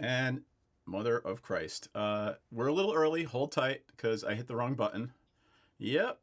And Mother of Christ. We're a little early. Hold tight because I hit the wrong button. Yep.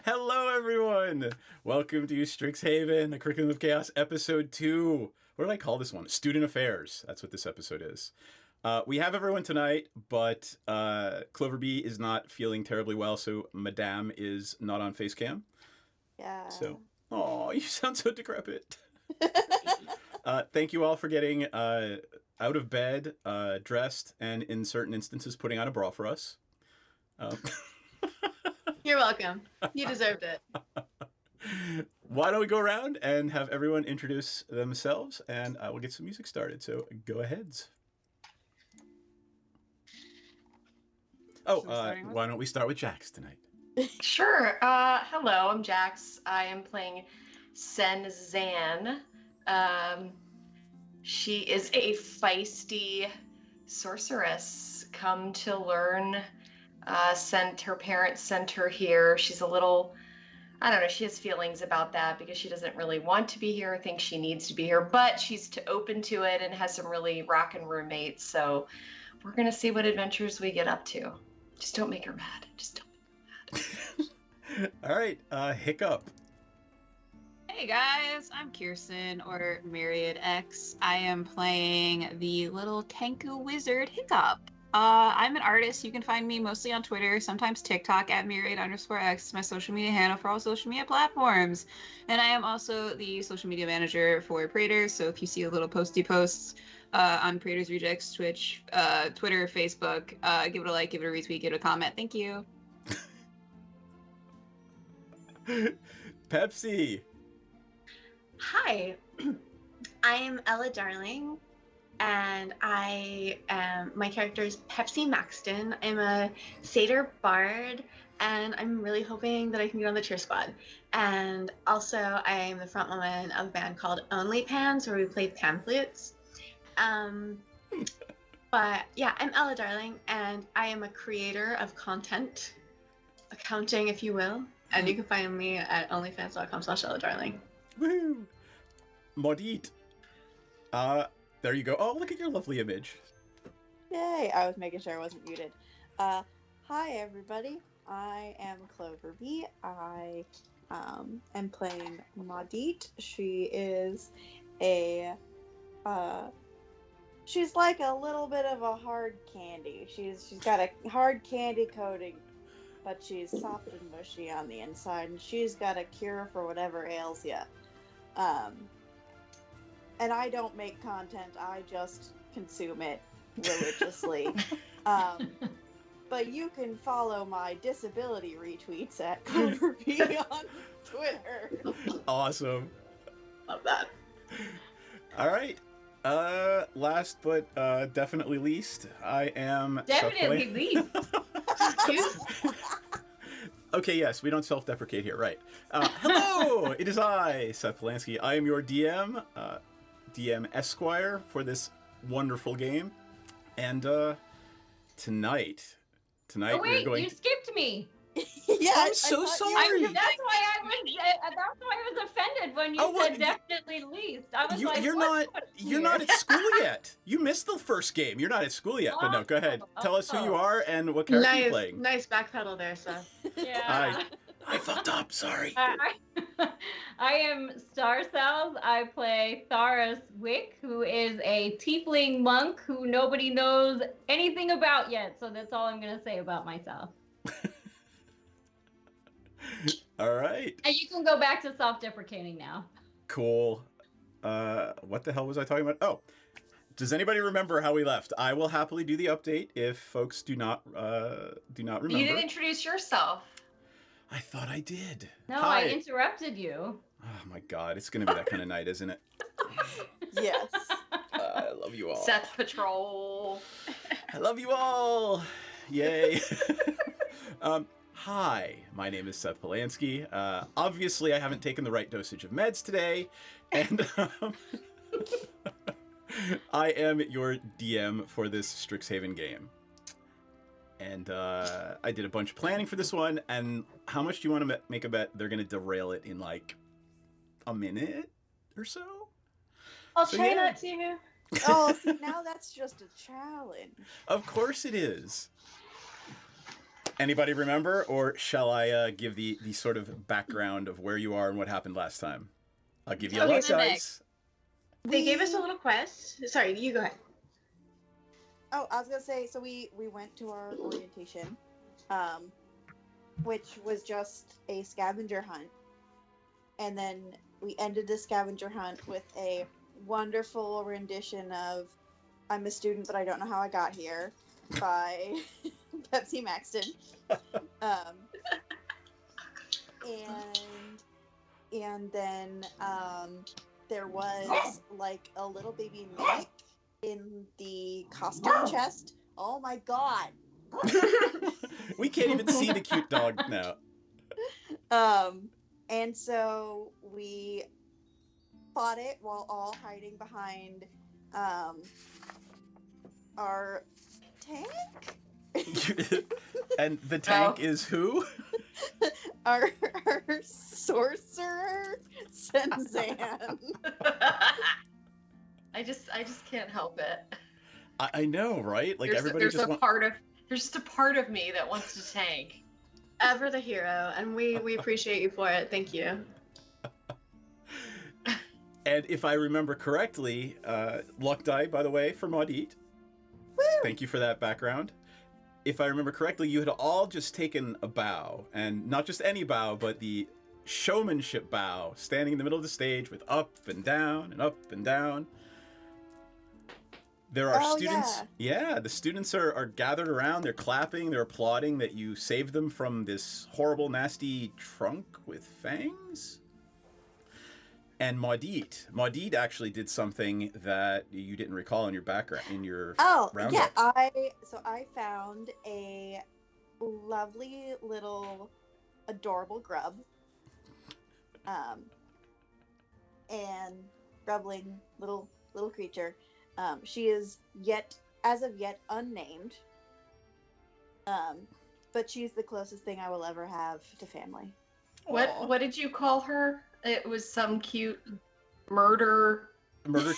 Hello, everyone. Welcome to Strixhaven, the Curriculum of Chaos, Episode 2. What did I call this one? Student Affairs. That's what this episode is. We have everyone tonight, but Clover Bee is not feeling terribly well, so Madame is not on Facecam. Yeah. So, oh, you sound so decrepit. Thank you all for getting out of bed, dressed, and in certain instances, putting on a bra for us. You're welcome. You deserved it. Why don't we go around and have everyone introduce themselves, and we'll get some music started. So go aheads. Oh, why don't we start with Jax tonight? Sure. Hello, I'm Jax. I am playing Sen Zan. She is a feisty sorceress come to learn. Her parents sent her here. She's a little, I don't know, she has feelings about that because she doesn't really want to be here or think she needs to be here, but she's open to it and has some really rockin' roommates. So we're going to see what adventures we get up to. Just don't make her mad. Just don't make her mad. All right, Hiccup. Hey guys, I'm Kirsten, or Myriad X. I am playing the little Tenku wizard Hiccup. I'm an artist. You can find me mostly on Twitter, sometimes TikTok at Myriad_X, my social media handle for all social media platforms. And I am also the social media manager for Praetors, so if you see a little posty posts on Praetors Rejects, Twitch, Twitter, Facebook, give it a like, give it a retweet, give it a comment. Thank you. Pepsi. Hi, I am Ella Darling, and my character is Pepsi Maxton. I'm a satyr bard, and I'm really hoping that I can get on the cheer squad. And also, I am the front woman of a band called Only Pans, where we play pan flutes. But yeah, I'm Ella Darling, and I am a creator of content, accounting, if you will. And you can find me at onlyfans.com/Ella Darling. Woo! Modit. There you go. Oh, look at your lovely image. Yay! I was making sure I wasn't muted. Hi everybody. I am Clover Bee. I am playing Modit. She is she's like a little bit of a hard candy. She's got a hard candy coating, but she's soft and mushy on the inside, and she's got a cure for whatever ails you. And I don't make content, I just consume it religiously. But you can follow my disability retweets at CloverB on Twitter. Awesome. Love that. All right. Last but definitely least, I am definitely least. Okay, yes, we don't self-deprecate here, right? Hello, it is I, Seth Polanski. I am your DM, DM Esquire for this wonderful game, and tonight Oh wait, we're going. you skipped me. Yeah, I'm so sorry. That's why I was offended when you said definitely least. I was like, you're not at school yet. You missed the first game. You're not at school yet. But no, go ahead. Tell us who you are and what character you're playing. Nice backpedal there, Seth. Yeah. I fucked up. Sorry. I am Star Cells. I play Tharis Wick, who is a tiefling monk who nobody knows anything about yet. So that's all I'm going to say about myself. All right. And you can go back to self-deprecating now. Cool. What the hell was I talking about? Oh, does anybody remember how we left? I will happily do the update if folks do not remember. You didn't introduce yourself. I thought I did. No, Hi. I interrupted you. Oh my god, it's gonna be that kind of night, isn't it? Yes. I love you all. Seth Patrol. I love you all. Yay. Hi, my name is Seth Polanski. Obviously, I haven't taken the right dosage of meds today, and I am your DM for this Strixhaven game. And I did a bunch of planning for this one, and how much do you want to make a bet they're going to derail it in like a minute or so? I'll try not to. Oh, see, now that's just a challenge. Of course it is. Anybody remember, or shall I give the sort of background of where you are and what happened last time? I'll give you a Okay, luck so dice. They gave us a little quest. Sorry, you go ahead. Oh, I was gonna say, so we went to our orientation, which was just a scavenger hunt, and then we ended the scavenger hunt with a wonderful rendition of "I'm a Student, but I Don't Know How I Got Here" by Pepsi Maxton, and then there was like a little baby mimic in the costume chest. Oh my god. We can't even see the cute dog now. And so we fought it while all hiding behind our tank. And the tank is who? our sorcerer Senzan. I just can't help it. I know, right? Like There's, everybody there's just a wants. there's just a part of me that wants to tank. Ever the hero, and we appreciate you for it. Thank you. And if I remember correctly, luck die, by the way, for Maudit. Thank you for that background. If I remember correctly, you had all just taken a bow, and not just any bow, but the showmanship bow, standing in the middle of the stage with up and down and up and down. There are students. Yeah, the students are gathered around. They're clapping. They're applauding that you saved them from this horrible, nasty trunk with fangs. And Maudit actually did something that you didn't recall in your background, in your roundup. Yeah, I found a lovely little adorable grub, and grubbling little creature. She is as of yet unnamed, but she's the closest thing I will ever have to family. What did you call her? It was some cute murder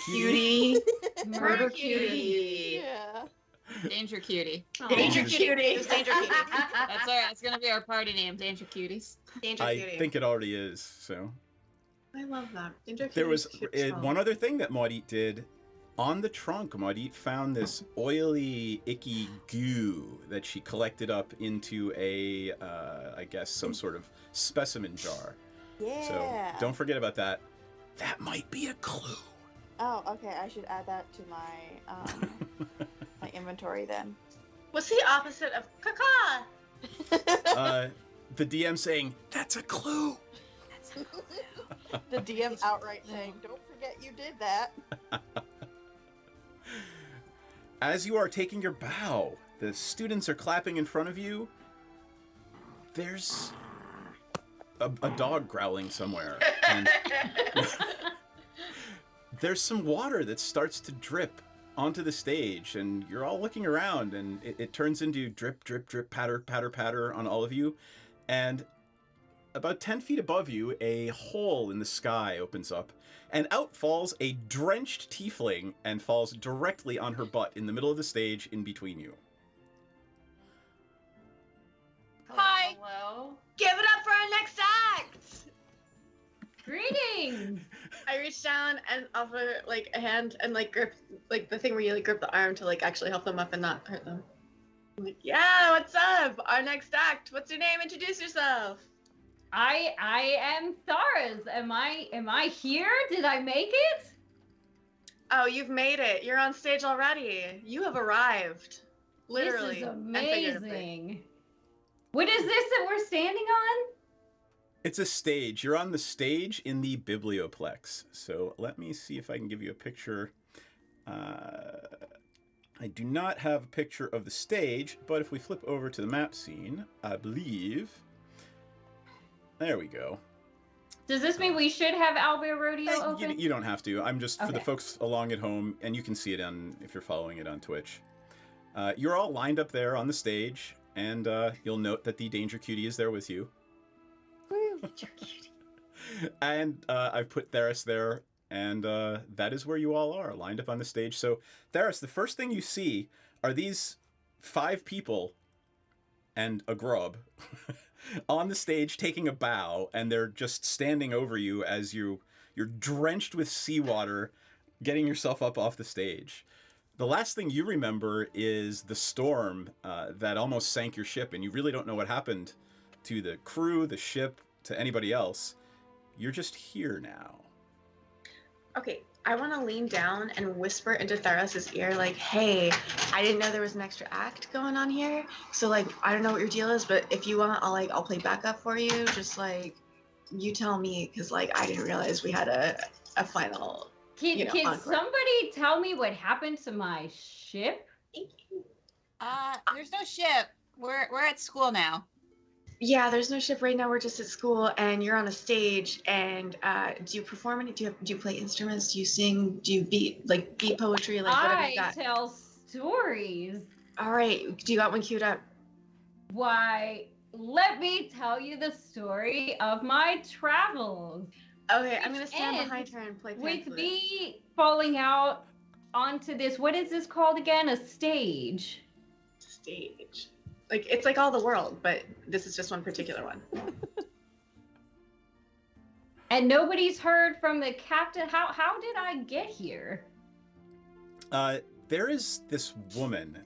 cutie. Murder cutie. Yeah. Danger Cutie. Danger cutie. It's Danger Cutie. That's all right. It's gonna be our party name, Danger Cuties. Danger I Cutie. think it already is. So I love that. Danger Cutie. there was cute as well. one other thing that Maudit did. On the trunk, Maudit found this oily, icky goo that she collected up into a, I guess, some sort of specimen jar. Yeah. So don't forget about that. That might be a clue. Oh, okay. I should add that to my my inventory then. What's the opposite of caca? The DM saying, that's a clue. The DM outright saying, "Don't forget you did that." As you are taking your bow, the students are clapping in front of you. There's a dog growling somewhere. And there's some water that starts to drip onto the stage, and you're all looking around, and it turns into drip, drip, drip, patter, patter, patter on all of you. And about 10 feet above you, a hole in the sky opens up, and out falls a drenched tiefling and falls directly on her butt in the middle of the stage in between you. Hi. Hello. Give it up for our next act! Greetings. I reach down and offer like a hand and like grip like the thing where you like grip the arm to like actually help them up and not hurt them. I'm like, yeah, what's up? Our next act. What's your name? Introduce yourself. I am Thars. Am I here? Did I make it? Oh, you've made it. You're on stage already. You have arrived. Literally. This is and figuratively. amazing. What is this that we're standing on? It's a stage. You're on the stage in the Biblioplex. So let me see if I can give you a picture. I do not have a picture of the stage, but if we flip over to the map scene, I believe... There we go. Does this mean we should have Owlbear Rodeo You, open? you don't have to. I'm just, for the Okay. folks along at home, and you can see it on if you're following it on Twitch. You're all lined up there on the stage, and you'll note that the Danger Cutie is there with you. And I've put Theris there, and that is where you all are, lined up on the stage. So, Theris, the first thing you see are these 5 people, and a grub on the stage taking a bow, and they're just standing over you as you're drenched with seawater, getting yourself up off the stage. The last thing you remember is the storm that almost sank your ship, and you really don't know what happened to the crew, the ship, to anybody else. You're just here now. Okay, I want to lean down and whisper into Tharas's ear, like, hey, I didn't know there was an extra act going on here. So, like, I don't know what your deal is, but if you want, I'll play backup for you. Just, like, you tell me, because, like, I didn't realize we had a final, Can encore. somebody tell me what happened to my ship? There's no ship. We're at school now. Yeah, there's no ship right now. We're just at school, and you're on a stage. And do you perform any? Do you play instruments? Do you sing? Do you beat poetry? Like whatever you got. I tell stories. All right. Do you got one queued up? Why, let me tell you the story of my travels. Okay, I'm gonna stand ends behind her and play pan With flute. me falling out onto this, what is this called again? A stage. Stage. Like it's like all the world, but this is just one particular one. And nobody's heard from the captain. How did I get here? There is this woman,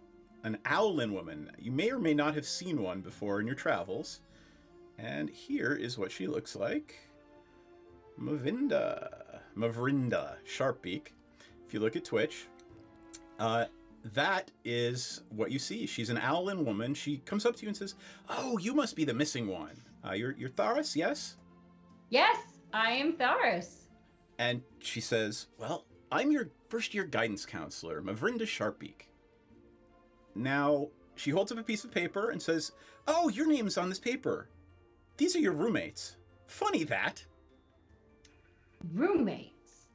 an owlin woman. You may or may not have seen one before in your travels. And here is what she looks like. Mavrinda, Sharpbeak. If you look at Twitch, that is what you see. She's an owlin woman. She comes up to you and says, "Oh, you must be the missing one. You're Tharis, yes?" Yes, I am Tharis. And she says, "Well, I'm your first-year guidance counselor, Mavrinda Sharpbeak." Now, she holds up a piece of paper and says, "Oh, your name's on this paper. These are your roommates. Funny that." Roommates.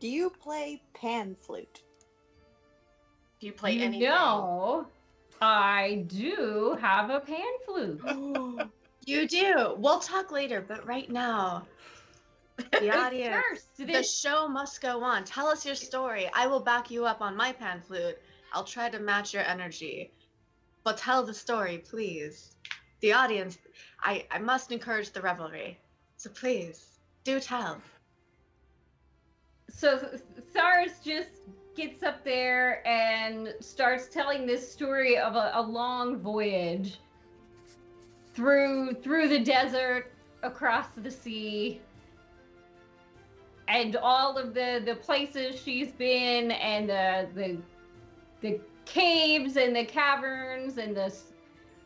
Do you play pan flute? Do you play anything? No, I do have a pan flute. You do. We'll talk later, but right now, the audience, First, the show must go on. Tell us your story. I will back you up on my pan flute. I'll try to match your energy. But tell the story, please. The audience, I must encourage the revelry. So please, do tell. So Tharis just gets up there and starts telling this story of a long voyage through the desert, across the sea, and all of the places she's been, and the caves and the caverns and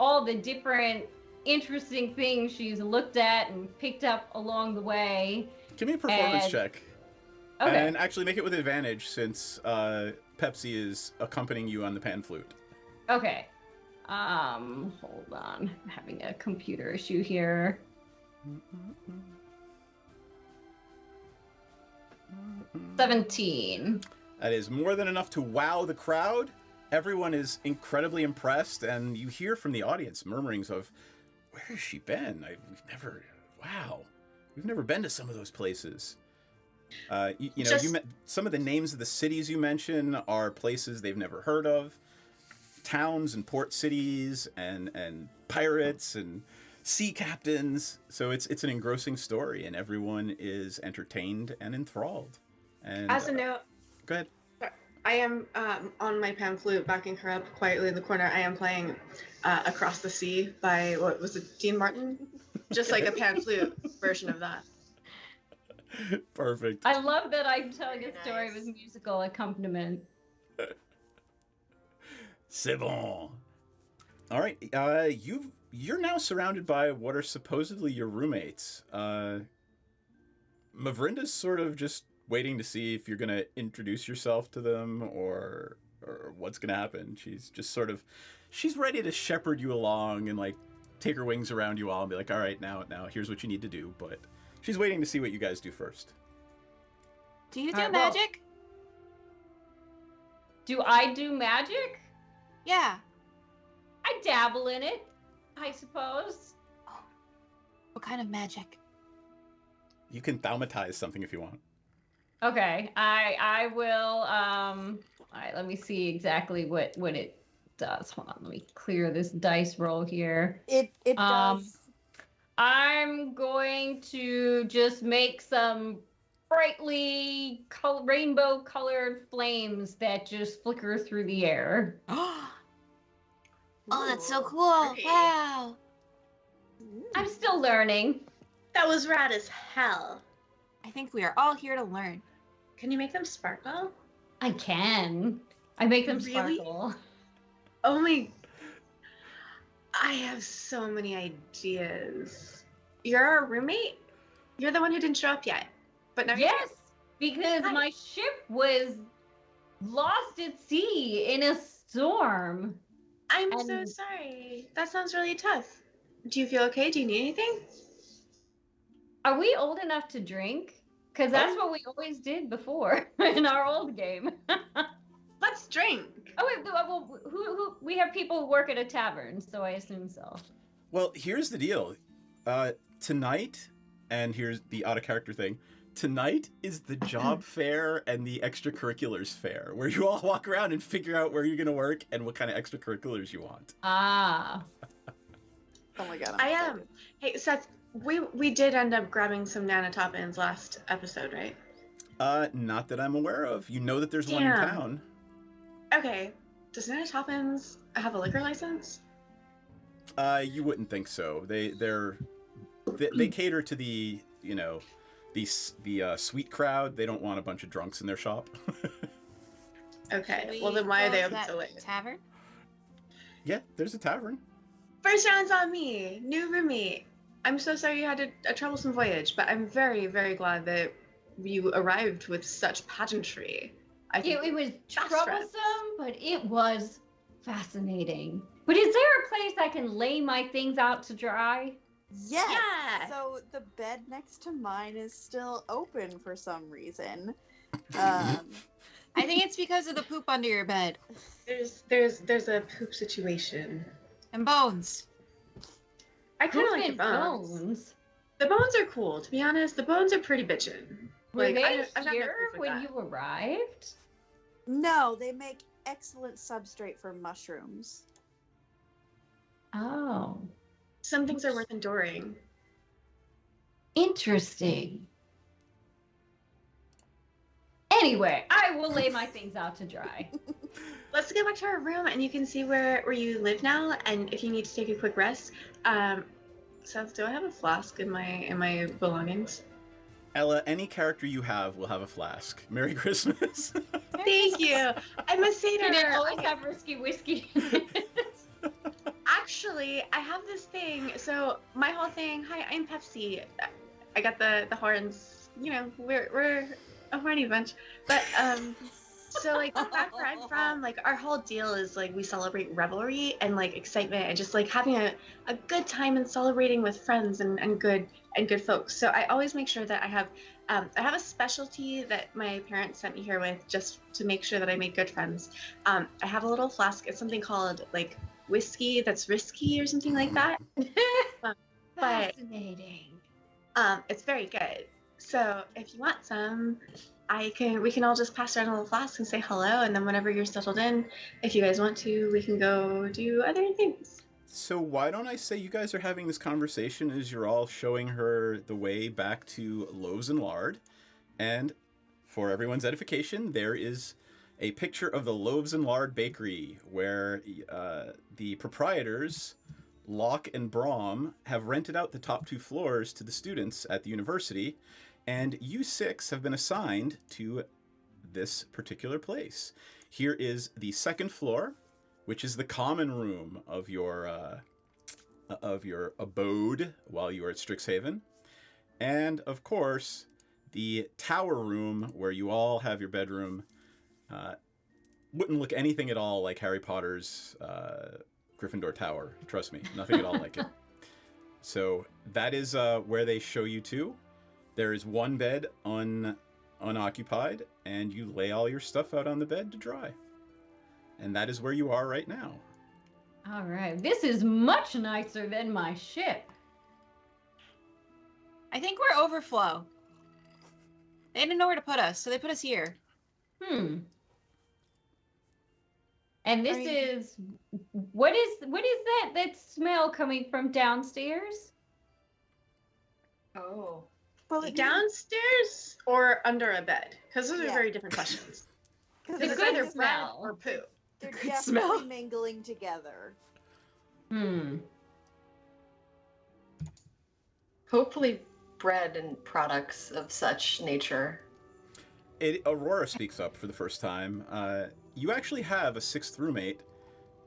all the different interesting things she's looked at and picked up along the way. Give me a performance check. Okay. And actually make it with advantage since Pepsi is accompanying you on the pan flute. Okay. Hold on. I'm having a computer issue here. 17. That is more than enough to wow the crowd. Everyone is incredibly impressed, and you hear from the audience murmurings of, "Where has she been? We've never been to some of those places." Some of the names of the cities you mention are places they've never heard of. Towns and port cities and pirates and sea captains. So it's an engrossing story, and everyone is entertained and enthralled. And As a note, go ahead. I am on my pan flute, backing her up quietly in the corner. I am playing Across the Sea by, what was it, Dean Martin? Just like a pan flute version of that. Perfect. I love that I'm telling a Very story nice. with musical accompaniment. C'est bon. All right, you're now surrounded by what are supposedly your roommates. Mavrinda's sort of just waiting to see if you're gonna introduce yourself to them or what's gonna happen. She's just she's ready to shepherd you along and like take her wings around you all and be like, "All right, now here's what you need to do." But she's waiting to see what you guys do first. Do you do Alright, well- magic? Do I do magic? Yeah. I dabble in it, I suppose. What kind of magic? You can thaumatize something if you want. Okay, I will. All right, let me see exactly what it does. Hold on, let me clear this dice roll here. It does. I'm going to just make some brightly rainbow-colored flames that just flicker through the air. Oh, that's so Ooh, cool. pretty. Wow. I'm still learning. That was rad as hell. I think we are all here to learn. Can you make them sparkle? I can. I make them Really? sparkle. Oh my. I have so many ideas. You're our roommate? You're the one who didn't show up yet. But now Yes, because Hi. my ship was lost at sea in a storm. I'm so And- sorry. That sounds really tough. Do you feel okay? Do you need anything? Are we old enough to drink? Because that's what we always did before in our old game. Let's drink. Oh wait, well, who? We have people who work at a tavern, so I assume so. Well, here's the deal. Tonight, and here's the out of character thing. Tonight is the job fair and the extracurriculars fair, where you all walk around and figure out where you're going to work and what kind of extracurriculars you want. Ah, Oh my god. I am. Hey, Seth, we did end up grabbing some Nanotopins last episode, right? Not that I'm aware of. You know that there's one in Damn. town. Okay. Does Nanotopins have a liquor license? You wouldn't think so. They cater to the sweet crowd. They don't want a bunch of drunks in their shop. Okay. Should Well, we then why are go they to open that so late? Tavern? Yeah, there's a tavern. First round's on me. New roommate. I'm so sorry you had a troublesome voyage, but I'm very, very glad that you arrived with such pageantry. I think it was That's troublesome, but it was fascinating. But is there a place I can lay my things out to dry? Yes. Yeah. So the bed next to mine is still open for some reason. I think it's because of the poop under your bed. there's a poop situation. And bones. I kind of Poop like the and bones. The bones are cool, to be honest. The bones are pretty bitchin'. Were Like, they I've got no here proof of when that. you arrived? no, they make excellent substrate for mushrooms. Oh, Some things are worth enduring. interesting. Anyway, I will lay my things out to dry. Let's get back to our room, and you can see where you live now. And if you need to take a quick rest, Seth, do I have a flask in my belongings? Ella, any character you have will have a flask. Merry Christmas. Thank you. I'm a satyr. You didn't always have risky whiskey. Actually, I have this thing. So my whole thing. Hi, I'm Pepsi. I got the horns. You know, we're a horny bunch. But so like back where I'm from, like our whole deal is like we celebrate revelry and like excitement and just like having a good time and celebrating with friends and good folks. So I always make sure that I have a specialty that my parents sent me here with just to make sure that I make good friends. I have a little flask. It's something called like whiskey that's risky or something like that. But Fascinating. it's very good. So if you want some, we can all just pass around a little flask and say hello, and then whenever you're settled in, if you guys want to, we can go do other things. So why don't I say you guys are having this conversation as you're all showing her the way back to Loaves and Lard. And for everyone's edification, there is a picture of the Loaves and Lard bakery where the proprietors, Locke and Brom, have rented out the top 2 floors to the students at the university. And you 6 have been assigned to this particular place. Here is the 2nd floor, which is the common room of your abode while you are at Strixhaven. And, of course, the tower room where you all have your bedroom. Wouldn't look anything at all like Harry Potter's Gryffindor Tower. Trust me, nothing at all like it. So that is where they show you to. There is one bed unoccupied, and you lay all your stuff out on the bed to dry. And that is where you are right now. All right. This is much nicer than my ship. I think we're overflow. They didn't know where to put us, so they put us here. And this is what is that smell coming from downstairs? Oh. Well, Downstairs or under a bed? Because those are Yeah. very different questions. because The It's good either bread smell. or poo. they're good definitely smell. mingling together. Hopefully bread and products of such nature. Aurora speaks up for the first time. You actually have a sixth roommate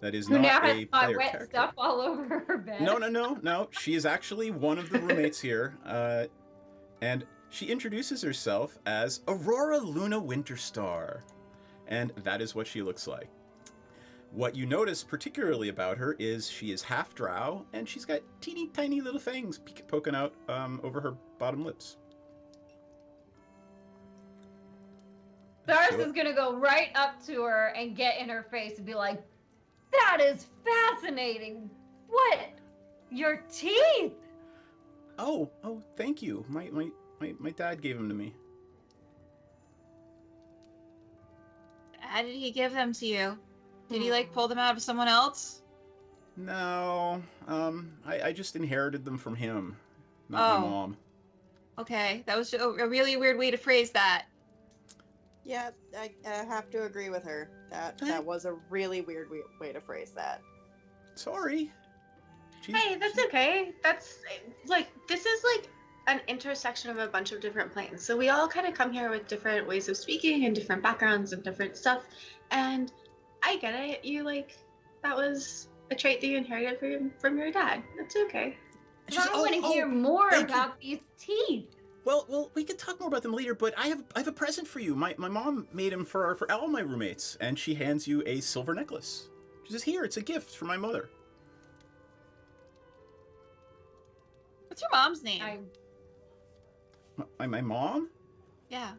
that is Who now not has a my player wet character. stuff all over her bed. No. She is actually one of the roommates here. And she introduces herself as Aurora Luna Winterstar. And that is what she looks like. What you notice particularly about her is she is half drow, and she's got teeny tiny little fangs poking out over her bottom lips. Doris Sure. is gonna go right up to her and get in her face and be like, "That is fascinating. What? Your teeth?" Oh, thank you. My dad gave them to me. How did he give them to you? Did he like pull them out of someone else? No, I just inherited them from him, not my mom. Okay, that was a really weird way to phrase that. Yeah, I have to agree with her. That was a really weird way to phrase that. Sorry. Hey, that's okay. That's like, this is like an intersection of a bunch of different planes. So we all kind of come here with different ways of speaking and different backgrounds and different stuff. And I get it. You like, that was a trait that you inherited from your dad. That's okay. I want to hear more about these teeth. Well, we can talk more about them later. But I have a present for you. My mom made them for all my roommates, and she hands you a silver necklace. She says, "Here, it's a gift from my mother." What's your mom's name? My mom? Yeah,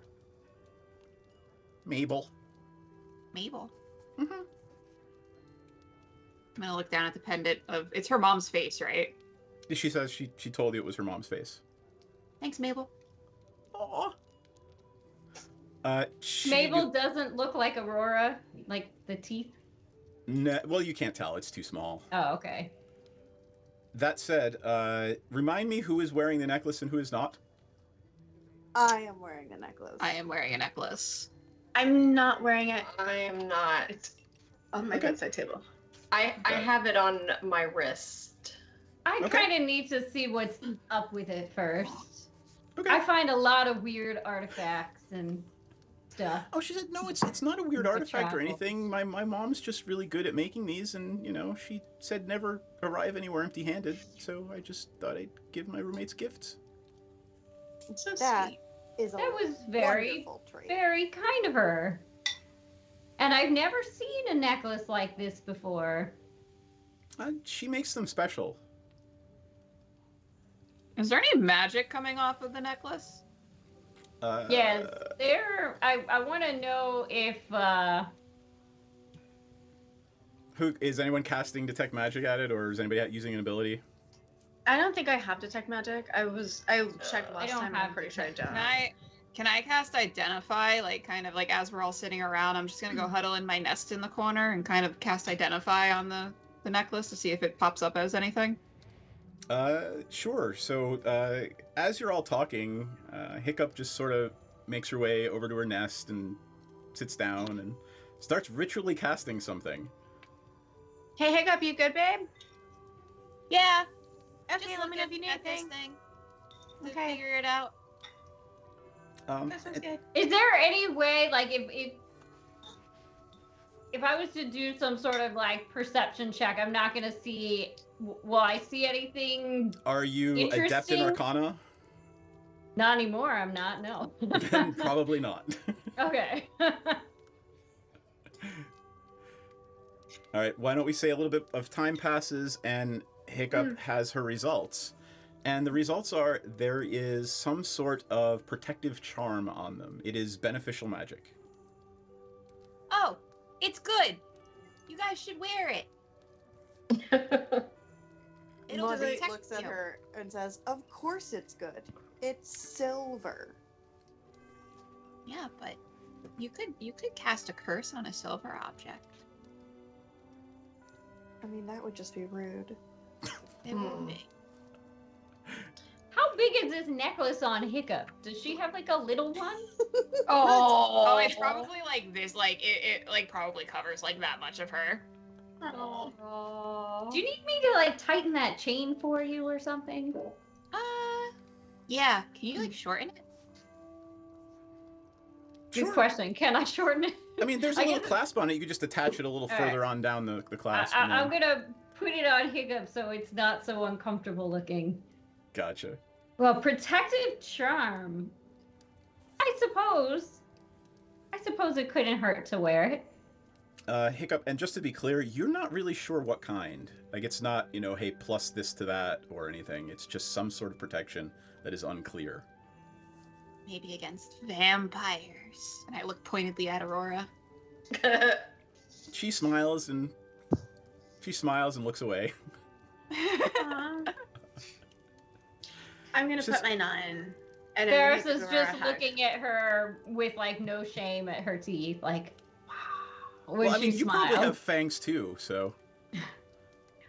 Mabel. Mabel. Mm-hmm. I'm gonna look down at the pendant of. It's her mom's face, right? She says she told you it was her mom's face. Thanks, Mabel. Aww. Mabel doesn't look like Aurora, like the teeth. Well, you can't tell. It's too small. Oh, okay. That said, remind me who is wearing the necklace and who is not. I am wearing a necklace. I am wearing a necklace. I'm not wearing it. I am not. It's on my Okay. bedside table. I have it on my wrist. I Okay. kind of need to see what's up with it first. Okay. I find a lot of weird artifacts and stuff. Oh, she said, no, it's not a weird The artifact or travel. anything. My mom's just really good at making these, and, she said never arrive anywhere empty-handed, so I just thought I'd give my roommates gifts. It's so That sweet. is a That was very, wonderful trait. very kind of her. And I've never seen a necklace like this before. She makes them special. Is there any magic coming off of the necklace? Yes, I want to know if Who is anyone casting Detect Magic at it, or is anybody using an ability? I don't think I have Detect Magic. I checked I last don't time. have I'm pretty sure I Detect don't. Can I cast Identify? Like, kind of like as we're all sitting around, I'm just gonna go huddle in my nest in the corner and kind of cast Identify on the necklace to see if it pops up as anything. Sure. So, as you're all talking, Hiccup just sort of makes her way over to her nest and sits down and starts ritually casting something. Hey, Hiccup, you good, babe? Yeah. Okay, let me know if you need anything. To Okay. figure it out. That sounds good. is there any way, like, if I was to do some sort of like perception check, I'm not gonna see. Will I see anything? Are you adept in Interesting. Arcana? Not anymore. I'm not. No. Then probably not. Okay. All right, why don't we say a little bit of time passes and Hiccup has her results. And the results are there is some sort of protective charm on them. It is beneficial magic. Oh, it's good. You guys should wear it. It'll Lizzie protect looks at you. her and says, "Of course it's good. It's silver." Yeah, but you could cast a curse on a silver object. I mean, that would just be rude. It would be. How big is this necklace on Hiccup? Does she have like a little one? Oh, it's probably like this. Like it like probably covers like that much of her. Do you need me to like tighten that chain for you or something? Yeah. Can you like shorten it? Good question. Can I shorten it? I mean, there's a little clasp on it. You could just attach it a little further on down the clasp. I'm gonna put it on Hiccup so it's not so uncomfortable looking. Gotcha. Well, protective charm. I suppose it couldn't hurt to wear it. Hiccup, and just to be clear, you're not really sure what kind. Like, it's not, hey, plus this to that or anything. It's just some sort of protection that is unclear. Maybe against vampires. And I look pointedly at Aurora. She smiles and looks away. I'm gonna put mine on. And Ferris is just looking at her with like no shame at her teeth, like wow. Well, I mean, you probably have fangs too, so.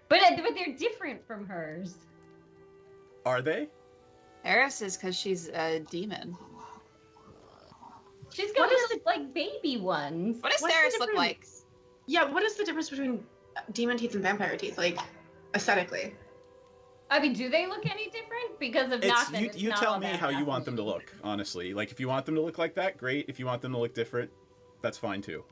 But they're different from hers. Are they? Eris is because she's a demon. She's got like baby ones. What does Eris look like? Yeah, what is the difference between demon teeth and vampire teeth, like, aesthetically? I mean, do they look any different? Because of nothing. You tell me how you want them to look, honestly. Like, if you want them to look like that, great. If you want them to look different, that's fine too.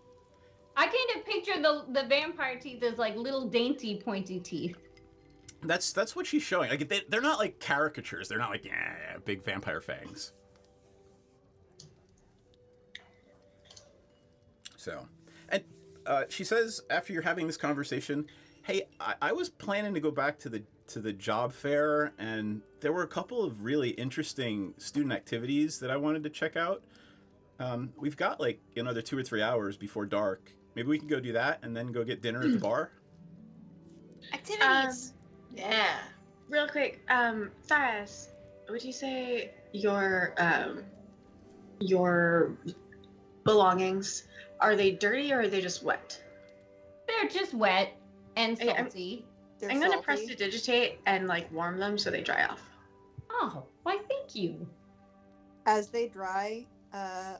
I kind of picture the vampire teeth as like little dainty pointy teeth. That's what she's showing. Like, they're not like caricatures. They're not like big vampire fangs. So, and she says after you're having this conversation, hey, I was planning to go back to the job fair, and there were a couple of really interesting student activities that I wanted to check out. We've got like another 2 or 3 hours before dark. Maybe we can go do that and then go get dinner at the bar. Activities. Yeah. Real quick, Cyrus, would you say your belongings, are they dirty or are they just wet? They're just wet and salty. I'm gonna prestidigitate and like warm them so they dry off. Oh, why thank you. As they dry,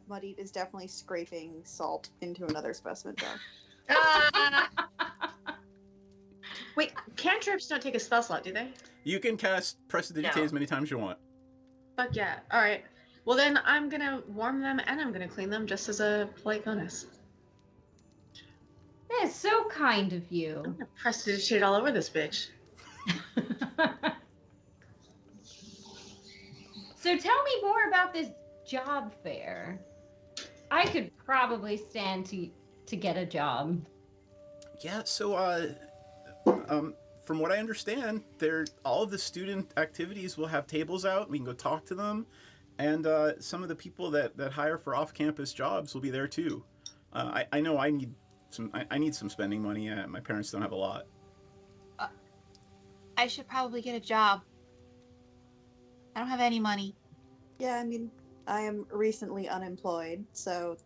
Muddied is definitely scraping salt into another specimen jar. Wait, cantrips don't take a spell slot, do they? You can cast prestidigitate as many times as you want. Fuck yeah. Alright. Well then I'm gonna warm them and I'm gonna clean them just as a polite bonus. That is so kind of you. I'm gonna prestidigitate all over this bitch. So tell me more about this job fair. I could probably stand to get a job. Yeah, so from what I understand, all of the student activities will have tables out. We can go talk to them, and some of the people that hire for off-campus jobs will be there too. I know I need some spending money. My parents don't have a lot. I should probably get a job. I don't have any money. Yeah, I mean, I am recently unemployed, so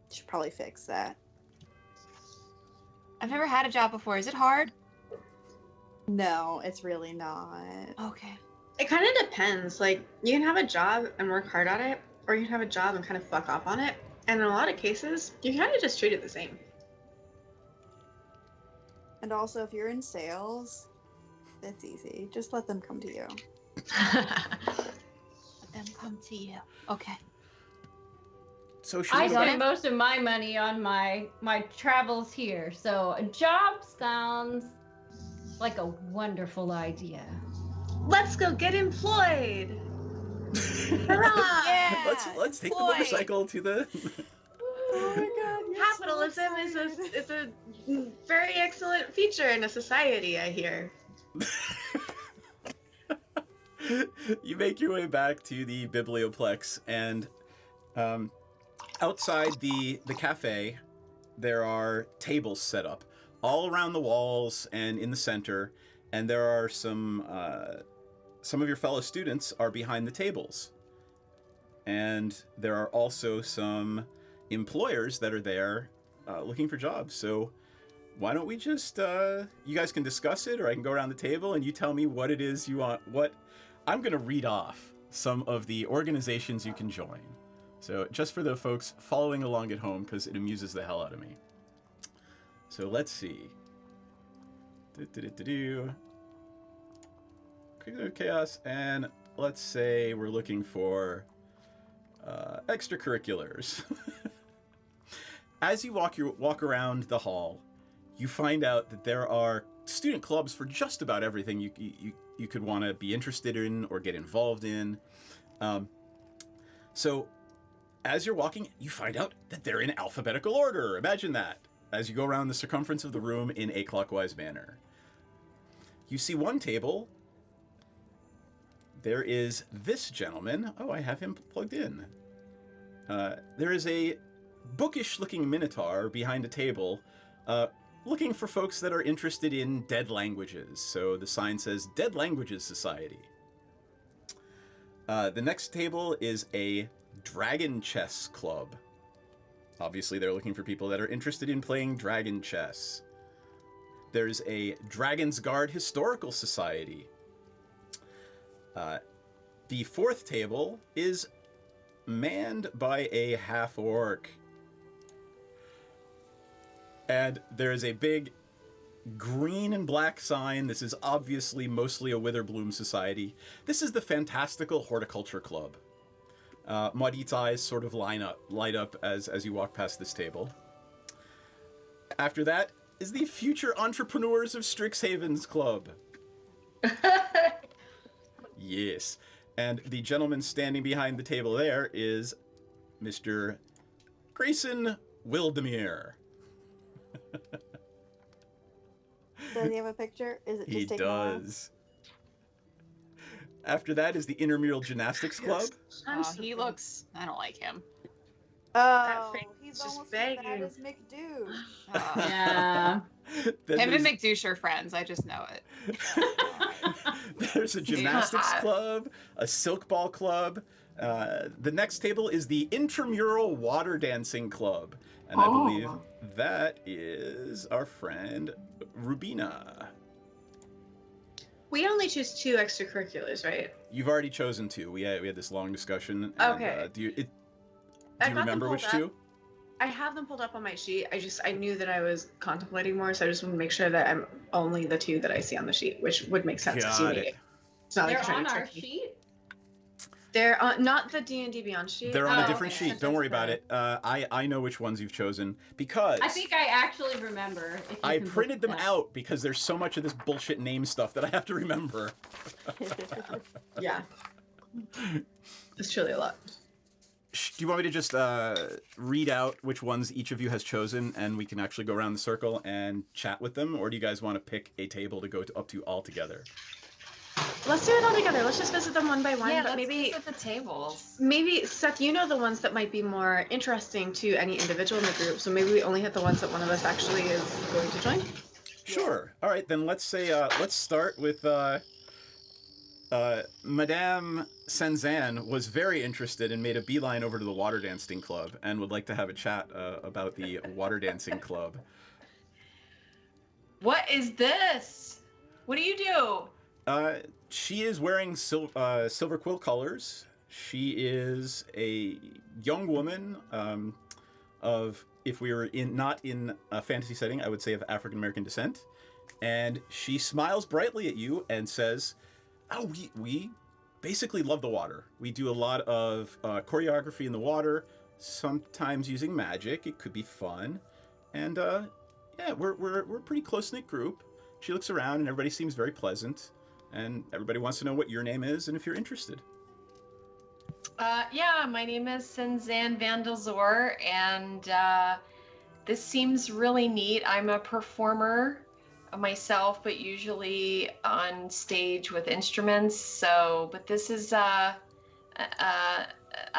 should probably fix that. I've never had a job before. Is it hard? No, it's really not. Okay. It kind of depends. Like, you can have a job and work hard at it, or you can have a job and kind of fuck off on it. And in a lot of cases, you kind of just treat it the same. And also, if you're in sales, it's easy. Just let them come to you. Let them come to you. Okay. So I spend most of my money on my travels here, so a job sounds like a wonderful idea. Let's go get employed! Hurrah! Yeah! Let's take the motorcycle to the. Oh my god! Yes, Capitalism is a very excellent feature in a society, I hear. You make your way back to the Biblioplex, and outside the cafe, there are tables set up all around the walls and in the center, and there are some of your fellow students are behind the tables. And there are also some employers that are there looking for jobs. So why don't we just, you guys can discuss it, or I can go around the table and you tell me what it is you want. I'm going to read off some of the organizations you can join. So just for the folks following along at home, because it amuses the hell out of me. So let's see. Chaos, and let's say we're looking for extracurriculars. As you walk around the hall, you find out that there are student clubs for just about everything you could want to be interested in or get involved in. So as you're walking, you find out that they're in alphabetical order. Imagine that, as you go around the circumference of the room in a clockwise manner. You see one table. There is this gentleman. Oh, I have him plugged in. There is a bookish-looking minotaur behind a table, looking for folks that are interested in dead languages. So the sign says Dead Languages Society. The next table is a Dragon Chess Club. Obviously, they're looking for people that are interested in playing dragon chess. There's a Dragon's Guard Historical Society. The fourth table is manned by a half-orc. And there is a big green and black sign. This is obviously mostly a Witherbloom society. This is the fantastical Horticulture Club. Muddy's eyes sort of light up as you walk past this table. After that is the Future Entrepreneurs of Strixhaven's Club. Yes. And the gentleman standing behind the table there is Mr. Grayson Wildemere. Does he have a picture? Is it just He taking a while? does. After that is the Intramural Gymnastics Club. He looks... I don't like him. Oh, face he's is just almost as bad begging. as McDouche. Yeah. Then Him and there's- McDouche are friends. I just know it. There's a gymnastics club, a silk ball club. The next table is the Intramural Water Dancing Club. And I believe that is our friend Rubina. We only choose 2 extracurriculars, right? You've already chosen 2. We had this long discussion. And, Okay. Do you I got them remember which pulled 2? up. I have them pulled up on my sheet. I knew that I was contemplating more, so I just want to make sure that I'm only the 2 that I see on the sheet, which would make sense. 'cause you Got made it. It's not like They're you're trying on to our trick me. sheet. They're on, not the D&D Beyond sheet. They're on a Oh, different okay. sheet. Don't worry about it. I know which ones you've chosen because I think I actually remember. If you I can printed put them that. out because there's so much of this bullshit name stuff that I have to remember. Yeah. It's truly a lot. Do you want me to just read out which ones each of you has chosen, and we can actually go around the circle and chat with them, or do you guys want to pick a table to go up to all together? Let's do it all together. Let's just visit them one by one. Yeah, but let's maybe, visit the tables. maybe Seth, you know the ones that might be more interesting to any individual in the group. So maybe we only hit the ones that one of us actually is going to join. Sure. All right, then let's say let's start with Madame Senzanne was very interested and made a beeline over to the Water Dancing Club and would like to have a chat about the Water Dancing Club. What is this? What do you do? She is wearing silver quill colors. She is a young woman of, if we were not in a fantasy setting, I would say of African American descent. And she smiles brightly at you and says, "Oh, we basically love the water. We do a lot of choreography in the water, sometimes using magic. It could be fun, and yeah, we're a pretty close knit group." She looks around, and everybody seems very pleasant, and everybody wants to know what your name is and if you're interested. Yeah, my name is Senzanne Vandelzor, and this seems really neat. I'm a performer myself, but usually on stage with instruments. So, but this is, I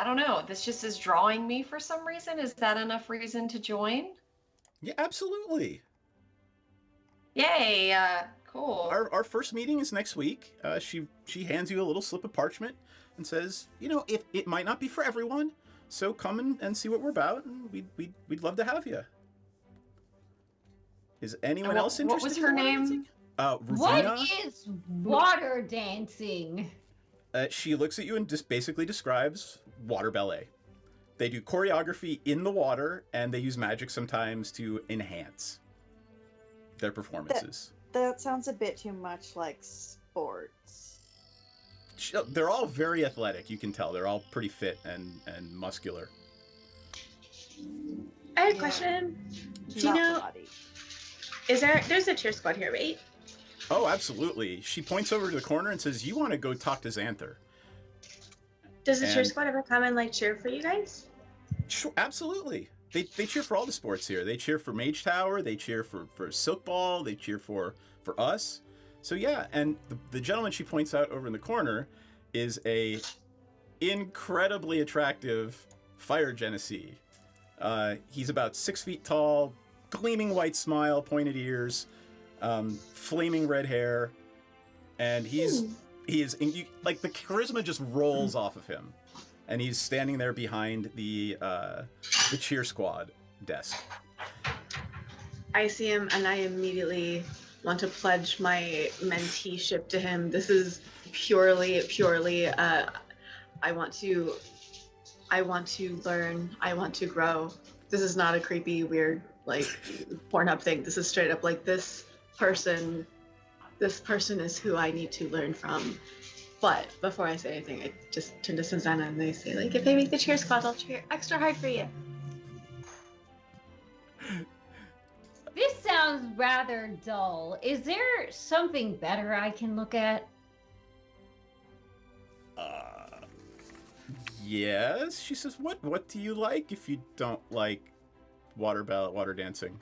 don't know, this just is drawing me for some reason. Is that enough reason to join? Yeah, absolutely. Yay, cool. Our first meeting is next week. She hands you a little slip of parchment and says, you know, if it might not be for everyone, so come and see what we're about, and we'd love to have you. Is anyone What- else what interested? was in her water name? dancing? What Rubina. is water dancing? She looks at you and just basically describes water ballet. They do choreography in the water, and they use magic sometimes to enhance their performances. That sounds a bit too much like sports. They're all very athletic. You can tell they're all pretty fit and muscular. I have a Yeah. question. Do you Not know, Pilates. there's a cheer squad here, right? Oh, absolutely. She points over to the corner and says, "You want to go talk to Xanther?" Does the cheer And- squad ever come and like cheer for you guys? Sure, absolutely. They cheer for all the sports here. They cheer for Mage Tower. They cheer for Silk Ball. They cheer for us. So yeah, and the gentleman she points out over in the corner is a incredibly attractive fire Genesee. He's about 6 feet tall, gleaming white smile, pointed ears, flaming red hair, and he is like the charisma just rolls off of him, and he's standing there behind the cheer squad desk. I see him and I immediately want to pledge my menteeship to him. This is purely I want to learn, I want to grow. This is not a creepy, weird, like Pornhub thing. This is straight up like this person is who I need to learn from. But before I say anything, I just turn to Susanna and they say, like, if they make the cheer squad, I'll cheer extra hard for you. This sounds rather dull. Is there something better I can look at? Yes, she says. What do you like if you don't like water dancing?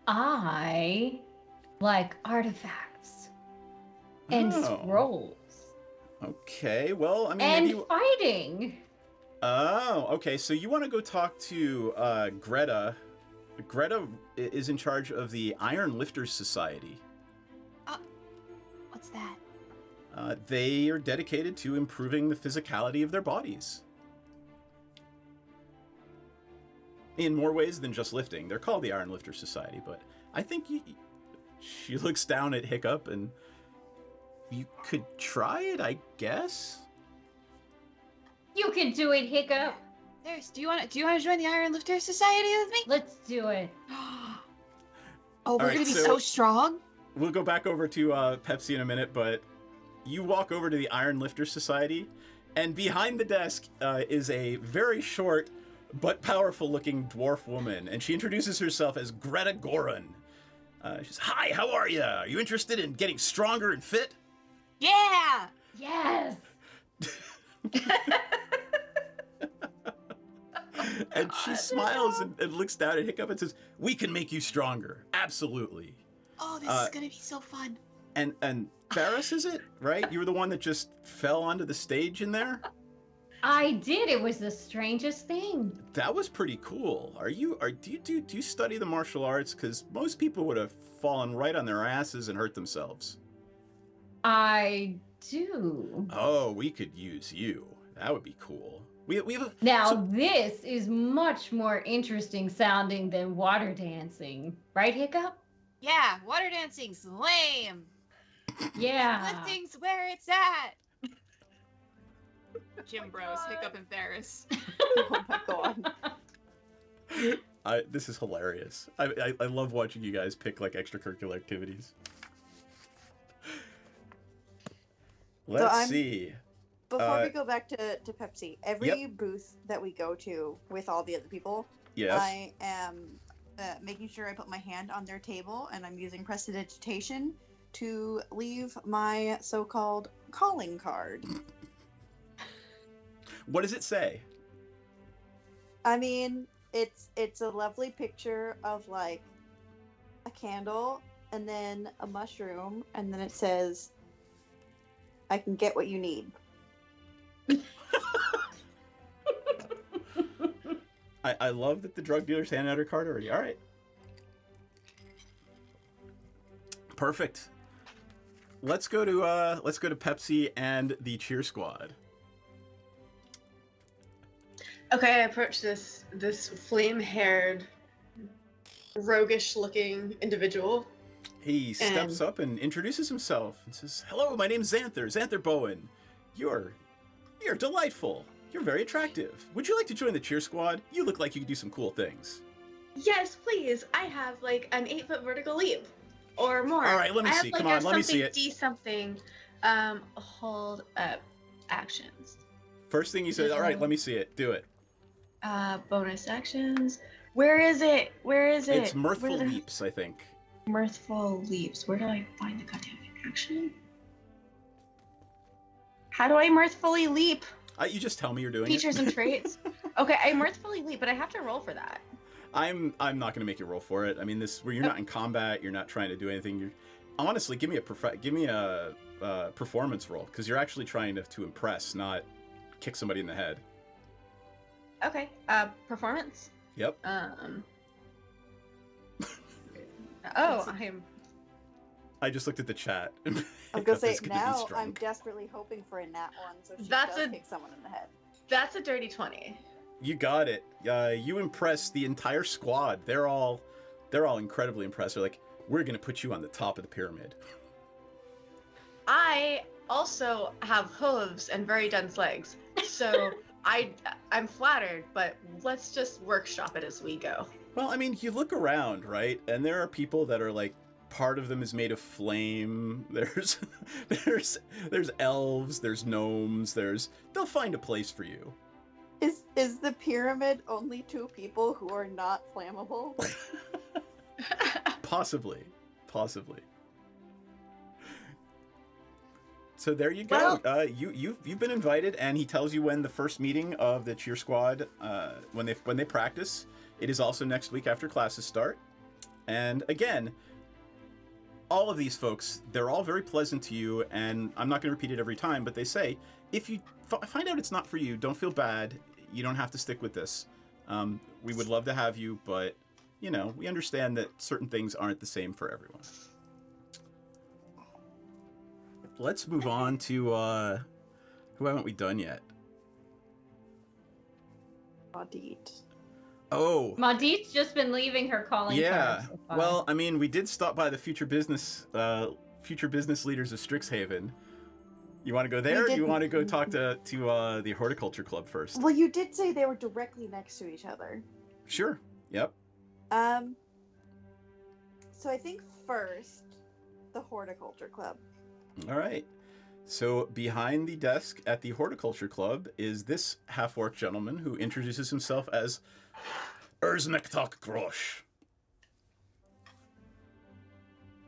I like artifacts and Oh. scrolls Okay, well, I mean, and maybe. fighting. Oh, okay. So you want to go talk to Greta. Greta is in charge of the Iron Lifters Society. What's that? They are dedicated to improving the physicality of their bodies. In more ways than just lifting. They're called the Iron Lifters Society, but I think she looks down at Hiccup and you could try it, I guess? You can do it, Hiccup. Do you want to join the Iron Lifter Society with me? Let's do it. Oh, we're right, gonna be so- so strong. We'll go back over to Pepsi in a minute, but you walk over to the Iron Lifter Society, and behind the desk is a very short but powerful-looking dwarf woman, and she introduces herself as Greta Goran. She says, "Hi, how are you? Are you interested in getting stronger and fit?" Yeah. Yes. And she smiles and looks down at Hiccup and says, "We can make you stronger. Absolutely." Oh, this is gonna be so fun. And Ferris, is it? Right? You were the one that just fell onto the stage in there? I did. It was the strangest thing. That was pretty cool. Do you study the martial arts? Because most people would have fallen right on their asses and hurt themselves. I do. Oh, we could use you. That would be cool. We have a, Now, so- this is much more interesting sounding than water dancing. Right, Hiccup? Yeah, water dancing's lame. Yeah. Lifting's where it's at. Gym Bros, Hiccup and Ferris. Oh my god. this is hilarious. I love watching you guys pick like extracurricular activities. Let's I'm- see. Before we go back to Pepsi, every booth that we go to with all the other people, Yes. I am making sure I put my hand on their table and I'm using prestidigitation to leave my so-called calling card. What does it say? I mean, it's a lovely picture of like a candle and then a mushroom, and then it says, "I can get what you need." I love that the drug dealer's handing out her card already. All right. Perfect. Let's go to Pepsi and the cheer squad. Okay, I approach this flame-haired roguish-looking individual. He steps up and introduces himself and says, "Hello, my name's Xanther Bowen. You're delightful. You're very attractive. Would you like to join the cheer squad? You look like you could do some cool things." Yes, please. I have like an 8-foot vertical leap or more. All right, let me see. Come on, let me see it. D something. Hold up actions. First thing he says, "All right, let me see it. Do it." Bonus actions. Where is it? It's Mirthful Leaps, I think. Mirthful Leaps. Where do I find the goddamn action? How do I mirthfully leap? You just tell me you're doing Features it. and traits. Okay, I mirthfully leap, but I have to roll for that. I'm not going to make you roll for it. I mean, where you're not in combat, you're not trying to do anything. Honestly, give me a performance roll, because you're actually trying to impress, not kick somebody in the head. Okay. Performance. Yep. I just looked at the chat. I'm gonna say now I'm desperately hoping for a nat one, so she does kick someone in the head. That's a dirty 20. You got it. You impressed the entire squad. They're all incredibly impressed. They're like, "We're gonna put you on the top of the pyramid." I also have hooves and very dense legs, so I'm flattered. But let's just workshop it as we go. Well, I mean, you look around, right, and there are people that are like, part of them is made of flame. There's elves. There's gnomes. They'll find a place for you. Is the pyramid only 2 people who are not flammable? Possibly. So there you go. Well, you've been invited, and he tells you when the first meeting of the cheer squad, when they practice. It is also next week after classes start. And again, all of these folks, they're all very pleasant to you, and I'm not going to repeat it every time, but they say, if you find out it's not for you, don't feel bad. You don't have to stick with this. We would love to have you, but, we understand that certain things aren't the same for everyone. Let's move on to, who haven't we done yet? Maudit. Oh. Maudit's just been leaving her calling card so far. Well, I mean, we did stop by the future business leaders of Strixhaven. You want to go there, or do you want to go talk to the Horticulture Club first? Well, you did say they were directly next to each other. Sure. Yep. So I think first, the Horticulture Club. All right. So behind the desk at the Horticulture Club is this half-orc gentleman who introduces himself as Erzmektok Grosh.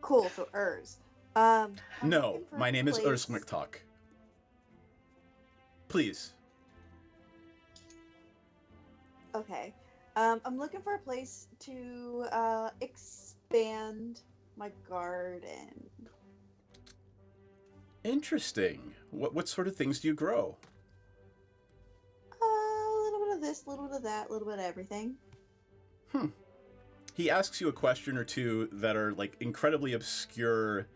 Cool, so Urs. No, my name is Erzmektok. Please. Okay. I'm looking for a place to expand my garden. Interesting. What sort of things do you grow? A little bit of this, a little bit of that, a little bit of everything. He asks you a question or two that are like incredibly obscure,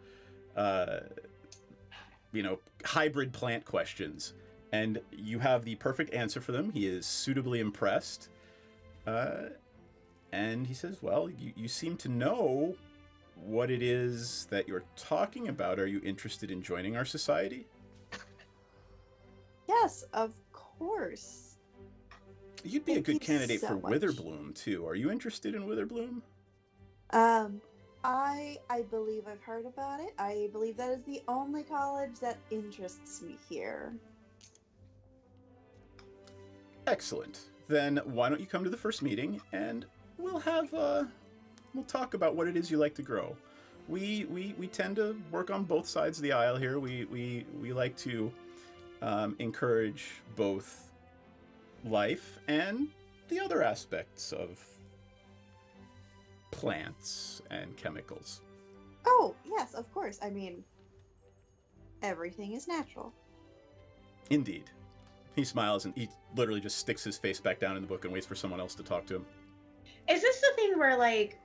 hybrid plant questions, and you have the perfect answer for them. He is suitably impressed, and he says, "Well, you seem to know what it is that you're talking about. Are you interested in joining our society?" Yes, of course. You'd be a good candidate for Witherbloom, too. Are you interested in Witherbloom? I believe I've heard about it. I believe that is the only college that interests me here. Excellent. Then why don't you come to the first meeting, and we'll talk about what it is you like to grow. We tend to work on both sides of the aisle here. We like to encourage both life and the other aspects of plants and chemicals. Oh, yes, of course. I mean, everything is natural. Indeed. He smiles and he literally just sticks his face back down in the book and waits for someone else to talk to him. Is this the thing where, like,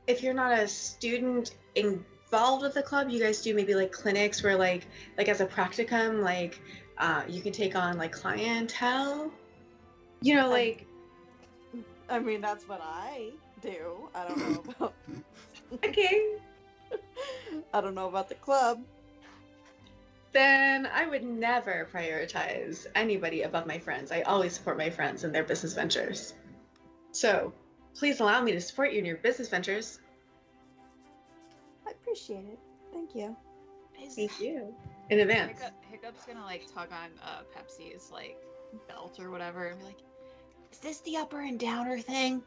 if you're not a student involved with the club, you guys do maybe, like, clinics where, like as a practicum, like, you can take on, like, clientele? You know, like... I mean, that's what I do. I don't know about. Okay. I don't know about the club. Then I would never prioritize anybody above my friends. I always support my friends in their business ventures. So, please allow me to support you in your business ventures. I appreciate it. Thank you. Thank you. In advance. Hiccup's gonna like tug on Pepsi's like belt or whatever and be like, "Is this the upper and downer thing?"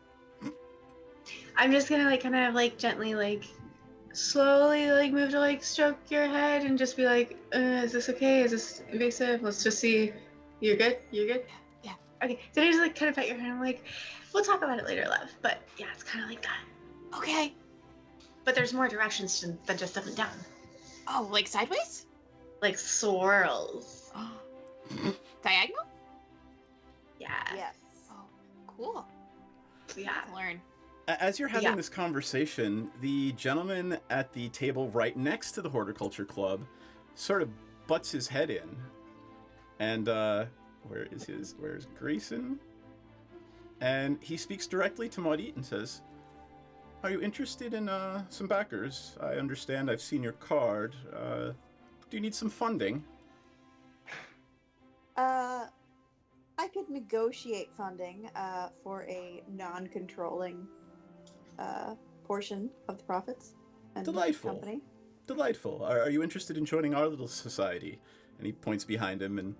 I'm just gonna like kind of like gently like slowly like move to like stroke your head and just be like, is this okay? Is this invasive? Let's just see. You're good? You're good? Yeah. Okay. So I just like kind of pat your hand. I'm like, we'll talk about it later, love. But yeah, it's kind of like that. Okay. But there's more directions than just up and down. Oh, like sideways? Like swirls. Diagonal? Yeah. Yes. Oh, cool. Yeah. Learn. As you're having Yeah. this conversation, the gentleman at the table right next to the Horticulture Club sort of butts his head in. And, where's Grayson? And he speaks directly to Maudit and says, "Are you interested in, some backers? I understand I've seen your card. Do you need some funding?" I could negotiate funding for a non-controlling portion of the profits. And Delightful. Company. Delightful. Are you interested in joining our little society? And he points behind him, and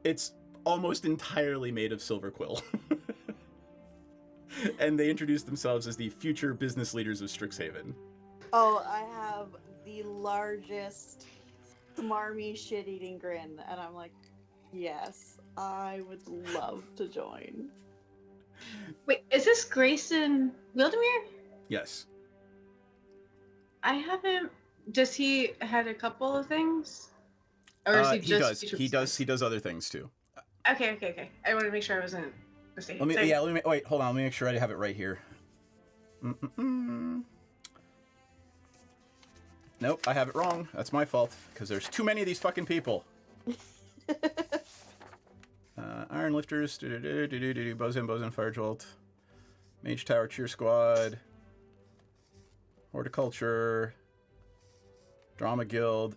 it's almost entirely made of silver quill. And they introduce themselves as the future business leaders of Strixhaven. Oh, I have the largest smarmy shit-eating grin, and I'm like, yes, I would love to join. Wait, is this Grayson Wildemere? Yes. I haven't. Does he had a couple of things? Or is he just? He does other things too. Okay. I wanted to make sure I wasn't mistaken. Wait, hold on. Let me make sure I have it right here. Nope, I have it wrong. That's my fault, because there's too many of these fucking people. Iron Lifters, Bosun, Fire Jolt, Mage Tower, Cheer Squad, Horticulture, Drama Guild.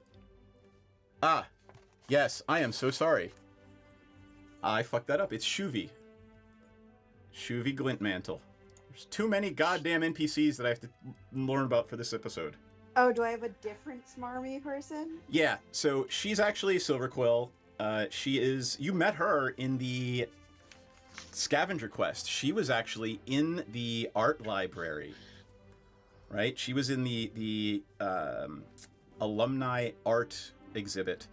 Ah, yes, I am so sorry. I fucked that up. It's Shuvy. Shuvy Glintmantle. There's too many goddamn NPCs that I have to learn about for this episode. Oh, do I have a different smarmy person? Yeah, so she's actually Silver Quill. She is. You met her in the scavenger quest. She was actually in the art library, right? She was in the alumni art exhibit,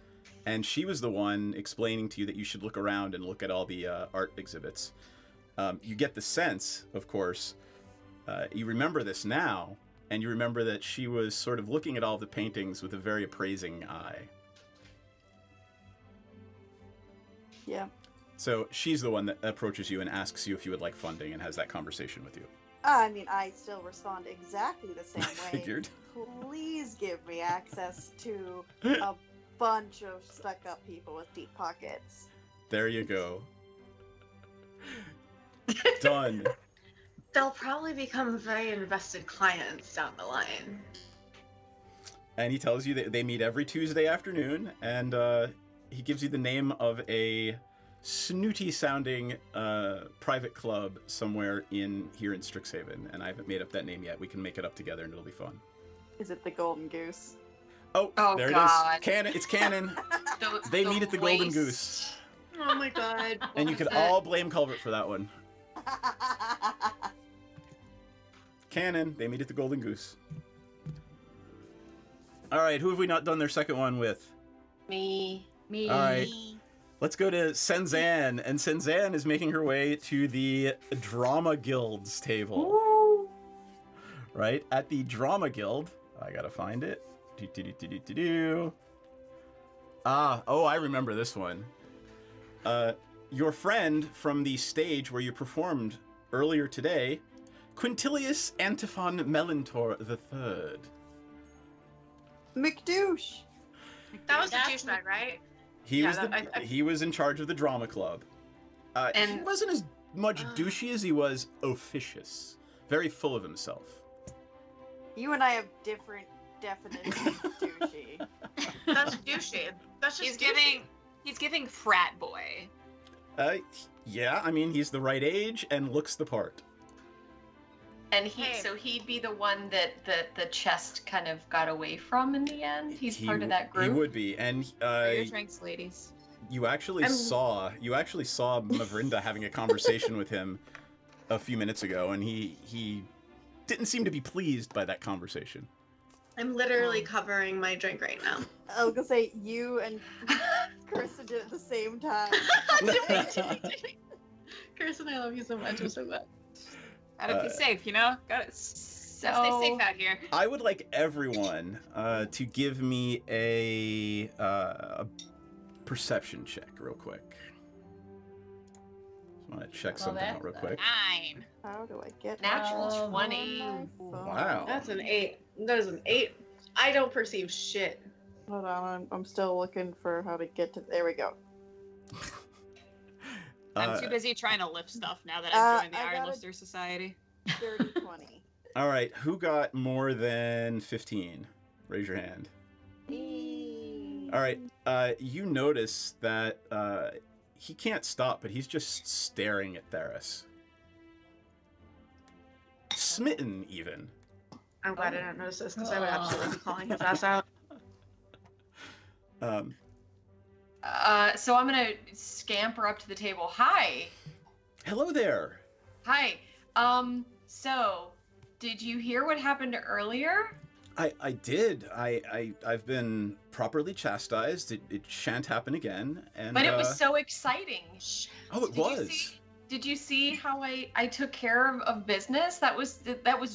and she was the one explaining to you that you should look around and look at all the art exhibits. You get the sense, of course, you remember this now, and you remember that she was sort of looking at all the paintings with a very appraising eye. Yeah. So she's the one that approaches you and asks you if you would like funding and has that conversation with you. I mean, I still respond exactly the same I way. figured. Please give me access to a bunch of stuck-up people with deep pockets. There you go. Done. They'll probably become very invested clients down the line. And he tells you that they meet every Tuesday afternoon, and he gives you the name of a snooty-sounding private club somewhere here in Strixhaven. And I haven't made up that name yet. We can make it up together, and it'll be fun. Is it the Golden Goose? Oh there God. it is. Canon. It's canon. They meet at the Golden Goose. Oh my god. And you could all blame Culvert for that one. Canon. They meet at the Golden Goose. All right, who have we not done their second one with? Me. All right. Let's go to Senzan, and Senzan is making her way to the Drama Guild's table. Woo. Right? At the Drama Guild. I gotta find it. I remember this one. Your friend from the stage where you performed earlier today, Quintilius Antiphon Melantor III. McDouche! That was the douchebag, right? He was in charge of the drama club. He And- wasn't as much douchey as he was officious. very full of himself. You and I have different definitions of douchey. That's douchey. That's just He's giving frat boy. Yeah, I mean, he's the right age and looks the part. And he'd be the one that the chest kind of got away from in the end. He's part of that group. He would be, and Your drinks, ladies. you actually saw Mavrinda having a conversation with him a few minutes ago, and he didn't seem to be pleased by that conversation. I'm literally covering my drink right now. I was gonna say you and Kirsten did it at the same time. Kirsten, I love you so much. I'm so glad. Gotta be safe, you know? Gotta stay safe out here. I would like everyone to give me a perception check real quick. Just want to check something out real quick. 9. How do I get Natural 20. Wow. That's an 8. That is an 8. I don't perceive shit. Hold on, I'm still looking for how to get to. There we go. I'm too busy trying to lift stuff now that I've joined the I Iron got a- Lifter Society. 30-20. All right, who got more than 15? Raise your hand. All right, you notice that he can't stop, but he's just staring at Theris. Smitten, even. I'm glad I didn't notice this because I would absolutely be calling his ass out. So I'm gonna scamper up to the table. Hi. Hello there. Hi. So did you hear what happened earlier? I did. I've been properly chastised. It shan't happen again. And But it was so exciting. oh, it was. Did you see how I took care of business? That was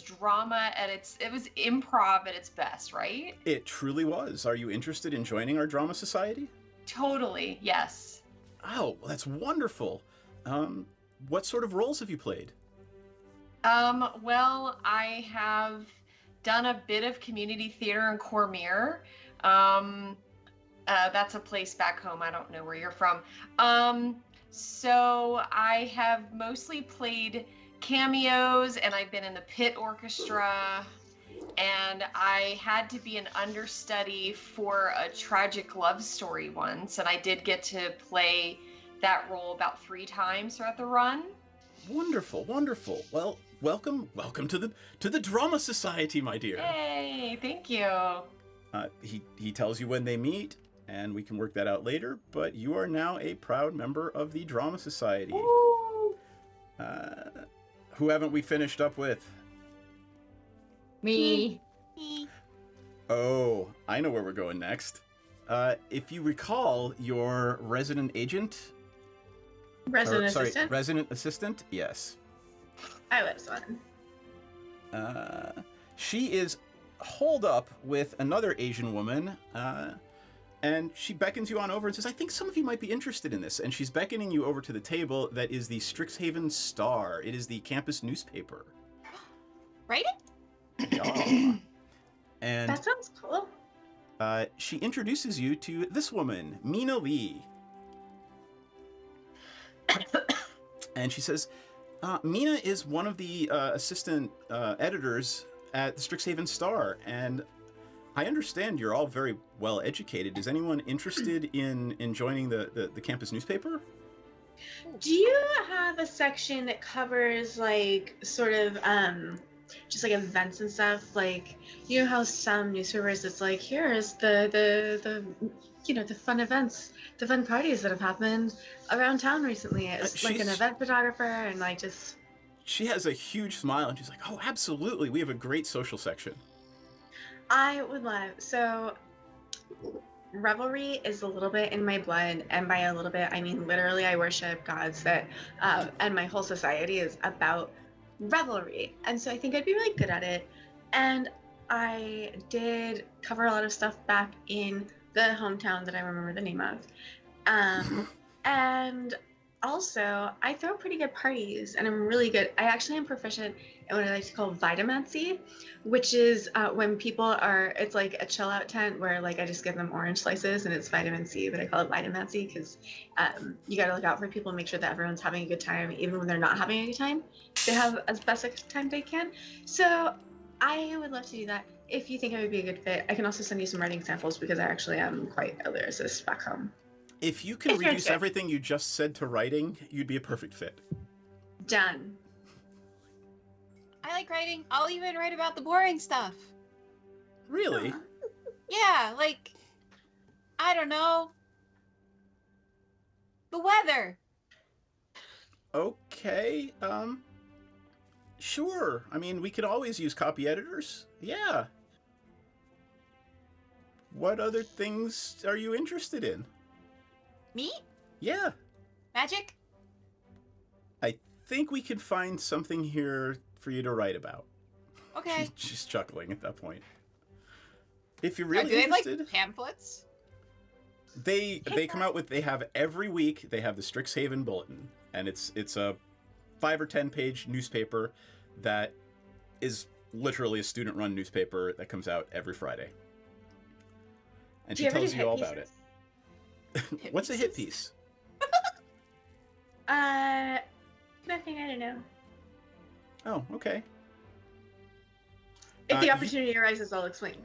drama it was improv at its best, right? It truly was. Are you interested in joining our drama society? Totally, yes. Oh, well, that's wonderful. What sort of roles have you played? Well, I have done a bit of community theater in Cormier. That's a place back home. I don't know where you're from. So I have mostly played cameos, and I've been in the pit orchestra, and I had to be an understudy for a tragic love story once, and I did get to play that role about 3 times throughout the run. Wonderful, wonderful. Well, welcome to the Drama Society, my dear. Hey, thank you. He tells you when they meet, and we can work that out later, but you are now a proud member of the Drama Society. Who haven't we finished up with? Me. Oh, I know where we're going next. If you recall, your resident agent... Assistant? Resident assistant? Yes. I was one. She is holed up with another Asian woman, and she beckons you on over and says, I think some of you might be interested in this. And she's beckoning you over to the table that is the Strixhaven Star. It is the campus newspaper. Right? Yeah. And That sounds cool. she introduces you to this woman, Mina Lee. And she says, Mina is one of the assistant editors at the Strixhaven Star, and I understand you're all very well educated. Is anyone interested in joining the campus newspaper? Do you have a section that covers like sort of just like events and stuff? Like, you know how some newspapers, it's like, here's the you know, the fun events, the fun parties that have happened around town recently. It's like an event photographer and like just... She has a huge smile and she's like, oh, absolutely. We have a great social section. I would love... So, revelry is a little bit in my blood, and by a little bit, I mean literally I worship gods that, and my whole society is about revelry. And so I think I'd be really good at it. And I did cover a lot of stuff back in the hometown that I remember the name of. And also, I throw pretty good parties, and I'm really good. I actually am proficient in what I like to call vitamancy, which is when people are, it's like a chill out tent where like I just give them orange slices and it's vitamin C, but I call it vitamancy because you got to look out for people and make sure that everyone's having a good time, even when they're not having a good time. they have as best a time they can. So I would love to do that. If you think I would be a good fit, I can also send you some writing samples because I actually am quite a lyricist back home. If you can If you're reduce good. everything you just said to writing, you'd be a perfect fit. Done. I like writing. I'll even write about the boring stuff. Really? Yeah, like, I don't know. The weather. Okay, sure. I mean, we could always use copy editors. Yeah. What other things are you interested in? Me? Yeah. Magic? I think we could find something here for you to write about. Okay. She's chuckling at that point. If you're Do really they have, interested, like, pamphlets? they come out with, they have every week, they have the Strixhaven Bulletin, and it's a 5 or 10 page newspaper that is literally a student run newspaper that comes out every Friday. And Do she you ever tells do you hit all pieces? about it. What's a hit piece? Nothing, I don't know. Oh, okay. If the you- opportunity arises, I'll explain.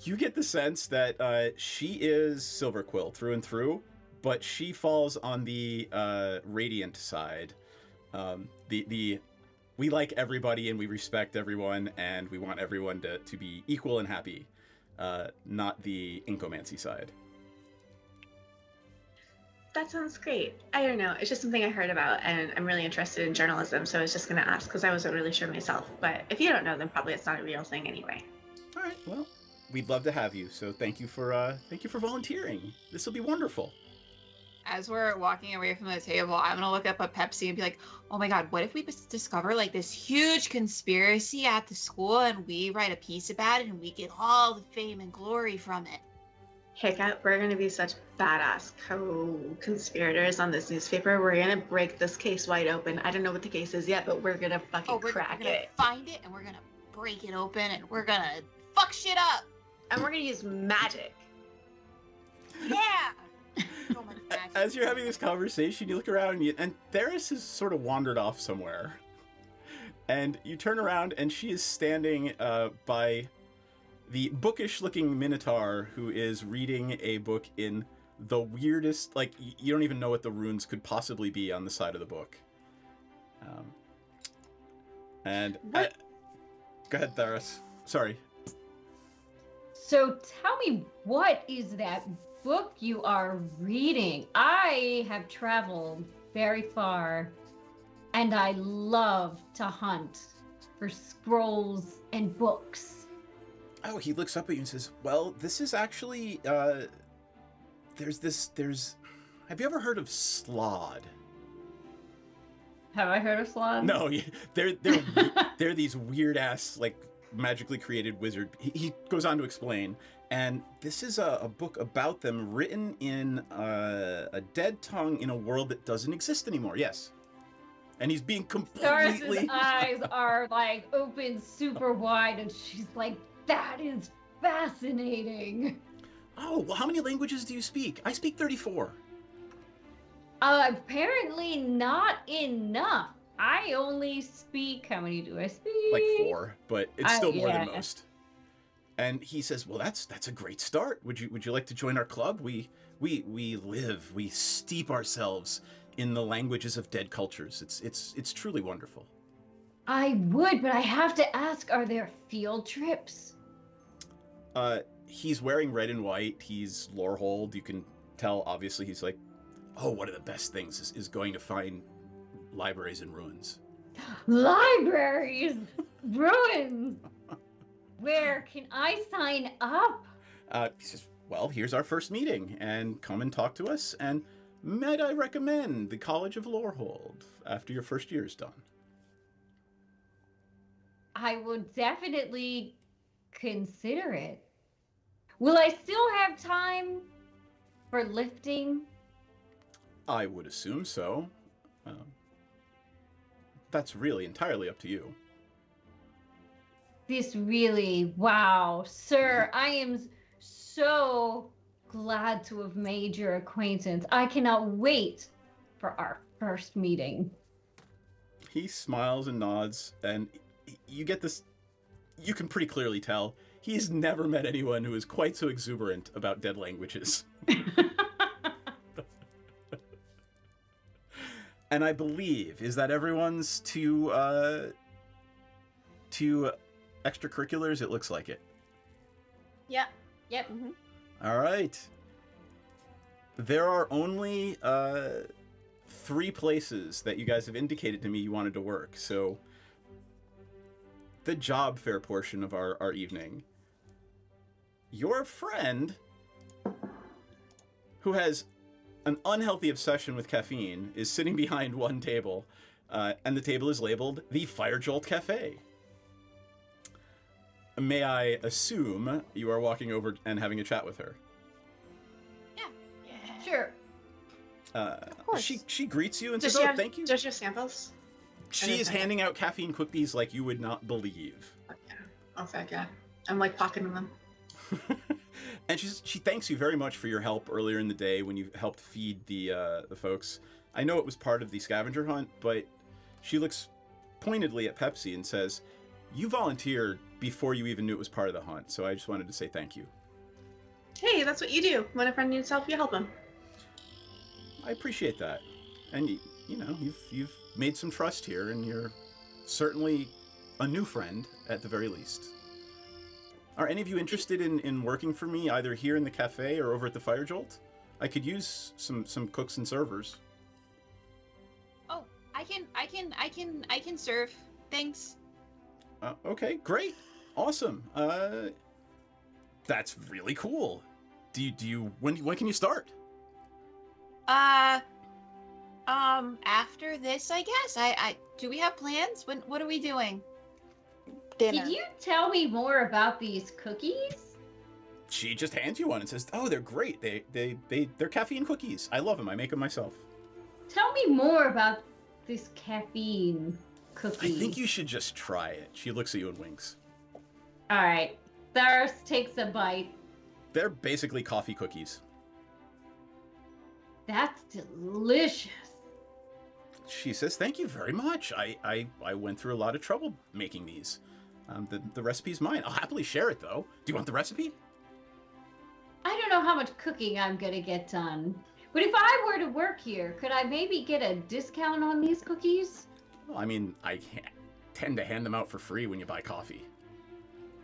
You get the sense that she is Silver Quill through and through, but she falls on the Radiant side. We like everybody and we respect everyone and we want everyone to be equal and happy, not the Incomancy side. That sounds great. I don't know. It's just something I heard about, and I'm really interested in journalism, so I was just going to ask because I wasn't really sure myself. But if you don't know, then probably it's not a real thing anyway. All right, well, we'd love to have you. So thank you for volunteering. This will be wonderful. As we're walking away from the table, I'm gonna look up a Pepsi and be like, oh my god, what if we discover like this huge conspiracy at the school and we write a piece about it and we get all the fame and glory from it? Hiccup, we're going to be such badass co-conspirators on this newspaper. We're going to break this case wide open. I don't know what the case is yet, but we're going to fucking we're crack gonna it. find it and we're gonna break it open and we're gonna fuck shit up. And we're going to use magic. Yeah. So much magic. As you're having this conversation, you look around and Theris has sort of wandered off somewhere. And you turn around and she is standing by the bookish-looking Minotaur who is reading a book in the weirdest, like, you don't even know what the runes could possibly be on the side of the book. Go ahead, Theris. Sorry. So tell me, what is that book you are reading? I have traveled very far, and I love to hunt for scrolls and books. Oh, he looks up at you and says, well, this is actually, have you ever heard of Slod? Have I heard of Slod? No, they're these weird-ass, like, magically created wizard. He goes on to explain, and this is a book about them written in a dead tongue in a world that doesn't exist anymore, yes. And he's being completely... Doris's eyes are, like, open super wide, and she's like, that is fascinating. Oh, well, how many languages do you speak? I speak 34. Apparently not enough. I only speak, how many do I speak? Like 4, but it's still more than yeah. most. And he says, well, that's a great start. Would you like to join our club? We steep ourselves in the languages of dead cultures. It's truly wonderful. I would, but I have to ask, are there field trips? He's wearing red and white. He's Lorehold. You can tell, obviously, he's like, oh, one of the best things is going to find libraries and ruins. Libraries! Ruins! Where can I sign up? He says, well, here's our first meeting, and come and talk to us, and might I recommend the College of Lorehold after your first year is done. I would definitely consider it. Will I still have time for lifting? I would assume so. That's really entirely up to you. This really, wow, sir, I am so glad to have made your acquaintance. I cannot wait for our first meeting. He smiles and nods, and you get this. You can pretty clearly tell he's never met anyone who is quite so exuberant about dead languages. And I believe, is that everyone's two extracurriculars? It looks like it. Yeah. Yep. All right. There are only 3 places that you guys have indicated to me you wanted to work. So the job fair portion of our evening. Your friend, who has an unhealthy obsession with caffeine, is sitting behind one table, and the table is labeled the Fire Jolt Cafe. May I assume you are walking over and having a chat with her? Yeah. Sure. Of course. She greets you and Does says, she "Oh, have, thank you." Does she have samples? She is handing out caffeine cookies like you would not believe. Oh, fuck yeah. I'm like pocketing them. And she thanks you very much for your help earlier in the day when you helped feed the folks. I know it was part of the scavenger hunt, but she looks pointedly at Pepsi and says, "You volunteered before you even knew it was part of the hunt, so I just wanted to say thank you." Hey, that's what you do. When a friend needs help, you help him. I appreciate that. And you know, you've made some trust here, and you're certainly a new friend at the very least. Are any of you interested in working for me, either here in the cafe or over at the Fire Jolt? I could use some cooks and servers. Oh, I can serve. Thanks. Okay, great, awesome. That's really cool. Do you when can you start? After this, I guess. I do we have plans? What are we doing? Dinner. Can you tell me more about these cookies? She just hands you one and says, "Oh, they're great. They're caffeine cookies. I love them. I make them myself." Tell me more about this caffeine cookie. I think you should just try it. She looks at you and winks. All right. Tharos takes a bite. They're basically coffee cookies. That's delicious. She says, "Thank you very much. I went through a lot of trouble making these. The recipe's mine. I'll happily share it, though. Do you want the recipe?" I don't know how much cooking I'm gonna get done, but if I were to work here, could I maybe get a discount on these cookies? Well, I mean, I tend to hand them out for free when you buy coffee.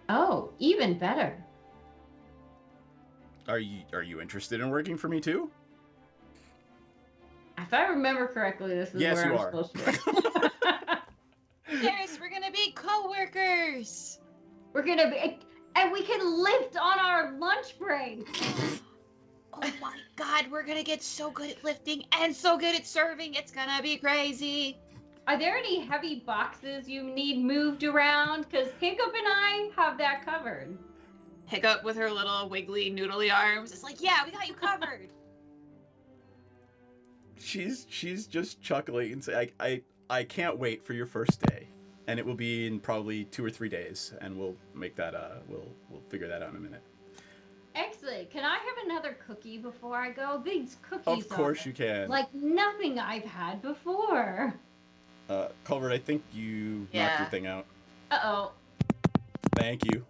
Oh, even better. Are you interested in working for me too? If I remember correctly, this is Yes, where you I'm are. supposed to work. Yes, we're gonna be co-workers. We're gonna be, and we can lift on our lunch break. Oh my god, we're gonna get so good at lifting and so good at serving. It's gonna be crazy. Are there any heavy boxes you need moved around? Because Hiccup and I have that covered. Hiccup with her little wiggly noodly arms. It's like, yeah, we got you covered. She's just chuckling and say, I can't wait for your first day, and it will be in probably 2 or 3 days, and we'll make that we'll figure that out in a minute. Excellent. Can I have another cookie before I go? These cookies Of course you can. like nothing I've had before. Culvert, I think you knocked Yeah. your thing out. Uh-oh. Thank you.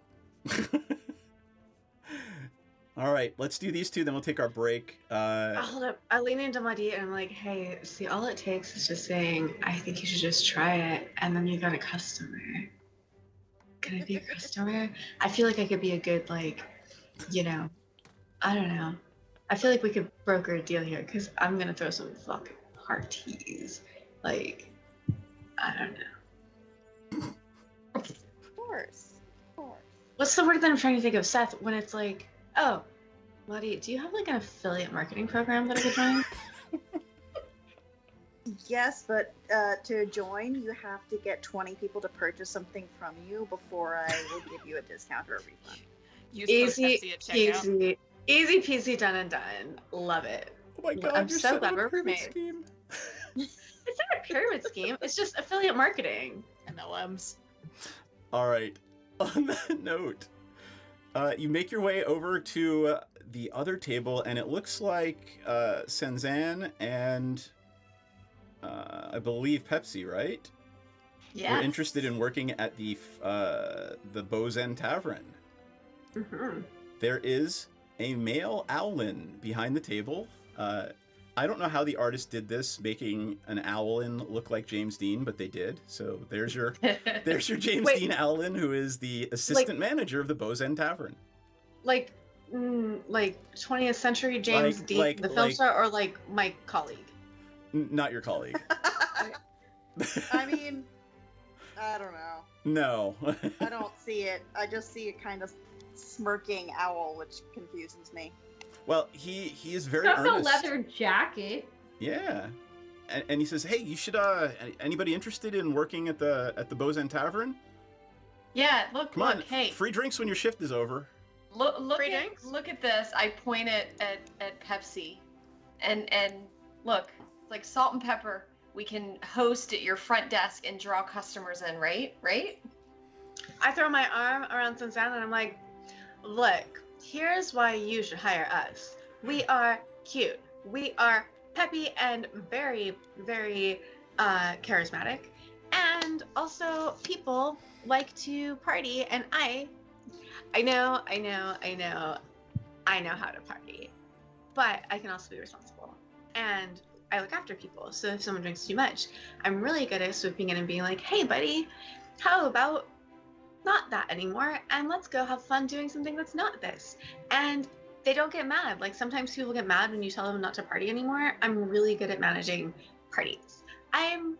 All right, let's do these two, then we'll take our break. Hold up. I lean into Muddy and I'm like, hey, see, all it takes is just saying, I think you should just try it, and then you got a customer. Can I be a customer? I feel like I could be a good, like, you know, I don't know. I feel like we could broker a deal here, because I'm going to throw some fucking parties. Like, I don't know. Of course. What's the word that I'm trying to think of, Seth, when it's like, oh, Muddy, do you have like an affiliate marketing program that I could join? Yes, but to join, you have to get 20 people to purchase something from you before I will give you a discount or a refund. Use Easy code Pepsi at checkout. easy peasy, done and done. Love it. Oh my god, I'm you're so setting glad up a we're pyramid roommates. scheme. It's not a pyramid scheme. It's just affiliate marketing. MLMs. All right. On that note, you make your way over to the other table, and it looks like Senzan and I believe Pepsi, right? Yeah. We're interested in working at the Beau's End Tavern. Mm-hmm. There is a male owlin behind the table. I don't know how the artist did this, making an owlin look like James Dean, but they did. So there's your James Wait. Dean owlin, who is the assistant manager of the Beau's End Tavern. Like 20th century James Dean, the film star, or like my colleague? Not your colleague. I mean, I don't know. No. I don't see it. I just see a kind of smirking owl, which confuses me. Well, he is very Got the earnest. leather jacket. Yeah. And he says, "Hey, you should anybody interested in working at the Beau's End Tavern? Yeah, look, Come on, hey, free drinks when your shift is over." look Free at drinks? look at this. I point at Pepsi, and look, it's like salt and pepper. We can host at your front desk and draw customers in, right? Right? I throw my arm around Susan and I'm like, look, here's why you should hire us. We are cute. We are peppy and very, very charismatic. And also people like to party, and I know how to party. But I can also be responsible. And I look after people. So if someone drinks too much, I'm really good at swooping in and being like, hey buddy, how about not that anymore, and let's go have fun doing something that's not this. And they don't get mad. Like sometimes people get mad when you tell them not to party anymore. I'm really good at managing parties. I'm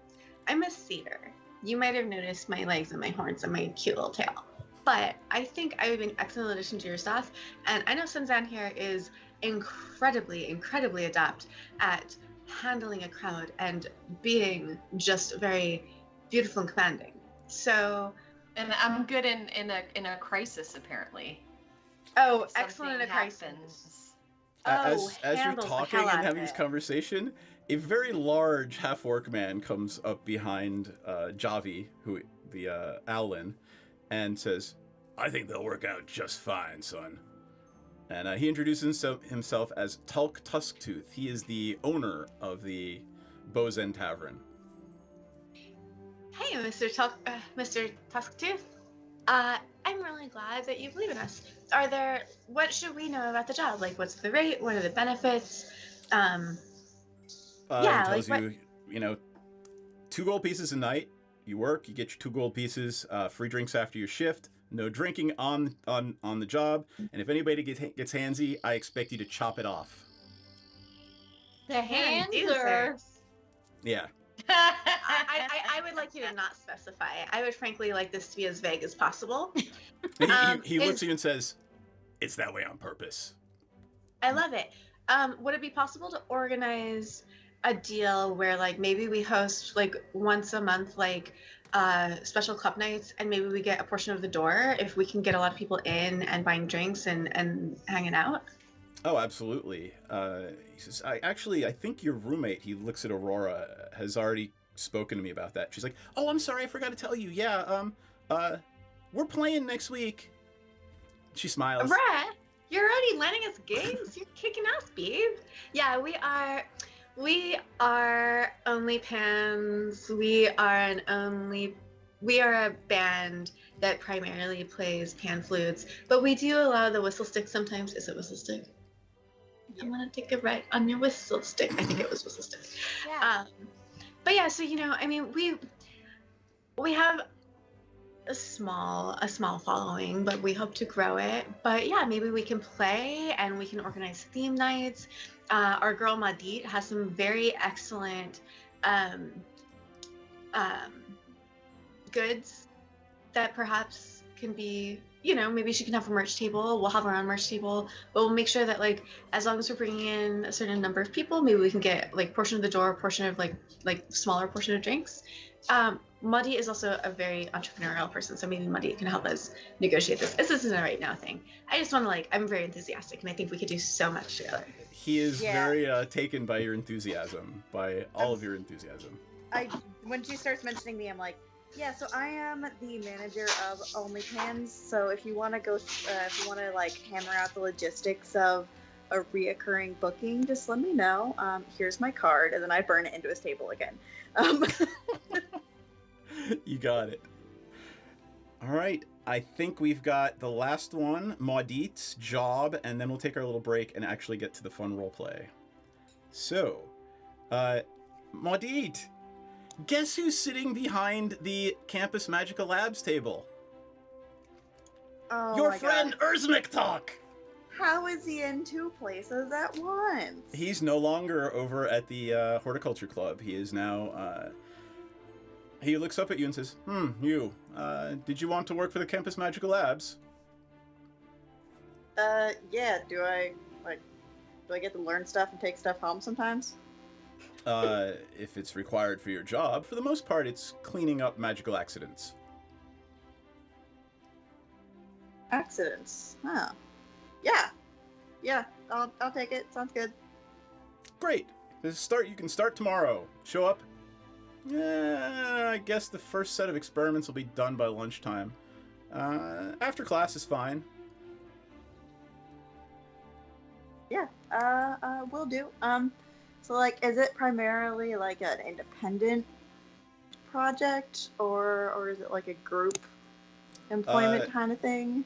a satyr. You might have noticed my legs and my horns and my cute little tail. But I think I would be an excellent addition to your staff. And I know Sunzan here is incredibly, incredibly adept at handling a crowd and being just very beautiful and commanding. So, And I'm good in a crisis apparently. oh, If excellent in a something crisis. happens. As you're handles the talking hell out and of having this it. conversation, a very large half-orc man comes up behind Javi, who the owlin, and says, "I think they'll work out just fine, son." And he introduces himself as Tulk Tusktooth. He is the owner of the Beau's End Tavern. Hey, Mr. Tusktooth. I'm really glad that you believe in us. What should we know about the job? Like, what's the rate? What are the benefits? Yeah, He tells like you, 2 gold pieces a night. You work, you get your 2 gold pieces, free drinks after your shift, no drinking on the job, and if anybody gets handsy, I expect you to chop it off. The hands are. Yeah. I would like you to not specify. I would frankly like this to be as vague as possible. He looks at you and says, "It's that way on purpose." I love it. Would it be possible to organize a deal where like maybe we host like once a month like special club nights, and maybe we get a portion of the door if we can get a lot of people in and buying drinks and hanging out? Oh, absolutely. He says, I think your roommate," he looks at Aurora, "has already spoken to me about that." She's like, "Oh, I'm sorry, I forgot to tell you. Yeah, we're playing next week." She smiles. Brett, you're already landing us games. You're kicking ass, babe. Yeah, we are OnlyPans. We are a band that primarily plays pan flutes, but we do allow the whistle stick sometimes. Is it whistle stick? Yeah. I'm gonna take a right on your whistle stick. I think it was whistle stick. Yeah. But yeah, so I mean, we have a small following, but we hope to grow it. But yeah, maybe we can play and we can organize theme nights. Our girl Madit has some very excellent goods that perhaps can be, maybe she can have a merch table. We'll have our own merch table, but we'll make sure that like as long as we're bringing in a certain number of people, maybe we can get like portion of the door, portion of like smaller portion of drinks. Muddy is also a very entrepreneurial person, so maybe Muddy can help us negotiate this. This isn't a right now thing. I just want to I'm very enthusiastic, and I think we could do so much together. He is very taken by your enthusiasm, by all of your enthusiasm. When she starts mentioning me, I'm like, yeah, so I am the manager of OnlyPans. So if you want to go, if you want to hammer out the logistics of a reoccurring booking, just let me know. Here's my card, and then I burn it into his table again. You got it. All right. I think we've got the last one, Maudit's job, and then we'll take our little break and actually get to the fun role play. So, Maudit, guess who's sitting behind the Campus Magical Labs table? Oh Your my friend God. Urzmiktok! How is he in two places at once? He's no longer over at the Horticulture Club. He is now, he looks up at you and says, you, did you want to work for the Campus Magical Labs? Yeah, do I get to learn stuff and take stuff home sometimes? If it's required for your job, for the most part, it's cleaning up magical accidents. Accidents. Huh. Yeah, I'll take it. Sounds good. Great. You can start tomorrow. Show up. I guess the first set of experiments will be done by lunchtime. After class is fine. Yeah, will do. So like, is it primarily like an independent project, or is it like a group employment kind of thing?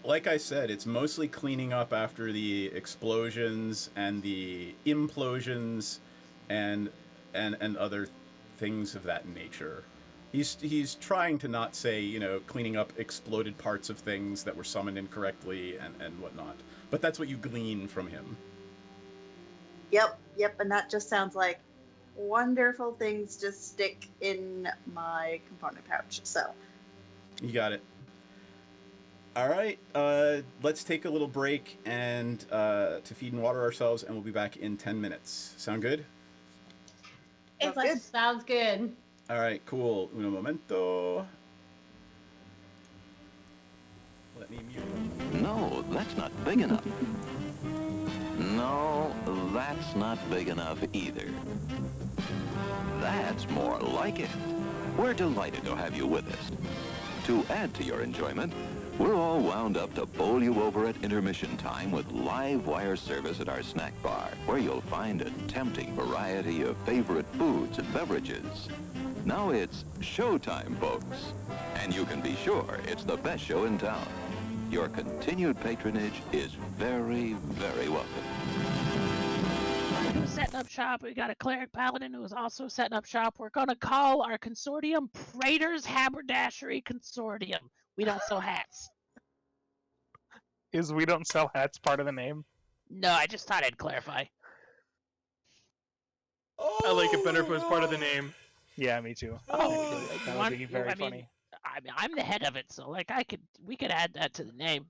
Like I said, it's mostly cleaning up after the explosions and the implosions and other things of that nature. He's trying to not say, cleaning up exploded parts of things that were summoned incorrectly and whatnot. But that's what you glean from him. Yep, and that just sounds like wonderful things to stick in my component pouch, so. You got it. All right, let's take a little break and to feed and water ourselves, and we'll be back in 10 minutes. Sound good? Sounds good. Sounds good. All right, cool. Uno momento. Let me mute. No, that's not big enough. No, that's not big enough either. That's more like it. We're delighted to have you with us. To add to your enjoyment, we're all wound up to bowl you over at intermission time with live wire service at our snack bar, where you'll find a tempting variety of favorite foods and beverages. Now it's showtime, folks. And you can be sure it's the best show in town. Your continued patronage is very, very welcome. Who's setting up shop? We got a cleric paladin who is also setting up shop. We're gonna call our consortium Praetor's Haberdashery Consortium. We don't sell hats. Is we don't sell hats part of the name? No, I just thought I'd clarify. I like it better if it was part of the name. Yeah, me too. Oh, That would be very funny. I'm the head of it, so we could add that to the name.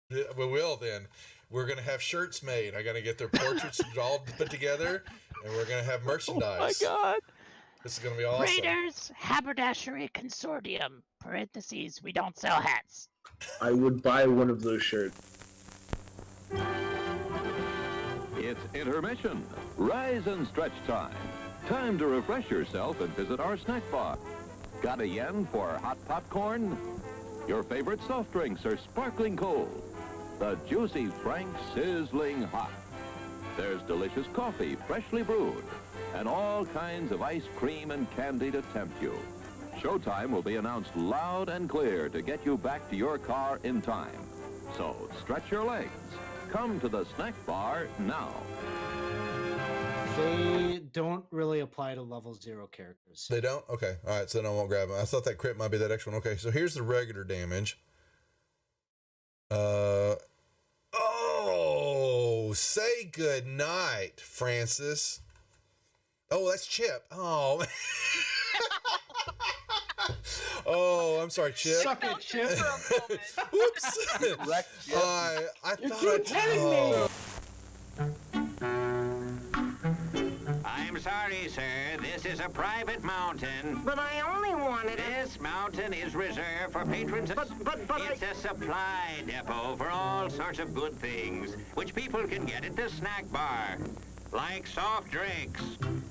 Yeah, we will then. We're gonna have shirts made. I gotta get their portraits all put together, and we're gonna have merchandise. Oh my god! This is gonna be awesome. Praetor's Haberdashery Consortium. Parentheses. We don't sell hats. I would buy one of those shirts. It's intermission. Rise and stretch time. Time to refresh yourself and visit our snack bar. Got a yen for hot popcorn? Your favorite soft drinks are sparkling cold. The juicy Frank sizzling hot. There's delicious coffee, freshly brewed, and all kinds of ice cream and candy to tempt you. Showtime will be announced loud and clear to get you back to your car in time. So stretch your legs. Come to the snack bar now. They don't really apply to level 0 characters. They don't? Okay. All right. So then I won't grab them. I thought that crit might be that extra one. Okay. So here's the regular damage. Oh, say good night, Francis. Oh, that's Chip. Oh. Oh, I'm sorry, Chip. Suck it, Chip. Whoops. I thought. I'm sorry, sir. This is a private mountain. But I only wanted This mountain is reserved for patrons. But it's a supply depot for all sorts of good things, which people can get at the snack bar. Like soft drinks,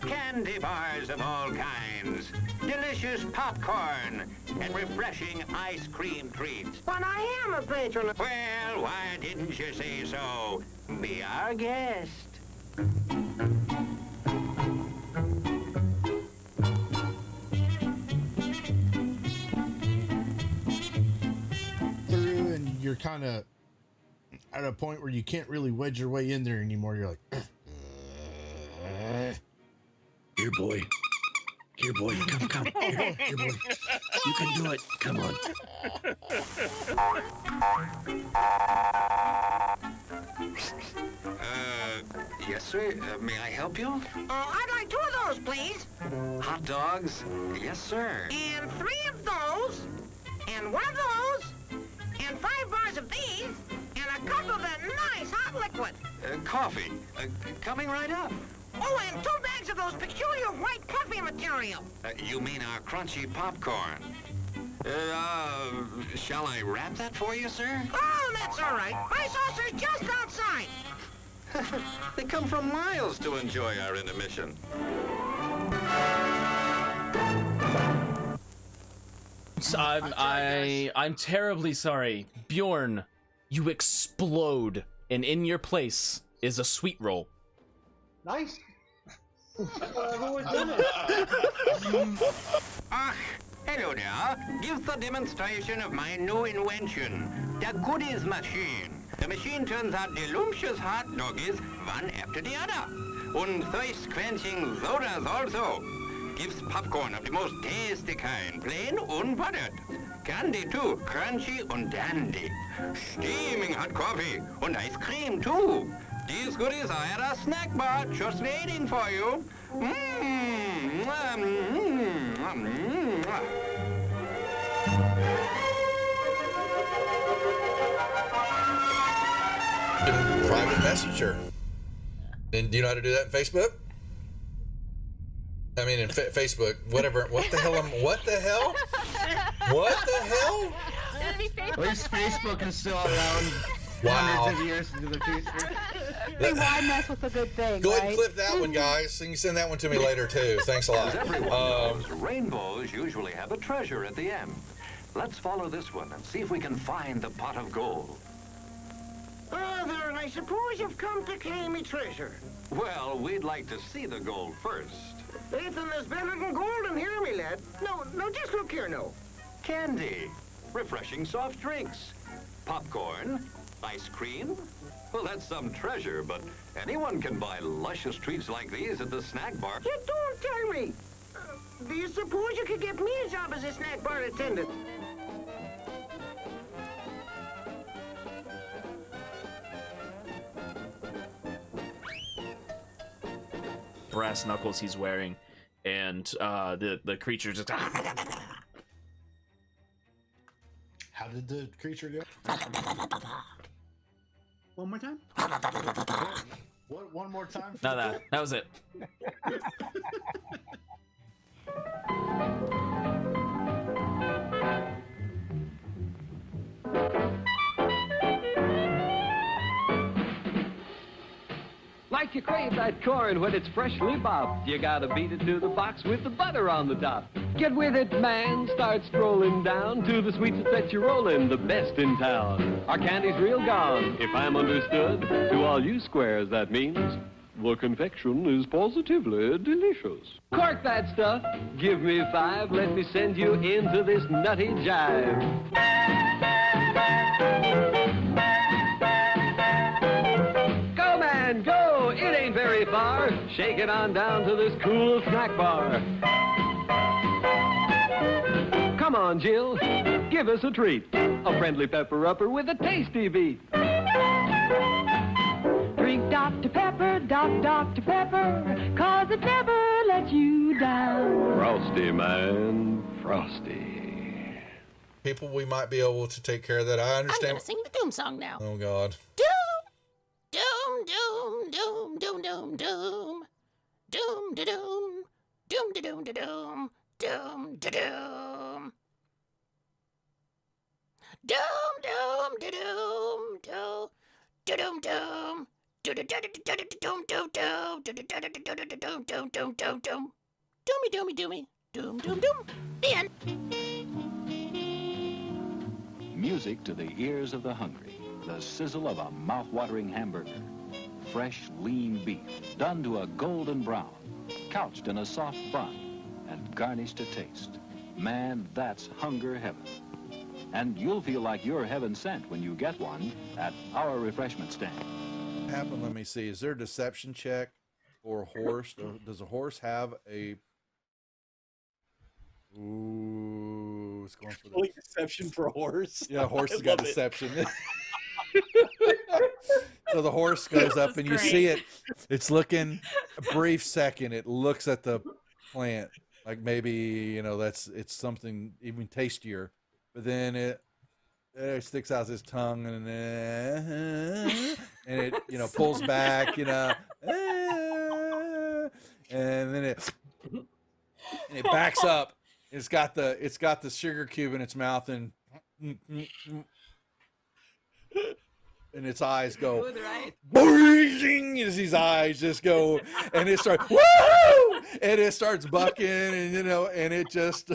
candy bars of all kinds, delicious popcorn, and refreshing ice cream treats. But I am a patron. Well, why didn't you say so? Be our guest. kind of at a point where you can't really wedge your way in there anymore. You're like, Here, boy. Here, boy. Come. Here, boy. You can do it. Come on. Yes, sir. May I help you? I'd like 2 of those, please. Hot dogs? Yes, sir. And 3 of those. And 1 of those. And 5 bars of these. And a cup of that nice hot liquid. Coffee. Coming right up. Oh, and 2 bags of those peculiar white puffy material. You mean our crunchy popcorn? Shall I wrap that for you, sir? Oh, that's all right. My saucer's just outside. They come from miles to enjoy our intermission. I'm terribly sorry. Bjorn, you explode, and in your place is a sweet roll. Nice. Hello there. Give the demonstration of my new invention, the goodies machine. The machine turns out delicious hot doggies one after the other. And thirst-quenching sodas also. Gives popcorn of the most tasty kind, plain unbuttered. Candy too, crunchy and dandy. Steaming hot coffee and ice cream too. These goodies are at a snack bar just waiting for you. Private messenger. And do you know how to do that in Facebook? I mean, in Facebook, whatever. What the hell? What the hell? What the hell? At least Facebook is still around hundreds of years into the future. Why mess with a good thing, Go ahead and right? clip that one, guys. You can send that one to me later, too. Thanks a lot. As everyone knows, rainbows usually have a treasure at the end. Let's follow this one and see if we can find the pot of gold. There, and I suppose you've come to claim me treasure. Well, we'd like to see the gold first. Ethan, there's better than gold in here, me lad. No, just look here, no. Candy, refreshing soft drinks, popcorn, ice cream. Well, that's some treasure, but anyone can buy luscious treats like these at the snack bar. You don't tell me. Do you suppose you could get me a job as a snack bar attendant? Brass knuckles he's wearing, and the creature just. How did the creature go? One more time? What? One more time? No, that was it. Like you crave that corn when it's freshly bobbed, you gotta beat it to the box with the butter on the top. Get with it, man, start strolling down to the sweets that set you rolling, the best in town. Our candy's real gone, if I'm understood. To all you squares, that means the confection is positively delicious. Cork that stuff, give me 5, let me send you into this nutty jive. Go, man, go! It ain't very far. Shake it on down to this cool snack bar. Come on, Jill, give us a treat. A friendly pepper-upper with a tasty beat. Drink Dr. Pepper, Dr. Pepper, 'cause it never lets you down. Frosty, man, frosty. People, we might be able to take care of that. I I'm understand. gonna sing the Doom song now. Oh, God. Doom, doom, doom, doom, doom, doom, doom, doom, da doom, doom, da doom, da doom, doom, da doom, doom, doom, da doom, doom, da doom, doom. Doomy, doomy, doomy, doom, doom, doom. The end. Music to the ears of the hungry. The sizzle of a mouth-watering hamburger. Fresh, lean beef, done to a golden brown, couched in a soft bun, and garnished to taste. Man, that's hunger heaven. And you'll feel like you're heaven sent when you get one at our refreshment stand. Happen, let me see. Is there a deception check for a horse? Does a horse have a... Ooh, it's going for the... deception for a horse? Yeah, a horse I has got love it. deception. So the horse goes up and you see it. It's looking a brief second. It looks at the plant like maybe, you know, it's something even tastier. But then it sticks out its tongue and it, you know, pulls back, you know, and then it backs up. It's got the sugar cube in its mouth and its eyes go boing, as his eyes just go, and it starts woo, and it starts bucking, and you know, and it just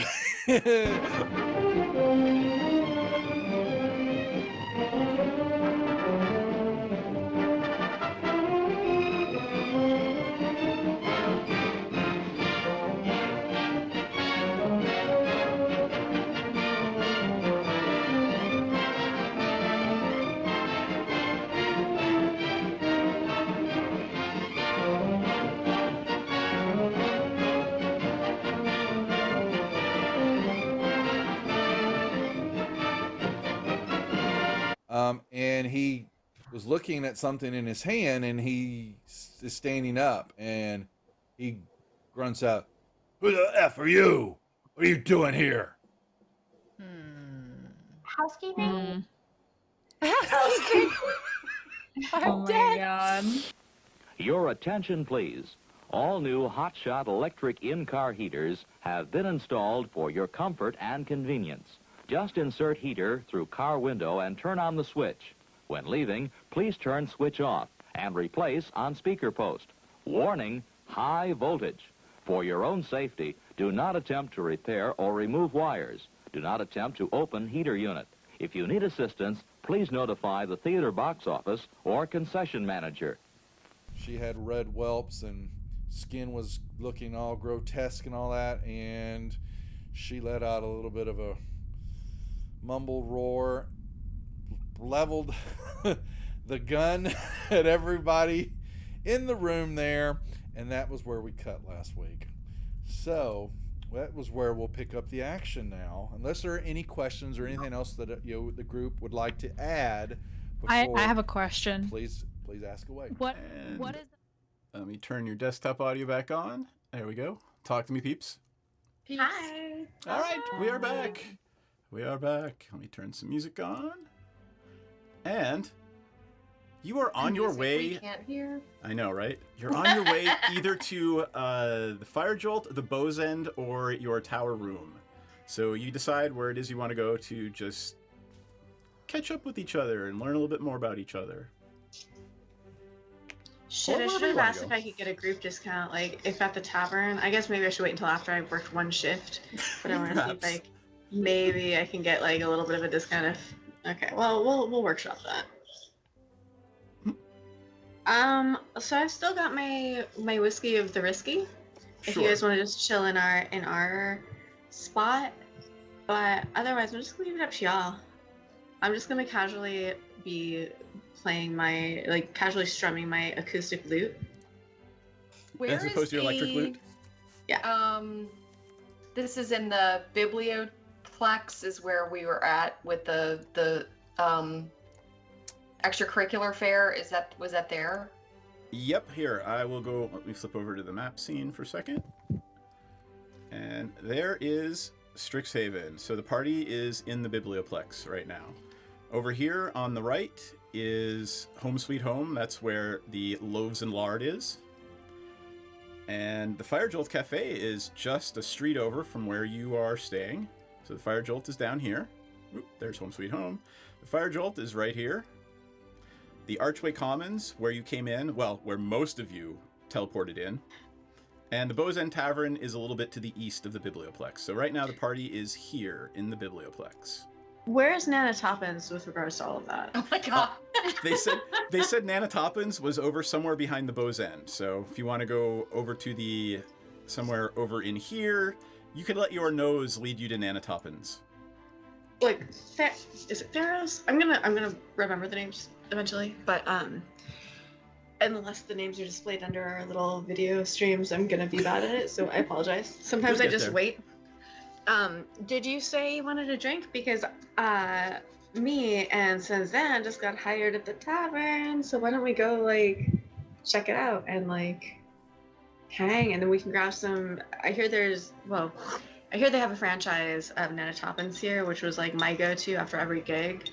and he was looking at something in his hand, and he is standing up, and he grunts out, "Who the F are you? What are you doing here?" Housekeeping? Housekeeping. Oh my god. Your attention, please. All new hotshot electric in-car heaters have been installed for your comfort and convenience. Just insert heater through car window and turn on the switch. When leaving, please turn switch off and replace on speaker post. Warning, high voltage. For your own safety, do not attempt to repair or remove wires. Do not attempt to open heater unit. If you need assistance, please notify the theater box office or concession manager. She had red whelps and skin was looking all grotesque and all that, and she let out a little bit of a mumbled roar, leveled the gun at everybody in the room there, and that was where we cut last week. So that was where we'll pick up the action now, unless there are any questions or anything else that the group would like to add. I have a question. Please ask away. What is... Let me turn your desktop audio back on. There we go. Talk to me, peeps. Hi. All right, we are back. We are back. Let me turn some music on. And you are on your way. We can't hear. I know, right? You're on your way either to the Fire Jolt, the Bow's End, or your tower room. So you decide where it is you want to go to just catch up with each other and learn a little bit more about each other. Shit, I should have asked if I could get a group discount, like, if at the tavern. I guess maybe I should wait until after I've worked one shift. But I want to see if, like, maybe I can get, like, a little bit of a discount if... Okay, well, we'll workshop that. So I've still got my whiskey of the risky. If you guys want to just chill in our spot. But otherwise, I'm just gonna leave it up to y'all. I'm just gonna casually be playing casually strumming my acoustic lute. Where as opposed to your electric lute? Yeah. This is in the Biblioplex is where we were at with the extracurricular fair. Was that there? Yep, here, I will go, let me flip over to the map scene for a second. And there is Strixhaven. So the party is in the Biblioplex right now. Over here on the right is Home Sweet Home. That's where the Loaves and Lard is. And the Fire Jolt Cafe is just a street over from where you are staying. So the Fire Jolt is down here. Oop, there's Home Sweet Home. The Fire Jolt is right here. The Archway Commons, where you came in, well, where most of you teleported in. And the Bow's End Tavern is a little bit to the east of the Biblioplex. So right now the party is here in the Biblioplex. Where's Nana Toppins with regards to all of that? Oh my god. They said Nana Toppins was over somewhere behind the Bow's End. So if you want to go over to somewhere over in here, you can let your nose lead you to Nana Toppins. like, is it Theros? I'm gonna remember the names eventually, but unless the names are displayed under our little video streams, I'm gonna be bad at it, so I apologize. Sometimes You'll I get just there. wait. Did you say you wanted a drink? Because me and Suzanne just got hired at the tavern, so why don't we go like check it out and like hang, and then we can grab some. I hear they have a franchise of Nana Toppins here, which was like my go-to after every gig.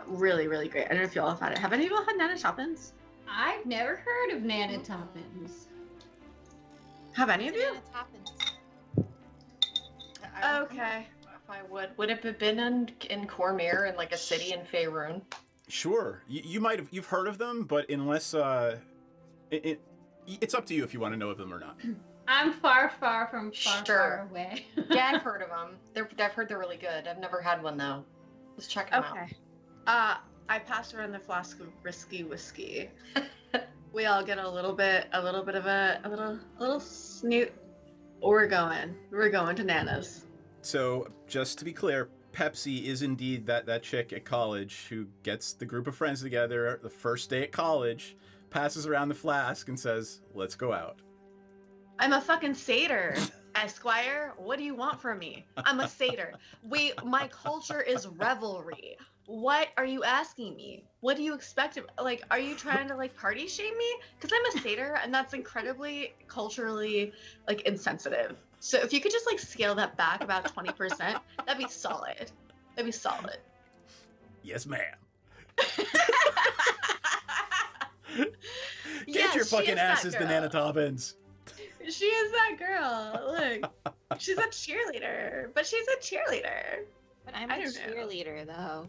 Really, really great. I don't know if you all have had it. Have any of you all had Nana Toppins? I've never heard of Nana Toppins. Have any of you? Okay. If I would it have been in Cormyr in like a city in Faerun? Sure. You've heard of them, but unless it's up to you if you want to know of them or not. I'm far from far away. Yeah, I've heard of them. I've heard they're really good. I've never had one though. Let's check them out. Okay. I passed around the flask of risky whiskey. We all get a little bit of a little snoot. We're going to Nana's. So, just to be clear, Pepsi is indeed that chick at college who gets the group of friends together the first day at college, passes around the flask and says, "Let's go out." I'm a fucking satyr, Esquire. What do you want from me? I'm a satyr. My culture is revelry. What are you asking me? What do you expect? Like, are you trying to like party shame me? Because I'm a satyr, and that's incredibly culturally like insensitive. So if you could just like scale that back about 20%, that'd be solid. That'd be solid. Yes, ma'am. Get Yes, your she fucking is that asses to girl. Nana Toppins. She is that girl. Look, she's a cheerleader, but she's a cheerleader. But I'm I a don't know. cheerleader, though.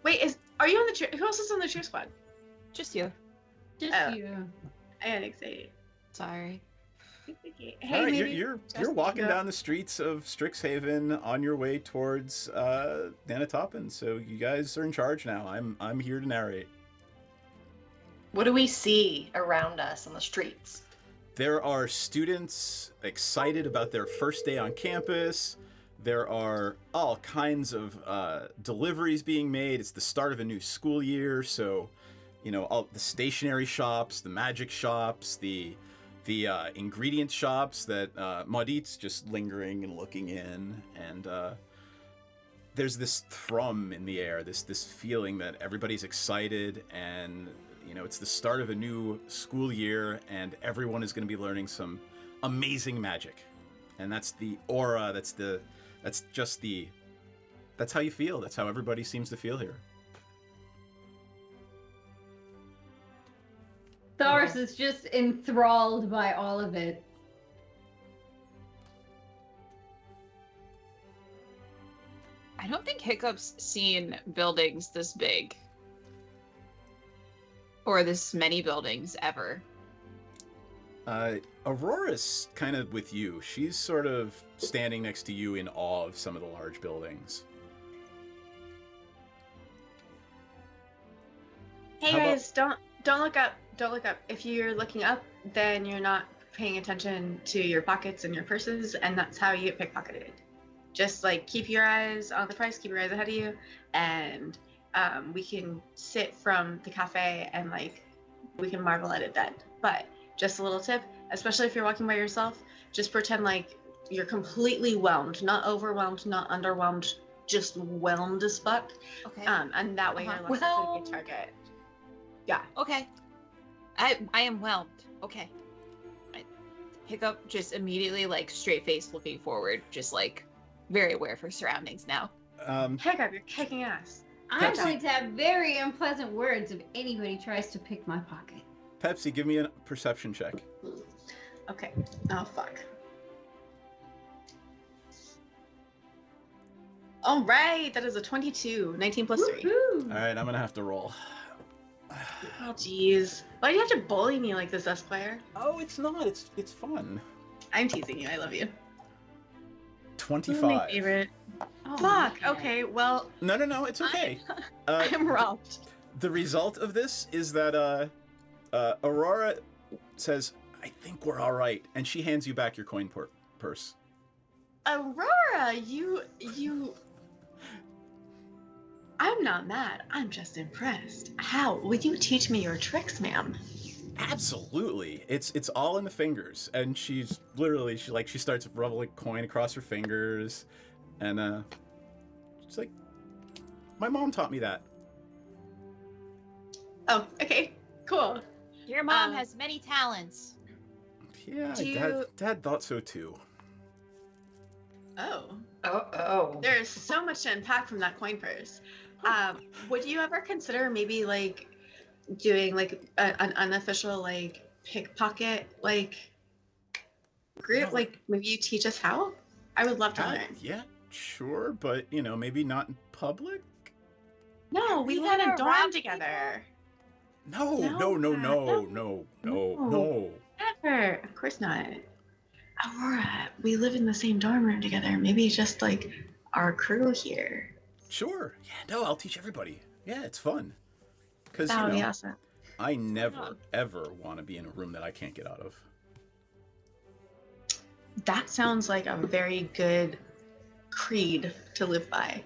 Wait, are you on the cheer? Who else is on the cheer squad? Just you. Just Oh. you. I got excited. Sorry. Hey, All right, maybe you're just walking go. down the streets of Strixhaven on your way towards Nana Toppins. So you guys are in charge now. I'm here to narrate. What do we see around us on the streets? There are students excited about their first day on campus. There are all kinds of deliveries being made. It's the start of a new school year, so all the stationery shops, the magic shops, the ingredient shops that Maudit's just lingering and looking in, and there's this thrum in the air, this feeling that everybody's excited, and it's the start of a new school year, and everyone is going to be learning some amazing magic, and that's the aura. That's how you feel. That's how everybody seems to feel here. Thoris is just enthralled by all of it. I don't think Hiccup's seen buildings this big. Or this many buildings ever. Aurora's kind of with you. She's sort of standing next to you in awe of some of the large buildings. Hey How guys, don't look up. Don't look up. If you're looking up, then you're not paying attention to your pockets and your purses, and that's how you get pickpocketed. Just like keep your eyes on the price, keep your eyes ahead of you, and we can sit from the cafe and like we can marvel at it then. But just a little tip, especially if you're walking by yourself, just pretend like you're completely whelmed, not overwhelmed, not underwhelmed, just whelmed as fuck. Okay. And that way you're less likely to be a target. Yeah. Okay. I am whelmed. Okay. Hiccup just immediately like straight face looking forward, just like very aware of her surroundings now. Hiccup, you're kicking ass. I'm going to have very unpleasant words if anybody tries to pick my pocket. Pepsi, give me a perception check. Okay. Oh, fuck. All right. That is a 22. 19 plus 3. All right, I'm gonna have to roll. Oh, jeez. Why do you have to bully me like this, Esquire? Oh, it's not. It's fun. I'm teasing you. I love you. 25. My favorite. Oh, Fuck. man. Okay. Well. No. It's okay. I'm robbed. The result of this is that Aurora says, "I think we're all right," and she hands you back your coin purse. Aurora, I'm not mad. I'm just impressed. How? Will you teach me your tricks, ma'am? Absolutely. It's all in the fingers. And she's literally, she starts rubbing coin across her fingers. And she's like, my mom taught me that. Oh, okay. Cool. Your mom has many talents. Yeah, Dad thought so too. Oh. There's so much to unpack from that coin purse. Would you ever consider maybe like doing like an unofficial like pickpocket like group? Like maybe you teach us how? I would love to learn. Yeah, sure, but maybe not in public. No, we live in a dorm together. No. Never. Of course not. Aurora, we live in the same dorm room together. Maybe just like our crew here. Sure. Yeah, no, I'll teach everybody. Yeah, it's fun. Because, That would be awesome. I never, ever want to be in a room that I can't get out of. That sounds like a very good creed to live by.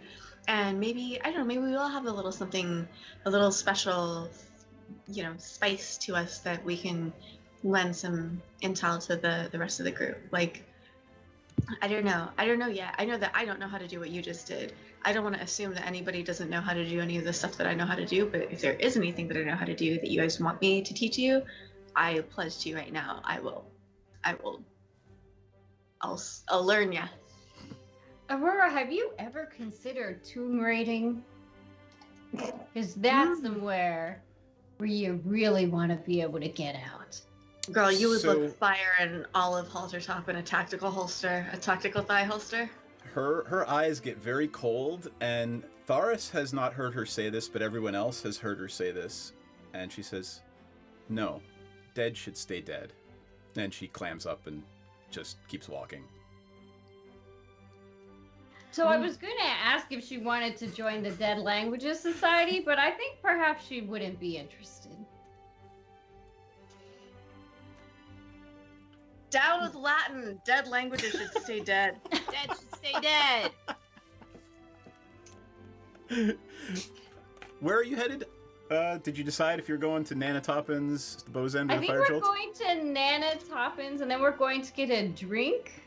And maybe, I don't know, maybe we'll have a little something, a little special, spice to us that we can lend some intel to the rest of the group. Like, I don't know yet. I know that I don't know how to do what you just did. I don't want to assume that anybody doesn't know how to do any of the stuff that I know how to do, but if there is anything that I know how to do that you guys want me to teach you, I pledge to you right now, I'll learn ya. Aurora, have you ever considered tomb raiding? Because that's somewhere where you really want to be able to get out. Girl, you would look fire in an olive halter top and a tactical thigh holster. Her eyes get very cold, and Tharis has not heard her say this, but everyone else has heard her say this. And she says, no, dead should stay dead. And she clams up and just keeps walking. So I was going to ask if she wanted to join the Dead Languages Society, but I think perhaps she wouldn't be interested. Down with Latin. Dead languages should stay dead. Dead should stay dead. Where are you headed? Did you decide if you're going to Nana Toppin's, Bow's End, or I think Fire we're Jolt? going to Nana Toppin's, and then we're going to get a drink.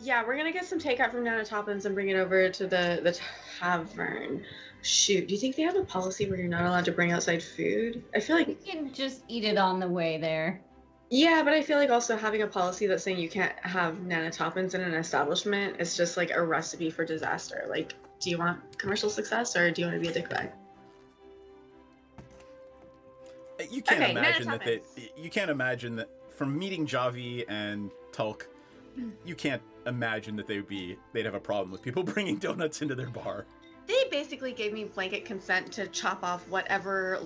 Yeah, we're gonna get some takeout from Nana Toppin's and bring it over to the tavern. Shoot, do you think they have a policy where you're not allowed to bring outside food? I feel like you can just eat it on the way there. Yeah, but I feel like also having a policy that's saying you can't have Nana Toppin's in an establishment is just like a recipe for disaster. Like, do you want commercial success or do you want to be a dickbag? You can't imagine that from meeting Javi and Tulk, you can't imagine that they'd have a problem with people bringing donuts into their bar. They basically gave me blanket consent to chop off whatever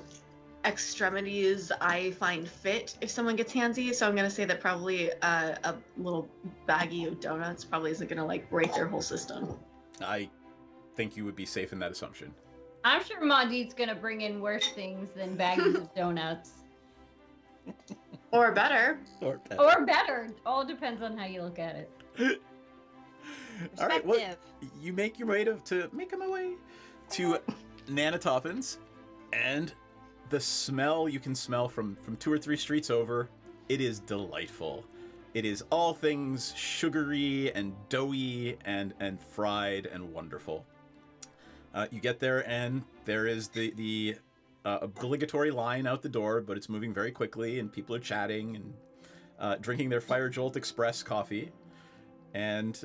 extremities I find fit if someone gets handsy, so I'm gonna say that probably a little baggie of donuts probably isn't gonna like break their whole system. I think you would be safe in that assumption. I'm sure Maudit's gonna bring in worse things than baggies of donuts. Or better. Or better. All depends on how you look at it. All right, well, you make your way to Nana Toppin's, and the smell you can smell from 2 or 3 streets over, it is delightful. It is all things sugary and doughy and fried and wonderful. You get there and there is the obligatory line out the door, but it's moving very quickly and people are chatting and drinking their Fire Jolt Express coffee. And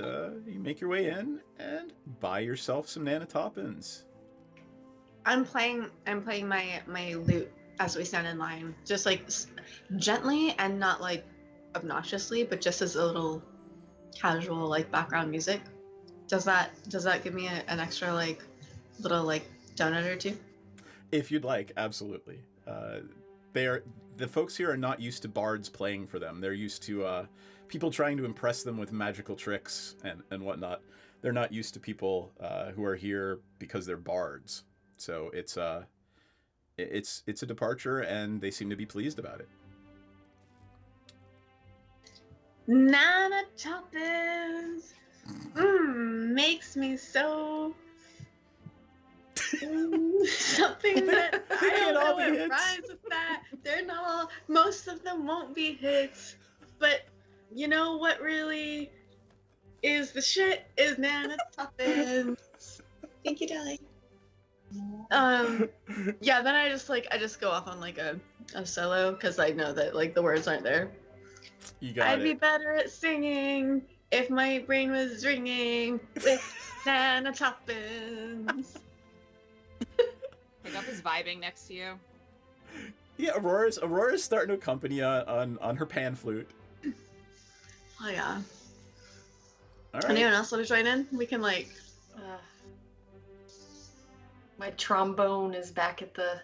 you make your way in and buy yourself some Nana Toppins. I'm playing my lute as we stand in line, just like gently and not like obnoxiously, but just as a little casual like background music. Does that give me an extra like little like donut or two? If you'd like, absolutely. The folks here are not used to bards playing for them. They're used to people trying to impress them with magical tricks and whatnot. They're not used to people who are here because they're bards. So it's a departure, and they seem to be pleased about it. Nana Toppins. makes me so. Something that I don't know what rhymes with that. They're not all. Most of them won't be hits, but you know what really is the shit is Nana Toppins. Thank you, darling. Yeah. Then I just go off on like a solo because I know that like the words aren't there. You got I'd it. be better at singing if my brain was ringing with Nana Toppins. Hiccup is vibing next to you. Yeah, Aurora's starting to accompany you on her pan flute. Oh yeah. All right. Anyone else want to join in? We can like. My trombone is back at the.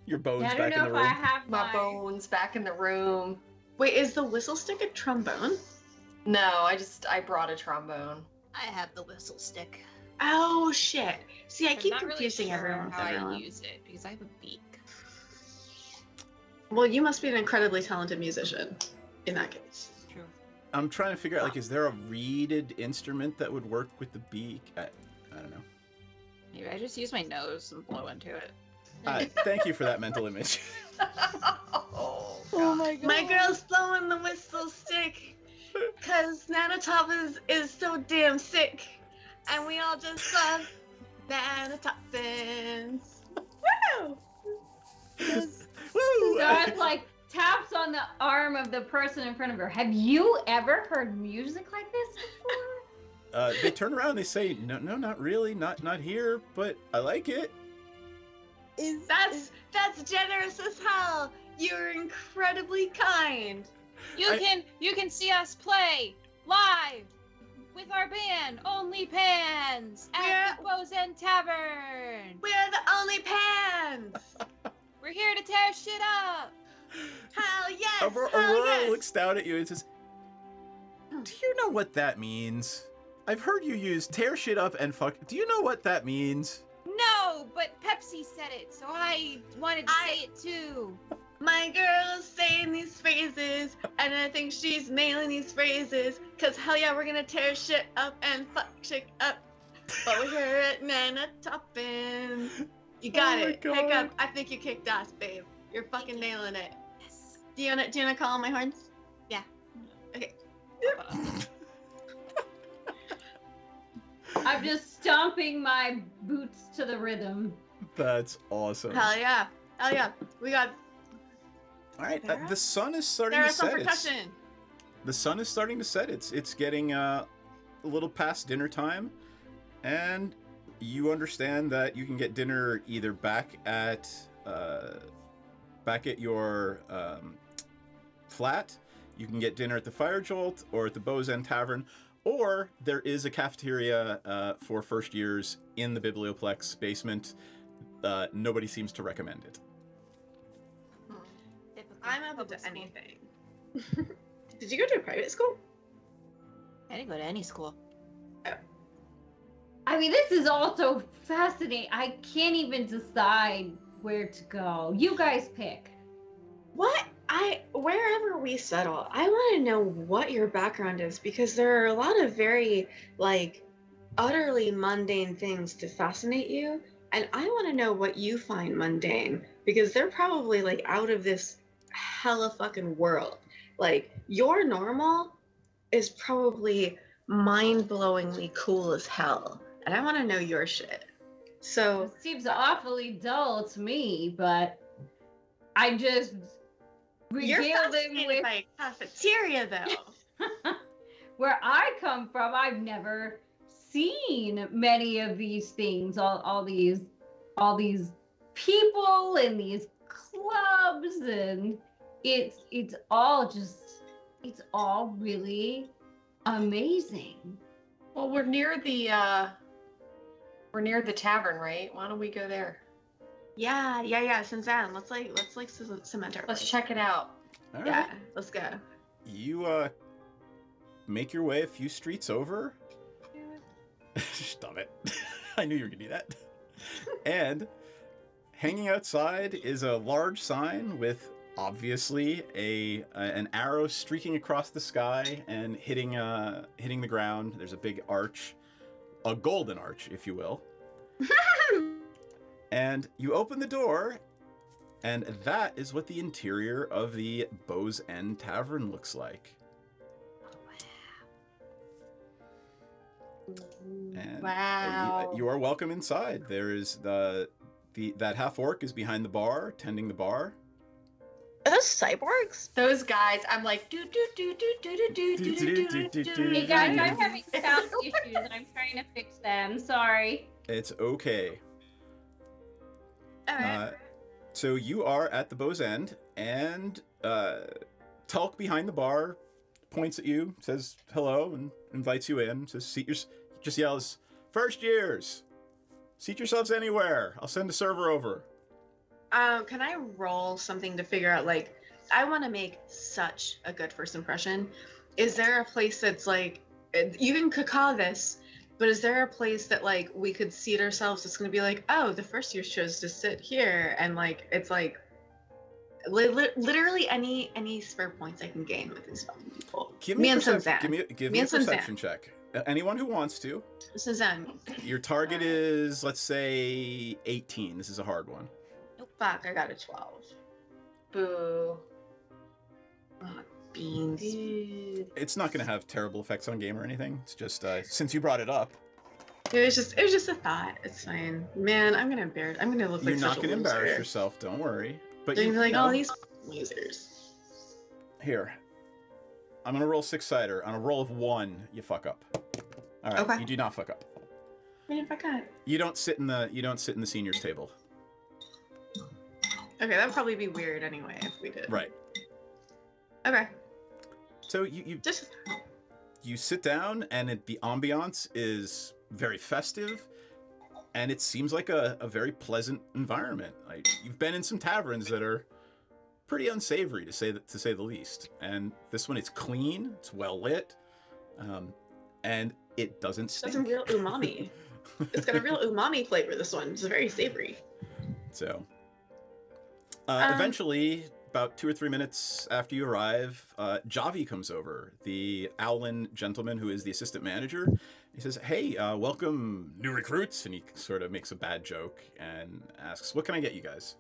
Your bones Yeah, I back don't in know the if room. I have my bones back in the room. Wait, is the whistle stick a trombone? No, I brought a trombone. I have the whistle stick. Oh shit! See, I I'm keep not really confusing sure everyone with how everyone. I use it because I have a beak. Well, you must be an incredibly talented musician. In that case. True. I'm trying to figure out, like, is there a reeded instrument that would work with the beak? I don't know. Maybe I just use my nose and blow into it. Thank you for that mental image. Oh my god. My girl's blowing the whistle stick. Cause Nana Toppins is so damn sick. And we all just love Nana Toppins. Woo! Woo! Dot like taps on the arm of the person in front of her. Have you ever heard music like this before? They turn around and they say, no, not really, not here, but I like it. That's generous as hell. You're incredibly kind. You can see us play live with our band, Only Pans, at the Bows End Tavern. We're the Only Pans. We're here to tear shit up. Hell yes. Aurora looks down at you and says, do you know what that means? I've heard you use tear shit up and fuck. Do you know what that means? No, but Pepsi said it, so I wanted to say it too. My girl's saying these phrases, and I think she's nailing these phrases. Cause hell yeah, we're gonna tear shit up and fuck shit up. But we're here at Nana Toppins. You got it. Hiccup, I think you kicked ass, babe. You're fucking nailing it. Yes. Do you wanna call on my horns? Yeah. Okay. I'm just stomping my boots to the rhythm. That's awesome. Hell yeah. Hell yeah. We got. All right, the sun is starting There's to some set. percussion. The sun is starting to set. It's getting a little past dinner time, and you understand that you can get dinner either back at your flat. You can get dinner at the Fire Jolt or at the Bows End Tavern, or there is a cafeteria for first years in the Biblioplex basement. Nobody seems to recommend it. I'm open to anything. Did you go to a private school? I didn't go to any school. I mean, this is also fascinating. I can't even decide where to go. You guys pick. What? Wherever we settle, I want to know what your background is, because there are a lot of very, like, utterly mundane things to fascinate you, and I want to know what you find mundane, because they're probably, like, out of this hella fucking world. Like, your normal is probably mind-blowingly cool as hell, and I want to know your shit. So it seems awfully dull to me, but I just regale them with by cafeteria, though. Where I come from, I've never seen many of these things. All these people and these clubs, and it's all really amazing. Well, we're near the tavern, right? Why don't we go there? Yeah, Suzanne, let's cement our Let's place. check it out. All right. Yeah, let's go. You make your way a few streets over. Stop it. I knew you were gonna do that. And hanging outside is a large sign with obviously an arrow streaking across the sky and hitting the ground. There's a big arch, a golden arch, if you will. And you open the door, and that is what the interior of the Bow's End Tavern looks like. And Wow. you are welcome inside. There is that half orc is behind the bar, tending the bar. Are those cyborgs? Those guys, I'm like, do do do do do do do do do do do. Hey guys, I'm having sound issues and I'm trying to fix them. Sorry. It's okay. Alright. So you are at the Bow's End, and Tulk behind the bar points at you, says hello, and invites you in. Says, just yells, "First years, seat yourselves anywhere. I'll send a server over." Can I roll something to figure out, like, I want to make such a good first impression. Is there a place that's like, you can caca this, but is there a place that, like, we could seat ourselves that's going to be like, oh, the first year chose to sit here, and, like, it's like, literally any spare points I can gain with these fucking people. Give me a perception Suzanne. check. Anyone who wants to. Suzanne. Your target is, let's say, 18. This is a hard one. Fuck, I got a 12. Boo. Oh, beans. It's not going to have terrible effects on game or anything. It's just, since you brought it up. It was just a thought. It's fine. Man, I'm gonna look like You're not such a going to embarrass loser. yourself, don't worry. But They're you gonna be like, know, oh, these losers. Here. I'm going to roll 6-sider. On a roll of 1, you fuck up. All right, Okay. You do not fuck up. What if I got? You don't sit in the seniors table. Okay, that'd probably be weird anyway if we did. Right. Okay. So you sit down, and the ambiance is very festive, and it seems like a very pleasant environment. Like, you've been in some taverns that are pretty unsavory to say the least, and this one, it's clean, it's well lit, and it doesn't stink. That's a real umami. It's got a real umami flavor. This one. It's very savory. So, eventually, about 2 or 3 minutes after you arrive, Javi comes over, the Owlin gentleman who is the assistant manager. He says, "Hey, welcome, new recruits," and he sort of makes a bad joke and asks, "What can I get you guys?"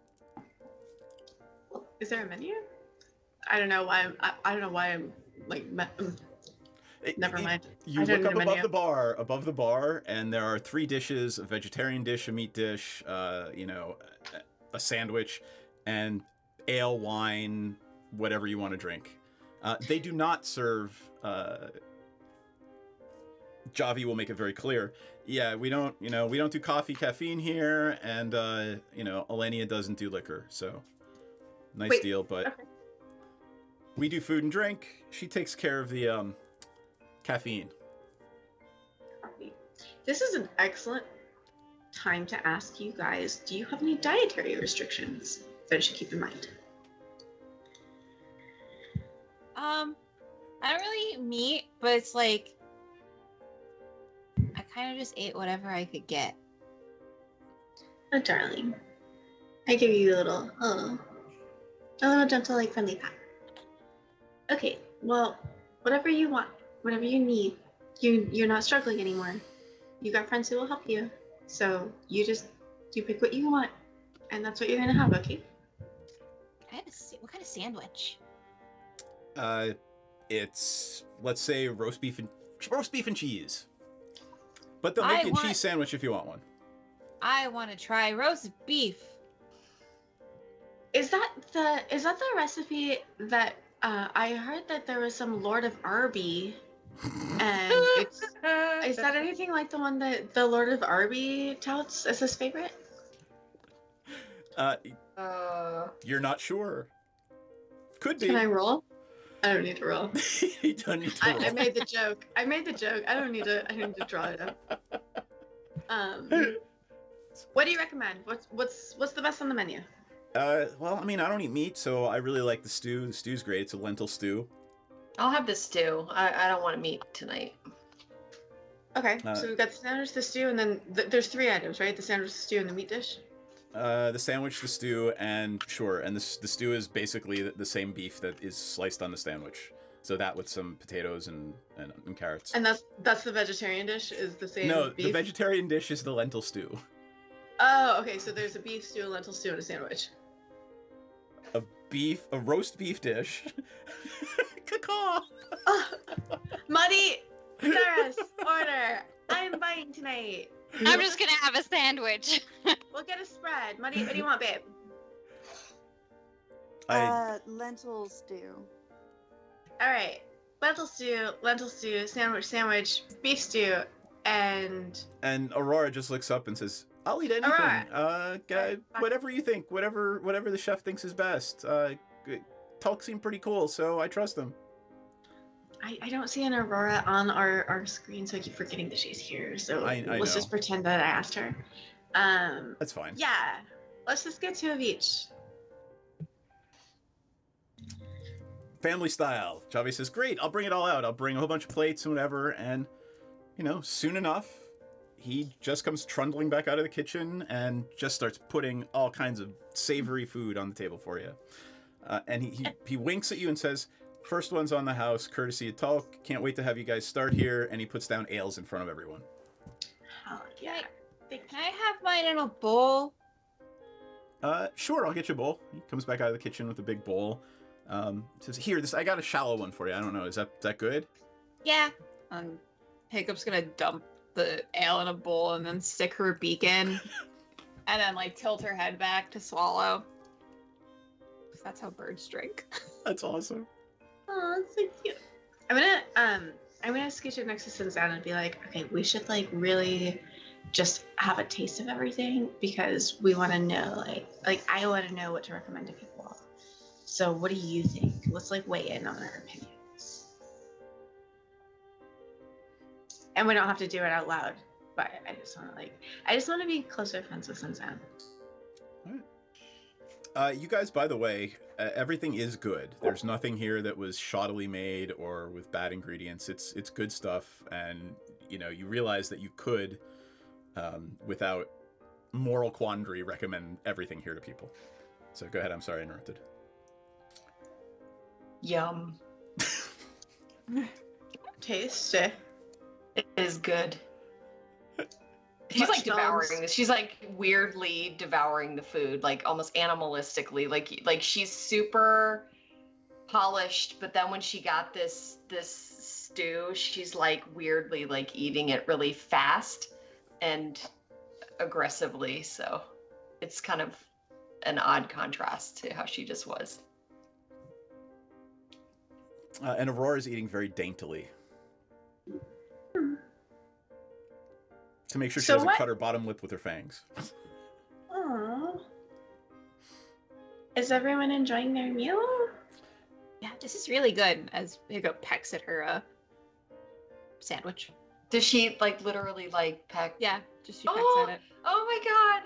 Is there a menu? I don't know why I'm like. Never mind. You look up above the bar, and there are 3 dishes: a vegetarian dish, a meat dish, a sandwich, and ale, wine, whatever you want to drink. They do not serve. Javi will make it very clear. Yeah, we don't do coffee, caffeine here, and Elenia doesn't do liquor. So nice deal, but okay. We do food and drink. She takes care of the caffeine. This is an excellent time to ask you guys, do you have any dietary restrictions that I should keep in mind? I don't really eat meat, but it's like I kind of just ate whatever I could get. Oh, darling. I give you a little gentle, like, friendly pat. Okay, well, whatever you want, whatever you need, you're not struggling anymore. You got friends who will help you. So you pick what you want, and that's what you're gonna have, okay? What kind of sandwich? It's, let's say, roast beef and cheese. But they'll make you a cheese sandwich if you want one. I want to try roast beef. Is that the recipe that I heard that there was some Lord of Arby, and is that anything like the one that the Lord of Arby touts as his favorite? You're not sure. Could be. Can I roll? I don't need to roll. You don't need to roll. I made the joke. I don't need to draw it up. What do you recommend? What's the best on the menu? Well, I mean, I don't eat meat, so I really like the stew. The stew's great. It's a lentil stew. I'll have the stew. I don't want meat tonight. Okay, so we've got the sandwich, the stew, and then there's 3 items, right? The sandwich, the stew, and the meat dish? The sandwich, the stew, and sure, and the stew is basically the same beef that is sliced on the sandwich. So that with some potatoes and carrots. And that's the vegetarian dish is the same No, beef? the vegetarian dish is the lentil stew. Oh, okay, so there's a beef stew, a lentil stew, and a sandwich. A roast beef dish. Caw. Muddy, Sarah's order. I'm buying tonight. I'm just gonna have a sandwich. We'll get a spread. Muddy, what do you want, babe? Lentil stew. All right, lentil stew, sandwich, beef stew, and Aurora just looks up and says, "I'll eat anything. Whatever you think, whatever the chef thinks is best. Tulk seemed pretty cool, so I trust him." I don't see an Aurora on our screen, so I keep forgetting that she's here. So let's just pretend that I asked her. That's fine. Yeah, let's just get 2 of each. Family style. Javi says, "Great, I'll bring it all out. I'll bring a whole bunch of plates and whatever." And, soon enough, he just comes trundling back out of the kitchen and just starts putting all kinds of savory food on the table for you. And he winks at you and says, "First one's on the house, courtesy of Tulk. Can't wait to have you guys start here." And he puts down ales in front of everyone. Oh, yeah. Can I have mine in a bowl? Sure, I'll get you a bowl. He comes back out of the kitchen with a big bowl. Says, "Here, I got a shallow one for you. I don't know, is that good?" Yeah. Hiccup's gonna dump the ale in a bowl and then stick her beak in, and then tilt her head back to swallow. That's how birds drink. That's awesome. Oh, that's so cute. I'm gonna scooch it next to Sinzan and be like, okay, we should really just have a taste of everything because we want to know, I want to know what to recommend to people. So what do you think? Let's weigh in on our opinions. And we don't have to do it out loud, but I just want to be closer friends with Sinzan. You guys, by the way, everything is good. There's nothing here that was shoddily made or with bad ingredients. It's good stuff, and you realize that you could, without moral quandary, recommend everything here to people. So go ahead. I'm sorry I interrupted. Yum. Tasty. It is good. She's devouring this. She's weirdly devouring the food, almost animalistically. Like she's super polished, but then when she got this stew, she's weirdly eating it really fast and aggressively. So it's kind of an odd contrast to how she just was. And Aurora's eating very daintily. To make sure she doesn't cut her bottom lip with her fangs. Aww. Is everyone enjoying their meal? Yeah, this is really good. As Hiccup pecks at her sandwich. Does she literally peck? Yeah, just she pecks at it. Oh my god!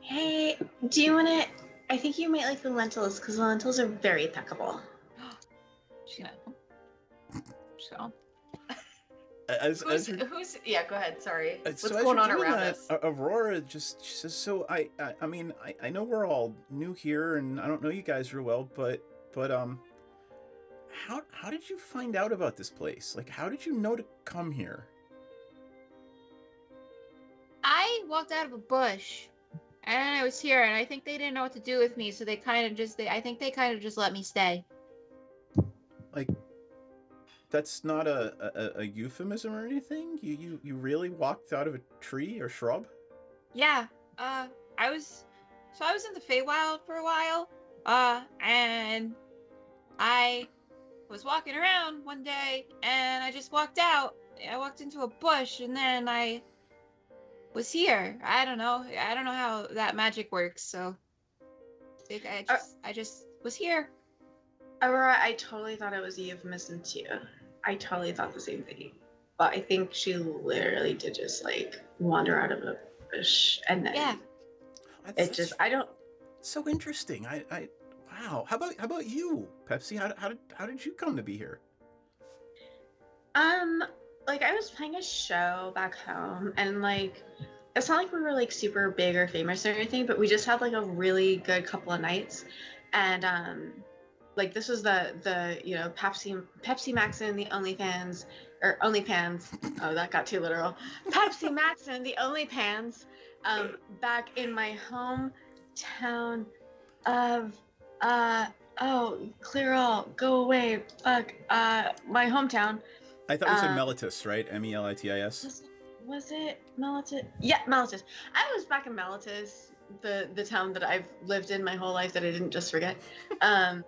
Hey, do you want to? I think you might like the lentils because the lentils are very peckable. She's gonna. So. Who's yeah, go ahead, sorry. What's so going on around that, us? Aurora she says, "So I mean I know we're all new here and I don't know you guys real well, but how did you find out about this place? How did you know to come here?" I walked out of a bush, and I was here, and I think they didn't know what to do with me, so they kind of just let me stay. That's not a euphemism or anything? You really walked out of a tree or shrub? Yeah. I was in the Feywild for a while. And I was walking around one day and I just walked out. I walked into a bush and then I was here. I don't know how that magic works, so I just was here. Aurora, I totally thought it was a euphemism too. I totally thought the same thing. But I think she literally did just wander out of a bush and then I don't. So interesting. I wow. How about you, Pepsi? How did you come to be here? I was playing a show back home and it's not like we were like super big or famous or anything, but we just had like a really good couple of nights. And like this was the you know, Pepsi Maxin, the OnlyFans or OnlyPans. Oh, that got too literal. Pepsi Maxin, the OnlyPans, back in my hometown of oh, clear all, go away, fuck, my hometown. I thought we said Mellitus, right? Melitis. Was it Mellitus? Yeah, Mellitus. I was back in Mellitus, the town that I've lived in my whole life that I didn't just forget. And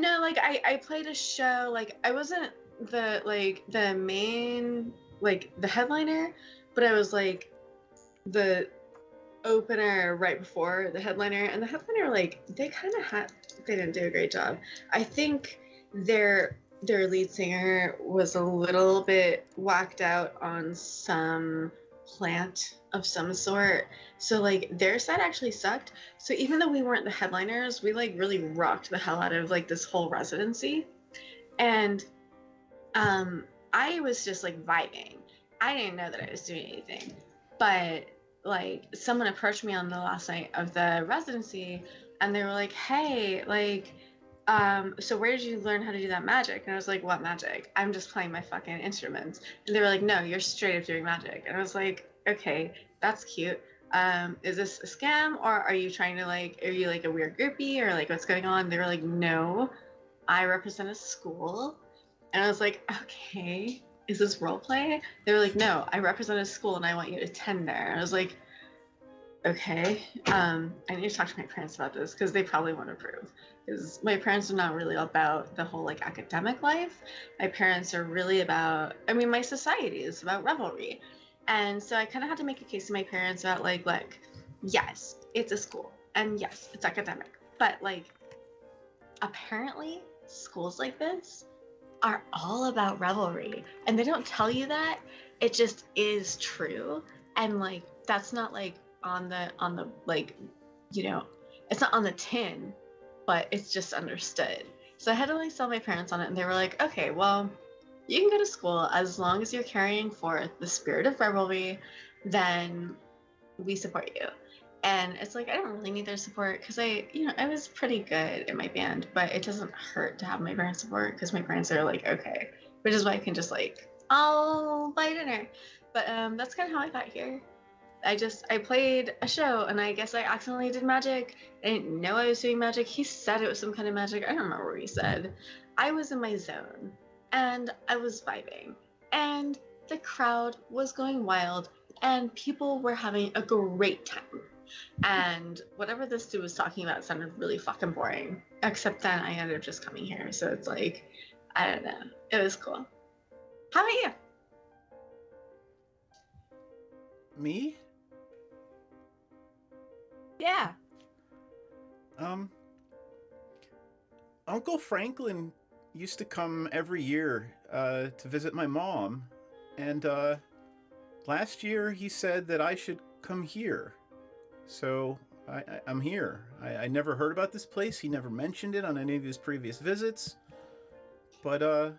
no, like I played a show, like I wasn't the main, like the headliner, but I was like the opener right before the headliner, and the headliner, like they didn't do a great job. I think their lead singer was a little bit whacked out on some plant of some sort, so like their set actually sucked. So even though we weren't the headliners, we like really rocked the hell out of like this whole residency. And I was just like vibing. I didn't know that I was doing anything, but like someone approached me on the last night of the residency, and they were like, hey, like so where did you learn how to do that magic? And I was like, what magic? I'm just playing my fucking instruments. And they were like, no, you're straight up doing magic. And I was like, okay, that's cute. Is this a scam, or are you trying to like, are you like a weird groupie, or like what's going on? They were like, no, I represent a school. And I was like, okay, is this role play? They were like, no, I represent a school and I want you to attend there. And I was like, okay, I need to talk to my parents about this because they probably won't approve. Because my parents are not really about the whole like academic life. My parents are really about, I mean, my society is about revelry. And so I kind of had to make a case to my parents about like, look, yes, it's a school, and yes, it's academic, but like, apparently schools like this are all about revelry, and they don't tell you that. It just is true. And like, that's not like on the like, you know, it's not on the tin, but it's just understood. So I had to like sell my parents on it, and they were like, okay, well, you can go to school as long as you're carrying forth the spirit of revelry, then we support you. And it's like, I don't really need their support because I was pretty good in my band, but it doesn't hurt to have my parents' support because my parents are like, okay, which is why I can just like, I'll buy dinner. But that's kind of how I got here. I played a show, and I guess I accidentally did magic. I didn't know I was doing magic. He said it was some kind of magic. I don't remember what he said. I was in my zone, and I was vibing, and the crowd was going wild, and people were having a great time. And whatever this dude was talking about sounded really fucking boring, except then I ended up just coming here. So it's like, I don't know. It was cool. How about you? Me? Yeah. Uncle Franklin used to come every year to visit my mom, and last year he said that I should come here. So I'm here. I never heard about this place. He never mentioned it on any of his previous visits, but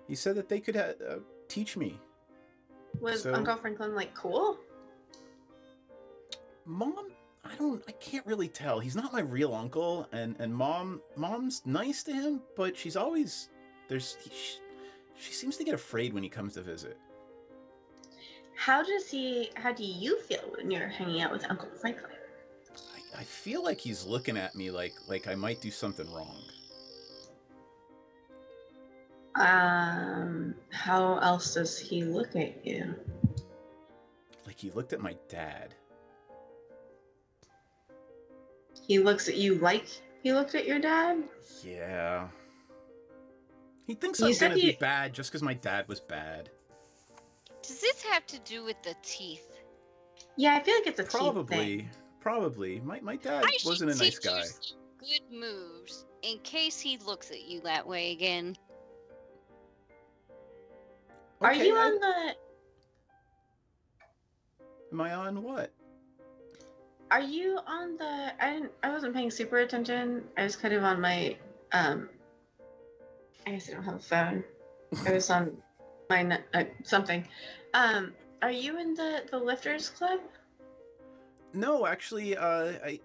he said that they could teach me. Was Uncle Franklin like cool? Mom, I can't really tell. He's not my real uncle, and mom's nice to him, but she's always she seems to get afraid when he comes to visit. How do you feel when you're hanging out with Uncle Franklin? I feel like he's looking at me like I might do something wrong. How else does he look at you? Like he looked at my dad. He looks at you like he looked at your dad? Yeah. He thinks I'm gonna be bad just because my dad was bad. Does this have to do with the teeth? Yeah, I feel like it's a teeth thing. Probably. My dad wasn't a nice guy. Good moves in case he looks at you that way again. Are you on the... Am I on what? Are you on the... I wasn't paying super attention. I was kind of on my... I guess I don't have a phone. I was on my... something. I Are you in the Lifters Club? No, actually, I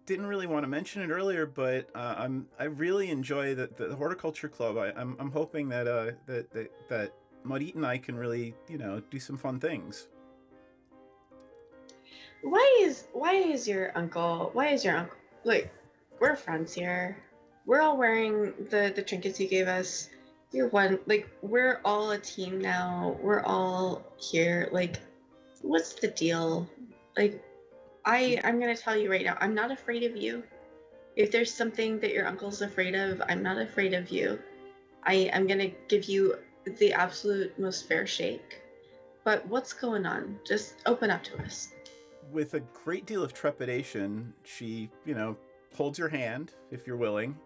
didn't really want to mention it earlier, but I really enjoy the Horticulture Club. I'm hoping that that Marit and I can really do some fun things. Why is your uncle? Like, we're friends here. We're all wearing the trinkets you gave us. You're one. Like, we're all a team now. We're all here. Like, what's the deal? Like, I'm gonna tell you right now. I'm not afraid of you. If there's something that your uncle's afraid of, I'm not afraid of you. I'm gonna give you the absolute most fair shake. But what's going on? Just open up to us. With a great deal of trepidation, she, holds your hand, if you're willing,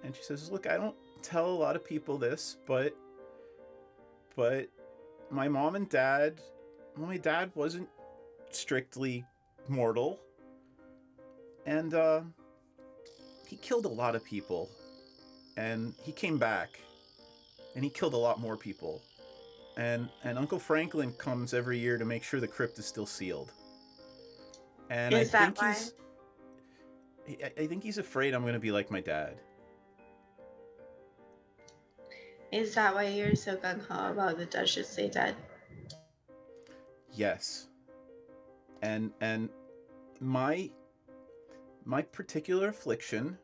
and she says, "Look, I don't tell a lot of people this, but my mom and dad, my dad wasn't strictly mortal, and he killed a lot of people, and he came back, and he killed a lot more people, and Uncle Franklin comes every year to make sure the crypt is still sealed. And I think he's afraid I'm going to be like my dad." Is that why you're so gung-ho about the Duchess stay dead? Yes. And my particular affliction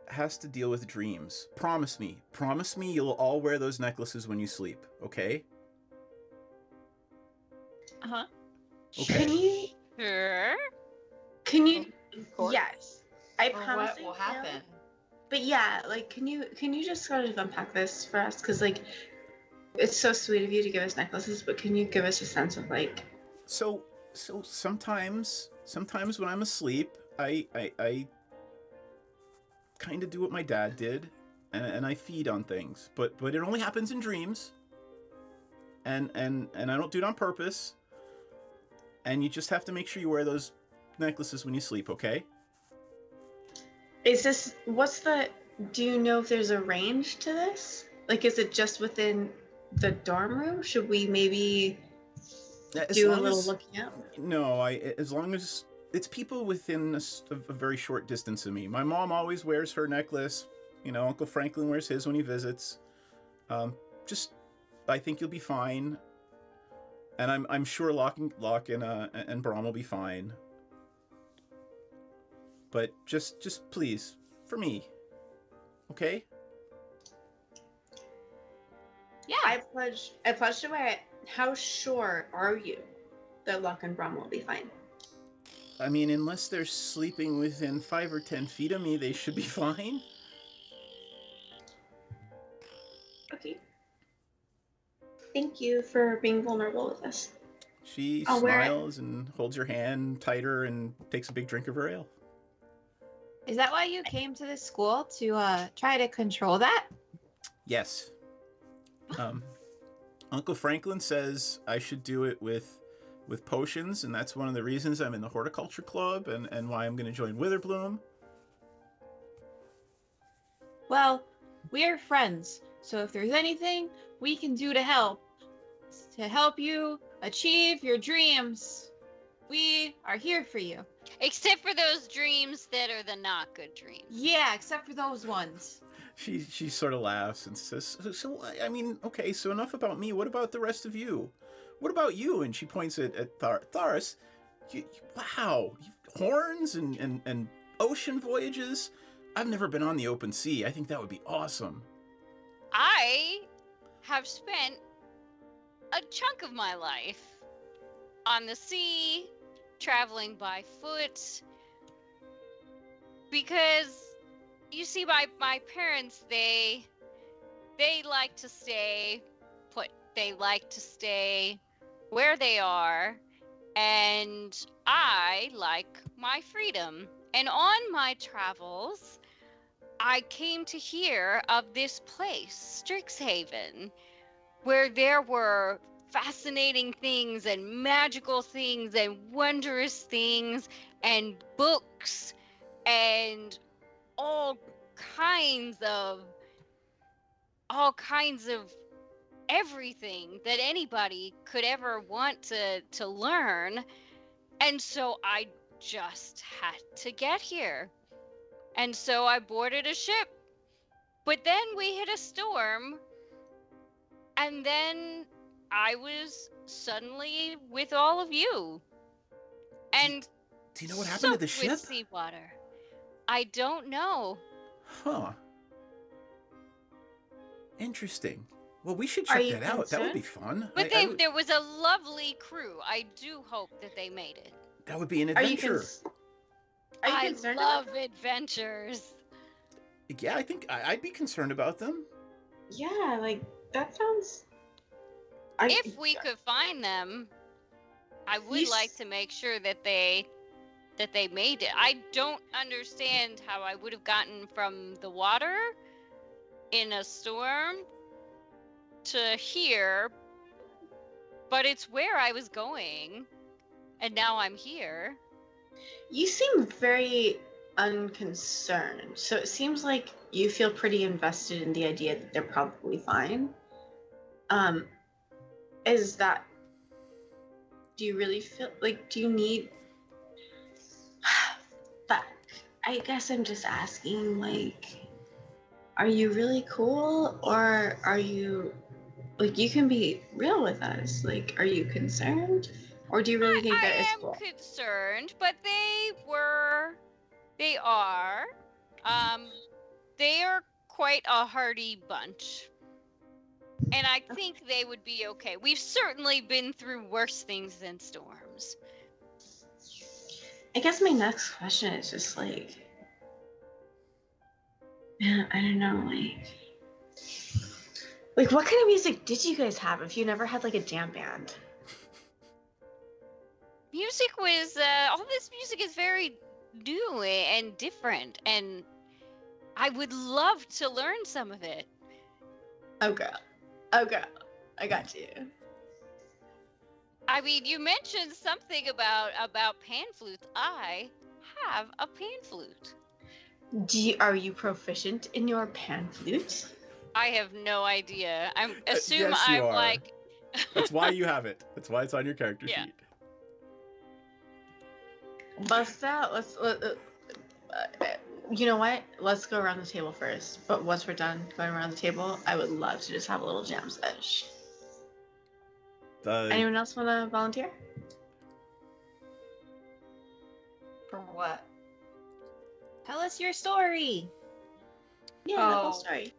has to deal with dreams. Promise me you'll all wear those necklaces when you sleep, okay? Uh-huh. Okay. Can you yes. I Or promise what will happen? But yeah, like, can you just sort of unpack this for us? Because, like, it's so sweet of you to give us necklaces, but can you give us a sense of, like... So sometimes when I'm asleep, I kind of do what my dad did, and I feed on things, but it only happens in dreams, and I don't do it on purpose, and you just have to make sure you wear those necklaces when you sleep, okay? Do you know if there's a range to this? Like, is it just within the dorm room? Should we maybe do a little looking up? No, as long as it's people within a very short distance of me. My mom always wears her necklace. Uncle Franklin wears his when he visits. I think you'll be fine. And I'm sure Locke and Braum will be fine. But just please, for me, okay? Yeah. I pledge to wear it. How sure are you that Locke and Braum will be fine? I mean, unless they're sleeping within 5 or 10 feet of me, they should be fine. Okay. Thank you for being vulnerable with us. She smiles and holds your hand tighter and takes a big drink of her ale. Is that why you came to this school, to try to control that? Yes. Uncle Franklin says I should do it with potions, and that's one of the reasons I'm in the Horticulture Club and why I'm going to join Witherbloom. Well, we're friends, so if there's anything we can do to help you achieve your dreams, we are here for you. Except for those dreams that are the not good dreams. Yeah, except for those ones. She sort of laughs and says, so I mean, okay, so enough about me. What about the rest of you? What about you? And she points at Tharis. Wow, horns and ocean voyages. I've never been on the open sea. I think that would be awesome. I have spent a chunk of my life on the sea, traveling by foot, because you see, my parents, they like to stay put. They like to stay where they are, and I like my freedom. And on my travels, I came to hear of this place, Strixhaven, where there were fascinating things and magical things and wondrous things and books and all kinds of everything that anybody could ever want to learn. And so I just had to get here. And so I boarded a ship. But then we hit a storm. And then I was suddenly with all of you. And do you know what happened to the ship? With seawater. I don't know. Huh. Interesting. Well, we should check that out. That would be fun. But there was a lovely crew. I do hope that they made it. That would be an adventure. I love adventures. Yeah, I think I'd be concerned about them. Yeah, like, that sounds... If we could find them, I would like to make sure that they made it. I don't understand how I would have gotten from the water in a storm to here, but it's where I was going, and now I'm here. You seem very unconcerned, so it seems like you feel pretty invested in the idea that they're probably fine. Is that... Do you really feel like... Do you need... But I guess I'm just asking, like... Are you really cool, or are you... Like, you can be real with us. Like, are you concerned? Or do you really think that it's cool? I am concerned, but they are quite a hardy bunch. And I think they would be okay. We've certainly been through worse things than storms. I guess my next question is just like... Man, I don't know, like what kind of music did you guys have if you never had like a jam band? Music was all this music is very new and different, and I would love to learn some of it. Oh girl, I got you. I mean, you mentioned something about pan flutes. I have a pan flute. Are you proficient in your pan flute? I have no idea. I assume yes, you I'm are. like... That's why you have it. That's why it's on your character sheet. Bust out. You know what? Let's go around the table first. But once we're done going around the table, I would love to just have a little jam session. Anyone else want to volunteer? For what? Tell us your story. Yeah, the whole story.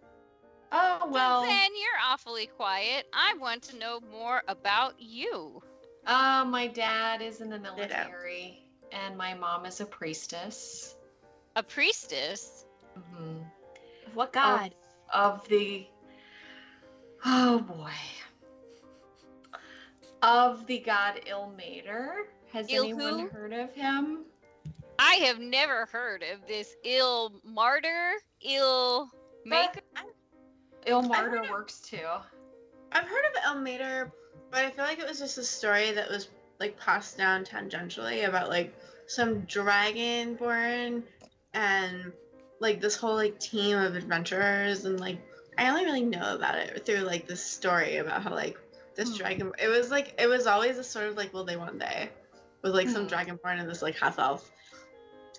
Oh, well. Then you're awfully quiet. I want to know more about you. My dad is in the military, and my mom is a priestess. A priestess? Mm-hmm. What god? Of the... Oh, boy. Of the god Ilmater. Has anyone heard of him? I have never heard of this Ilmater. Ilmaker? Ilmater works too. I've heard of Ilmater, but I feel like it was just a story that was like passed down tangentially about like some dragonborn and like this whole like team of adventurers, and like I only really know about it through like this story about how like this dragon. It was always a sort of like will they one day with like some dragonborn and this like half elf,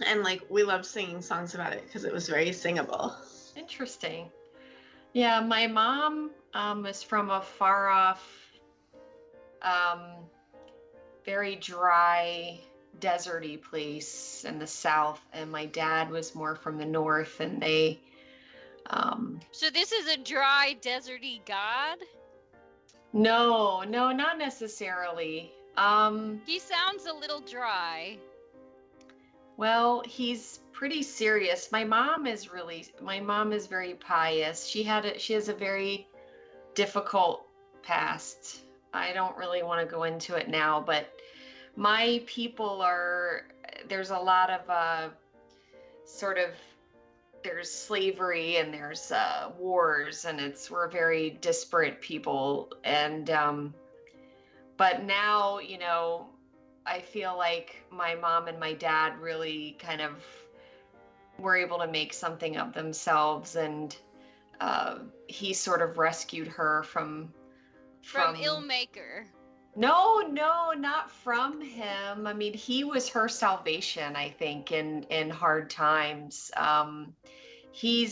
and like we loved singing songs about it because it was very singable. Interesting. Yeah, my mom is from a far off, very dry, deserty place in the south, and my dad was more from the north, and they. So this is a dry, deserty god? No, not necessarily. He sounds a little dry. Well, he's pretty serious. My mom is very pious. She has a very difficult past. I don't really want to go into it now, but my people there's a lot of there's slavery and there's wars, and we're very disparate people, and but now, I feel like my mom and my dad really kind of were able to make something of themselves, and he sort of rescued her from From Illmaker. No, not from him. I mean, he was her salvation, I think, in hard times. She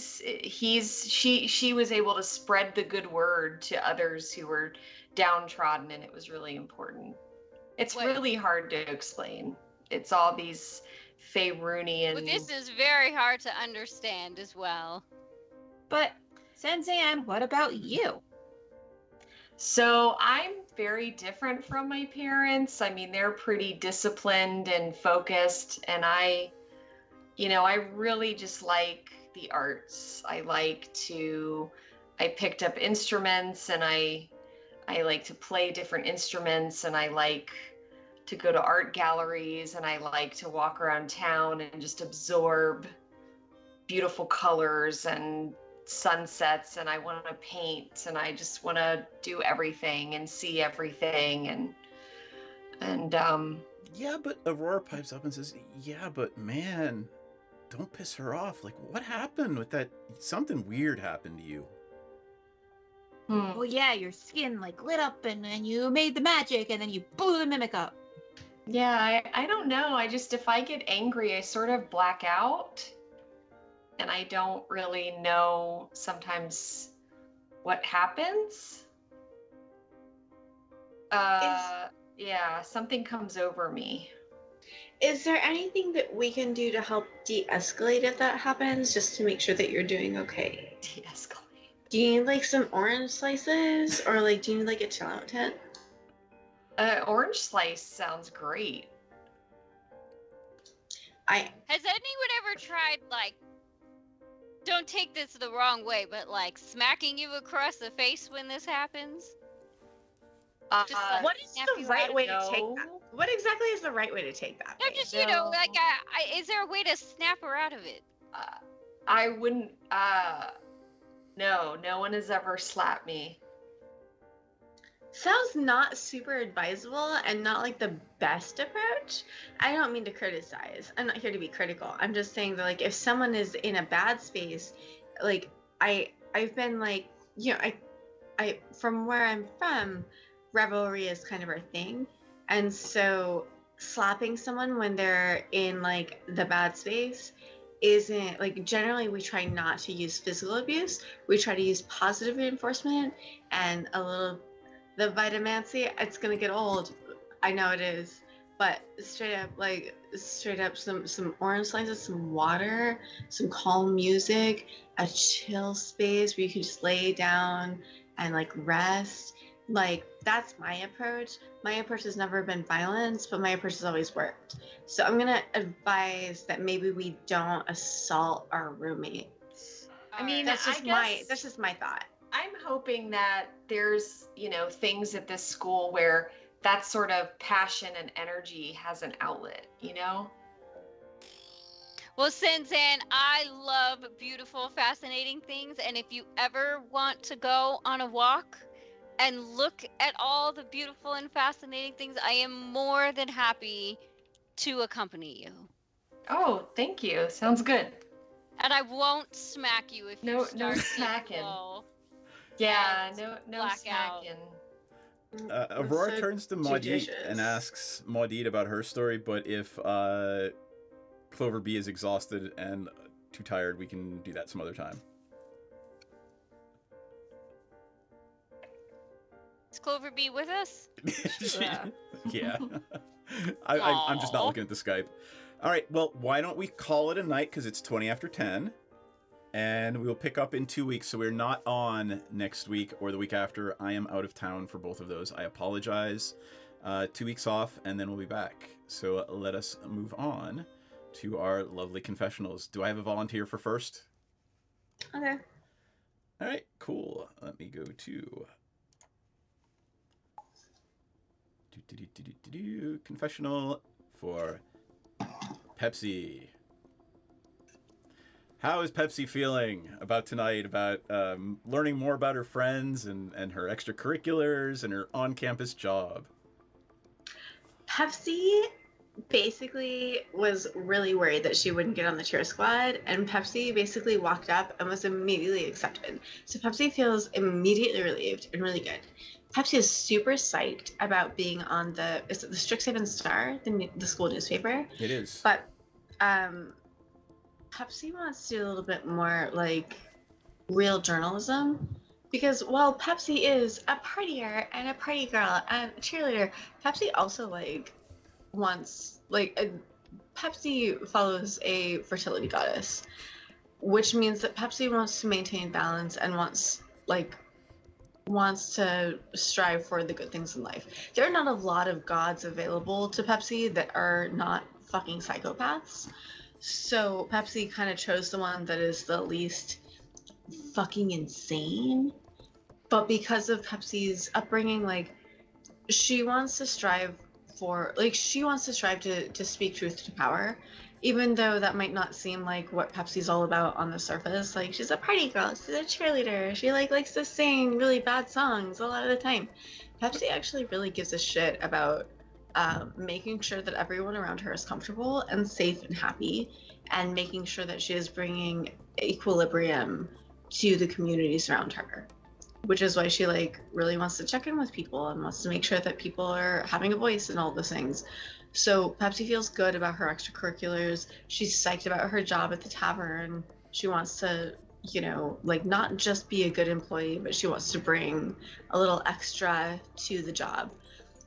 was able to spread the good word to others who were downtrodden, and it was really important. It's really hard to explain. It's all these Faerunian. Well, this is very hard to understand as well. But Senzan, what about you? So I'm very different from my parents. I mean, they're pretty disciplined and focused, and I really just like the arts. I picked up instruments, and I like to play different instruments, and I like to go to art galleries, and I like to walk around town and just absorb beautiful colors and sunsets, and I want to paint, and I just want to do everything and see everything, and yeah, but Aurora pipes up and says, yeah, but man, don't piss her off. Like, what happened with that? Something weird happened to you. Well, yeah, your skin like lit up, and then you made the magic, and then you blew the mimic up. Yeah, I don't know. If I get angry, I sort of black out. And I don't really know sometimes what happens. Yeah, something comes over me. Is there anything that we can do to help de-escalate if that happens, just to make sure that you're doing okay? De-escalate. Do you need like some orange slices, or like do you need like a chill out tent? Orange slice sounds great. Has anyone ever tried, like, don't take this the wrong way, but like smacking you across the face when this happens? What is the right way to take that? What exactly is the right way to take that? No, just, is there a way to snap her out of it? I wouldn't, no one has ever slapped me. Sounds not super advisable and not like the best approach. I don't mean to criticize. I'm not here to be critical. I'm just saying that, like, if someone is in a bad space, like I've been like, I from where I'm from, revelry is kind of our thing. And so slapping someone when they're in like the bad space isn't like, generally we try not to use physical abuse. We try to use positive reinforcement and a little. The vitamancy, it's gonna get old. I know it is, but straight up some orange slices, some water, some calm music, a chill space where you can just lay down and like rest. Like, that's my approach. My approach has never been violence, but my approach has always worked. So I'm gonna advise that maybe we don't assault our roommates. I mean, that's just my thought. I'm hoping that there's, things at this school where that sort of passion and energy has an outlet, Well, Senzan, I love beautiful, fascinating things, and if you ever want to go on a walk and look at all the beautiful and fascinating things, I am more than happy to accompany you. Oh, thank you. Sounds good. And I won't smack you if you start no smacking. Yeah, no smacking. Aurora turns to Maudit and asks Maudit about her story, but if Clover B is exhausted and too tired, we can do that some other time. Is Clover B with us? Yeah. I'm just not looking at the Skype. All right, well, why don't we call it a night, because it's 20 after 10. And we'll pick up in 2 weeks, so we're not on next week or the week after. I am out of town for both of those. I apologize. 2 weeks off, and then we'll be back. So let us move on to our lovely confessionals. Do I have a volunteer for first? Okay. All right, cool. Let me go to confessional for Pepsi. How is Pepsi feeling about tonight, about learning more about her friends and her extracurriculars and her on-campus job? Pepsi basically was really worried that she wouldn't get on the cheer squad, and Pepsi basically walked up and was immediately accepted. So Pepsi feels immediately relieved and really good. Pepsi is super psyched about being on the Strixhaven Star, the school newspaper. It is. But Pepsi wants to do a little bit more like real journalism, because while Pepsi is a partier and a party girl and a cheerleader, Pepsi also wants Pepsi follows a fertility goddess, which means that Pepsi wants to maintain balance and wants to strive for the good things in life. There are not a lot of gods available to Pepsi that are not fucking psychopaths. So Pepsi kind of chose the one that is the least fucking insane. But because of Pepsi's upbringing, she wants to strive to speak truth to power, even though that might not seem like what Pepsi's all about on the surface. She's a party girl, she's a cheerleader, she likes to sing really bad songs a lot of the time. Pepsi actually really gives a shit about making sure that everyone around her is comfortable and safe and happy, and making sure that she is bringing equilibrium to the communities around her, which is why she really wants to check in with people and wants to make sure that people are having a voice and all those things. So Pepsi feels good about her extracurriculars. She's psyched about her job at the tavern. She wants to, not just be a good employee, but she wants to bring a little extra to the job.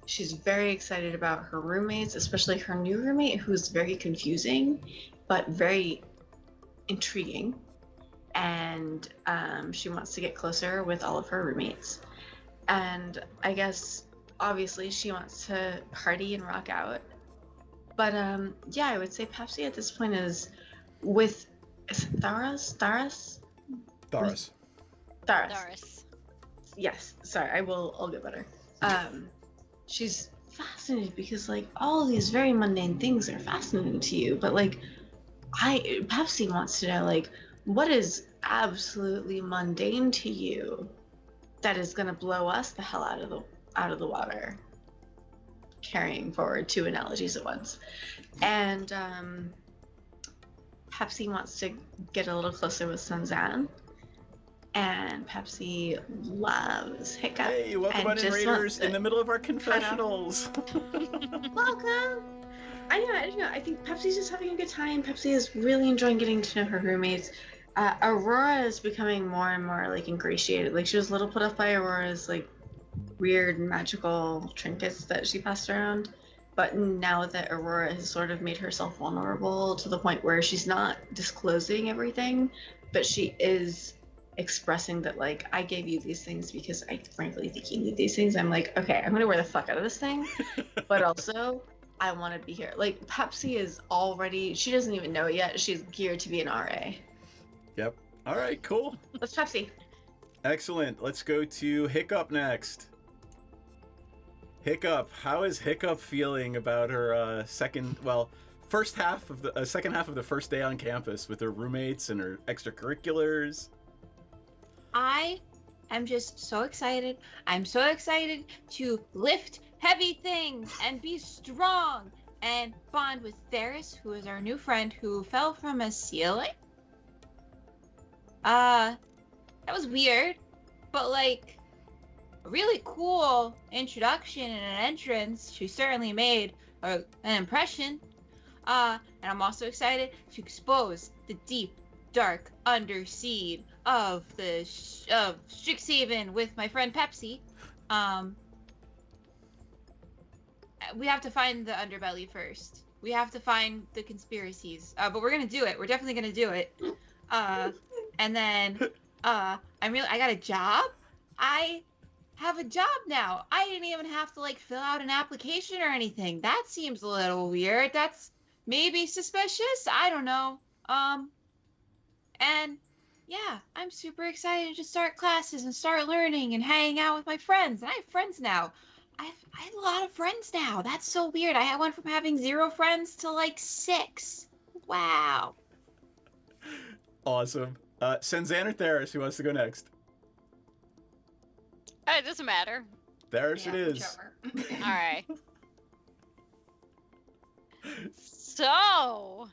She's very excited about her roommates, especially her new roommate, who's very confusing, but very intriguing. And she wants to get closer with all of her roommates. And I guess, obviously, she wants to party and rock out. But I would say Pepsi at this point is with Tharas. Yes, sorry, I'll get better. She's fascinated because all these very mundane things are fascinating to you, but Pepsi wants to know what is absolutely mundane to you that is gonna blow us the hell out of the water. Carrying forward two analogies at once. And Pepsi wants to get a little closer with Sunzan. And Pepsi loves Hiccup. Hey, welcome on in, Raiders, in the middle of our confessionals. Welcome. I know. I think Pepsi's just having a good time. Pepsi is really enjoying getting to know her roommates. Aurora is becoming more and more ingratiated. She was a little put off by Aurora's weird magical trinkets that she passed around, but now that Aurora has sort of made herself vulnerable to the point where she's not disclosing everything, but she is expressing that I gave you these things because I frankly think you need these things. I'm okay, I'm gonna wear the fuck out of this thing, but also I want to be here. Pepsi is already, she doesn't even know it yet, she's geared to be an RA. Yep. All right, cool. Let's Pepsi. Excellent. Let's go to Hiccup next. Hiccup, how is Hiccup feeling about her second half of the first day on campus with her roommates and her extracurriculars? I am just so excited. I'm so excited to lift heavy things and be strong and bond with Theris, who is our new friend who fell from a ceiling. That was weird, but a really cool introduction and an entrance. She certainly made an impression. And I'm also excited to expose the deep, dark underseed of Strixhaven with my friend Pepsi. We have to find the underbelly first. We have to find the conspiracies. But we're gonna do it. We're definitely gonna do it. And then I got a job. I have a job now. I didn't even have to fill out an application or anything. That seems a little weird. That's maybe suspicious. I don't know. And yeah, I'm super excited to start classes and start learning and hanging out with my friends. And I have friends now. I have a lot of friends now. That's so weird. I went from having 0 friends to 6. Wow. Awesome. Senzan or Theris, who wants to go next? It doesn't matter. Theris it is. All right. So,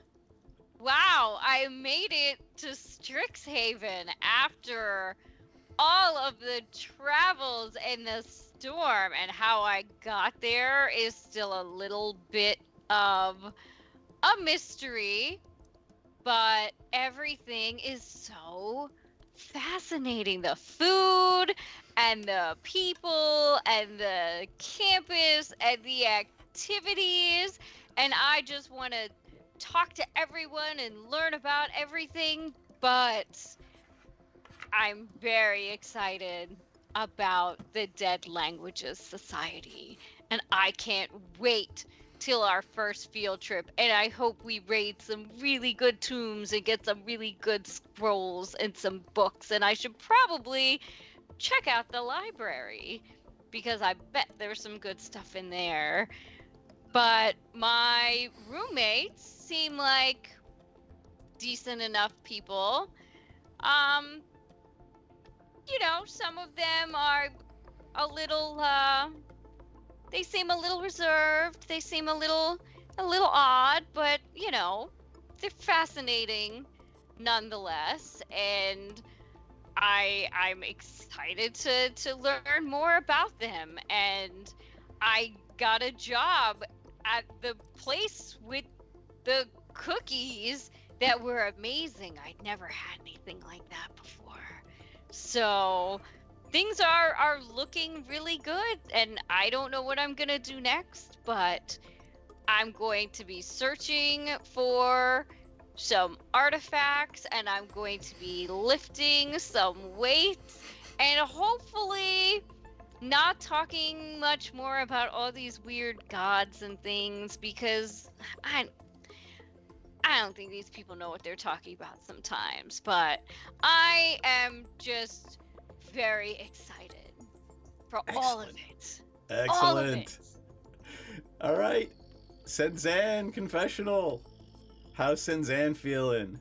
wow, I made it to Strixhaven after all of the travels and the dorm, and how I got there is still a little bit of a mystery, but everything is so fascinating. The food and the people and the campus and the activities, and I just want to talk to everyone and learn about everything, but I'm very excited about the Dead Languages Society, and I can't wait till our first field trip, and I hope we raid some really good tombs and get some really good scrolls and some books, and I should probably check out the library because I bet there's some good stuff in there. But my roommates seem like decent enough people. You know, some of them are a little they seem a little reserved, they seem a little odd, but you know, they're fascinating nonetheless, and I'm excited to learn more about them. And I got a job at the place with the cookies that were amazing. I'd never had anything like that before. So things are looking really good, and I don't know what I'm gonna do next, but I'm going to be searching for some artifacts, and I'm going to be lifting some weights, and hopefully not talking much more about all these weird gods and things, because I don't think these people know what they're talking about sometimes, but I am just very excited for all of it. Excellent. All of it. All right. Senzan, Confessional. How's Senzan feeling?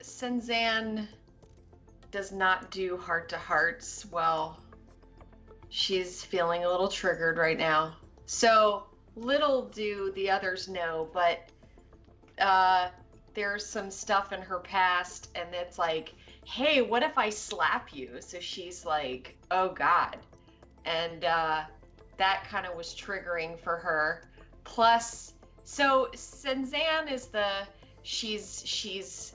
Senzan does not do heart-to-hearts well. She's feeling a little triggered right now. So little do the others know, but there's some stuff in her past, and it's like, hey, what if I slap you? So she's like, oh God. And that kind of was triggering for her. Plus, so Senzan is she's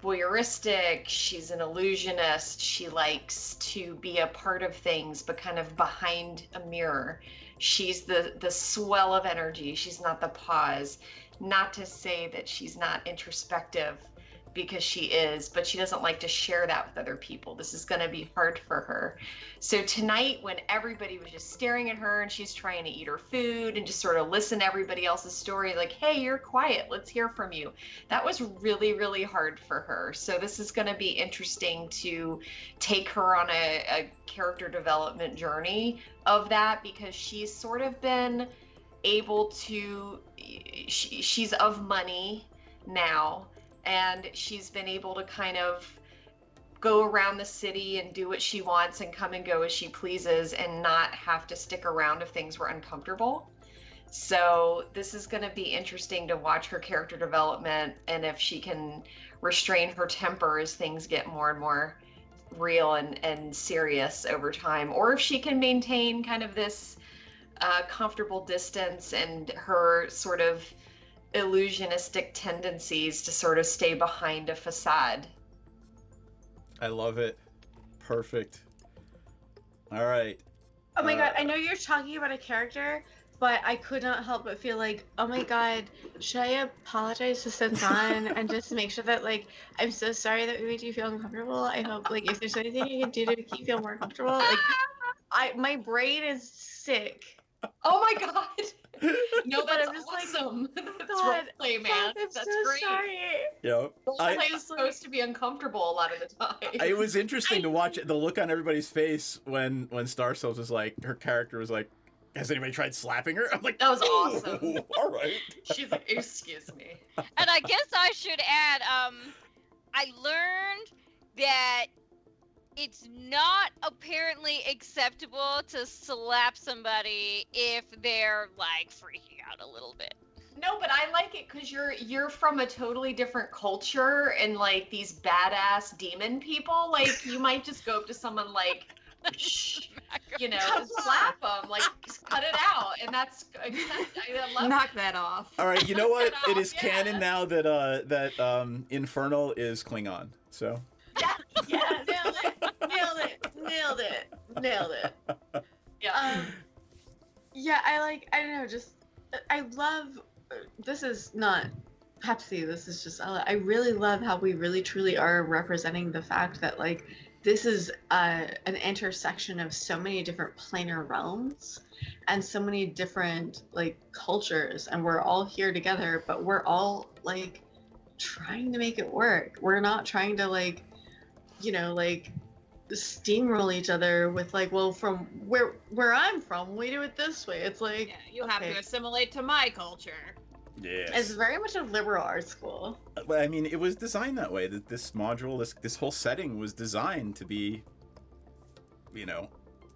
voyeuristic, she's an illusionist, she likes to be a part of things, but kind of behind a mirror. She's the swell of energy, she's not the pause. Not to say that she's not introspective, because she is, but she doesn't like to share that with other people. This is going to be hard for her. So tonight, when everybody was just staring at her and she's trying to eat her food and just sort of listen to everybody else's story, like, hey, you're quiet, let's hear from you. That was really, really hard for her. So this is going to be interesting to take her on a character development journey of that, because she's sort of been able to, she's of money now, and she's been able to kind of go around the city and do what she wants and come and go as she pleases and not have to stick around if things were uncomfortable. So this is going to be interesting to watch her character development, and if she can restrain her temper as things get more and more real and serious over time, or if she can maintain kind of this comfortable distance and her sort of illusionistic tendencies to sort of stay behind a facade. I love it. Perfect. All right. Oh my god, I know you're talking about a character, but I could not help but feel like, oh my god, should I apologize to Senzan and just make sure that, like, I'm so sorry that we made you feel uncomfortable. I hope, like, if there's anything you can do to make you feel more comfortable, like, my brain is sick. Oh my god. No, that's I'm just awesome. Like, that's God, roleplay, man. God, I'm That's so great. sorry. Yep. Roleplay is supposed to be uncomfortable a lot of the time. It was interesting to watch the look on everybody's face when Star Cells was like, her character was like, has anybody tried slapping her? I'm like, that was awesome. All right. She's like, excuse me. And I guess I should add, I learned that it's not apparently acceptable to slap somebody if they're like freaking out a little bit. No, but I like it because you're from a totally different culture, and like these badass demon people, like you might just go up to someone like, You know, slap them, like just cut it out, and that's I love Knock that off. All right, you know what? It is canon now that Infernal is Klingon. So. Yeah, nailed it. Yeah. Yeah, I don't know, just I love. This is not Pepsi. This is just I really love how we really truly are representing the fact that like this is an intersection of so many different planar realms and so many different like cultures, and we're all here together, but we're all like trying to make it work. We're not trying to like, you know, like steamroll each other with like, well, from where I'm from, we do it this way. It's like you have to assimilate to my culture. Yes. It's very much a liberal arts school. I mean, it was designed that way. That this module, this whole setting was designed to be, you know,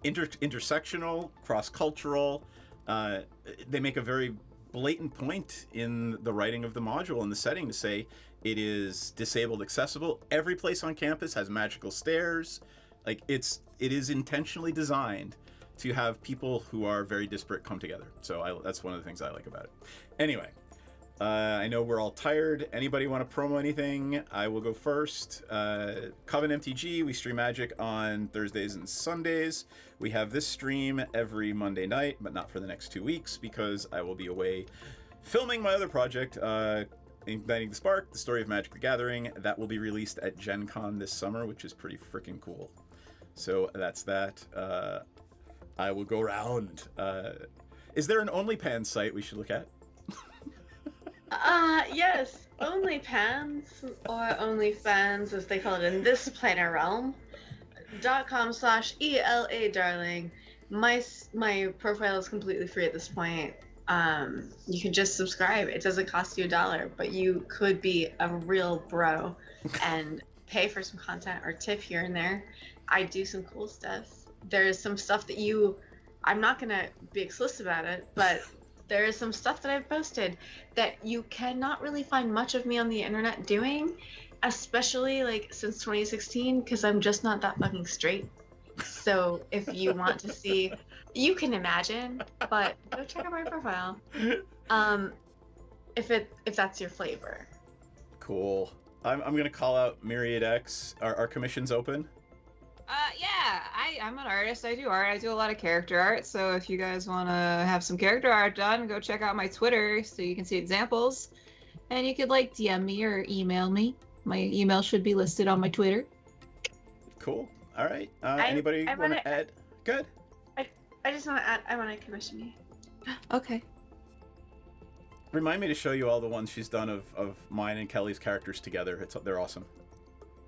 intersectional, cross-cultural. They make a very blatant point in the writing of the module and the setting to say it is disabled accessible. Every place on campus has magical stairs. Like it is intentionally designed to have people who are very disparate come together. So that's one of the things I like about it. Anyway. I know we're all tired. Anybody want to promo anything? I will go first. Coven MTG, we stream Magic on Thursdays and Sundays. We have this stream every Monday night, but not for the next 2 weeks because I will be away filming my other project, Igniting the Spark, The Story of Magic the Gathering. That will be released at Gen Con this summer, which is pretty freaking cool. So that's that. I will go around. Is there an OnlyPans site we should look at? Yes, OnlyPans, or OnlyFans as they call it in this planar realm, .com/ELA darling. My profile is completely free at this point. You can just subscribe. It doesn't cost you $1, but you could be a real bro and pay for some content or tip here and there. I do some cool stuff. There's some stuff that I'm not gonna be explicit about it, but there is some stuff that I've posted that you cannot really find much of me on the internet doing, especially like since 2016, because I'm just not that fucking straight. So if you want to see, you can imagine, but go check out my profile. If that's your flavor. Cool. I'm gonna call out Myriad X. Are commissions open? Yeah, I'm an artist. I do art. I do a lot of character art. So if you guys want to have some character art done, go check out my Twitter so you can see examples. And you could like DM me or email me. My email should be listed on my Twitter. Cool. All right. Anybody want to add? Good. I just want to add. I want to commission you. Okay. Remind me to show you all the ones she's done of mine and Kelly's characters together. They're awesome.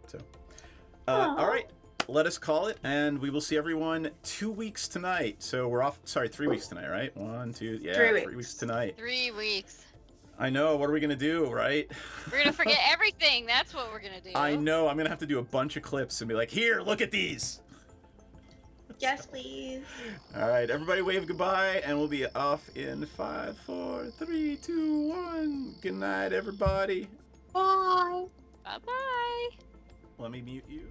So, all right. Let us call it, and we will see everyone 2 weeks tonight. So we're off. Sorry, 3 weeks tonight, right? 1, 2, yeah, 3 weeks tonight. 3 weeks. I know. What are we gonna do, right? We're gonna forget everything. That's what we're gonna do. I know. I'm gonna have to do a bunch of clips and be like, "Here, look at these." Yes, please. All right, everybody, wave goodbye, and we'll be off in 5, 4, 3, 2, 1. Good night, everybody. Bye. Bye bye. Let me mute you.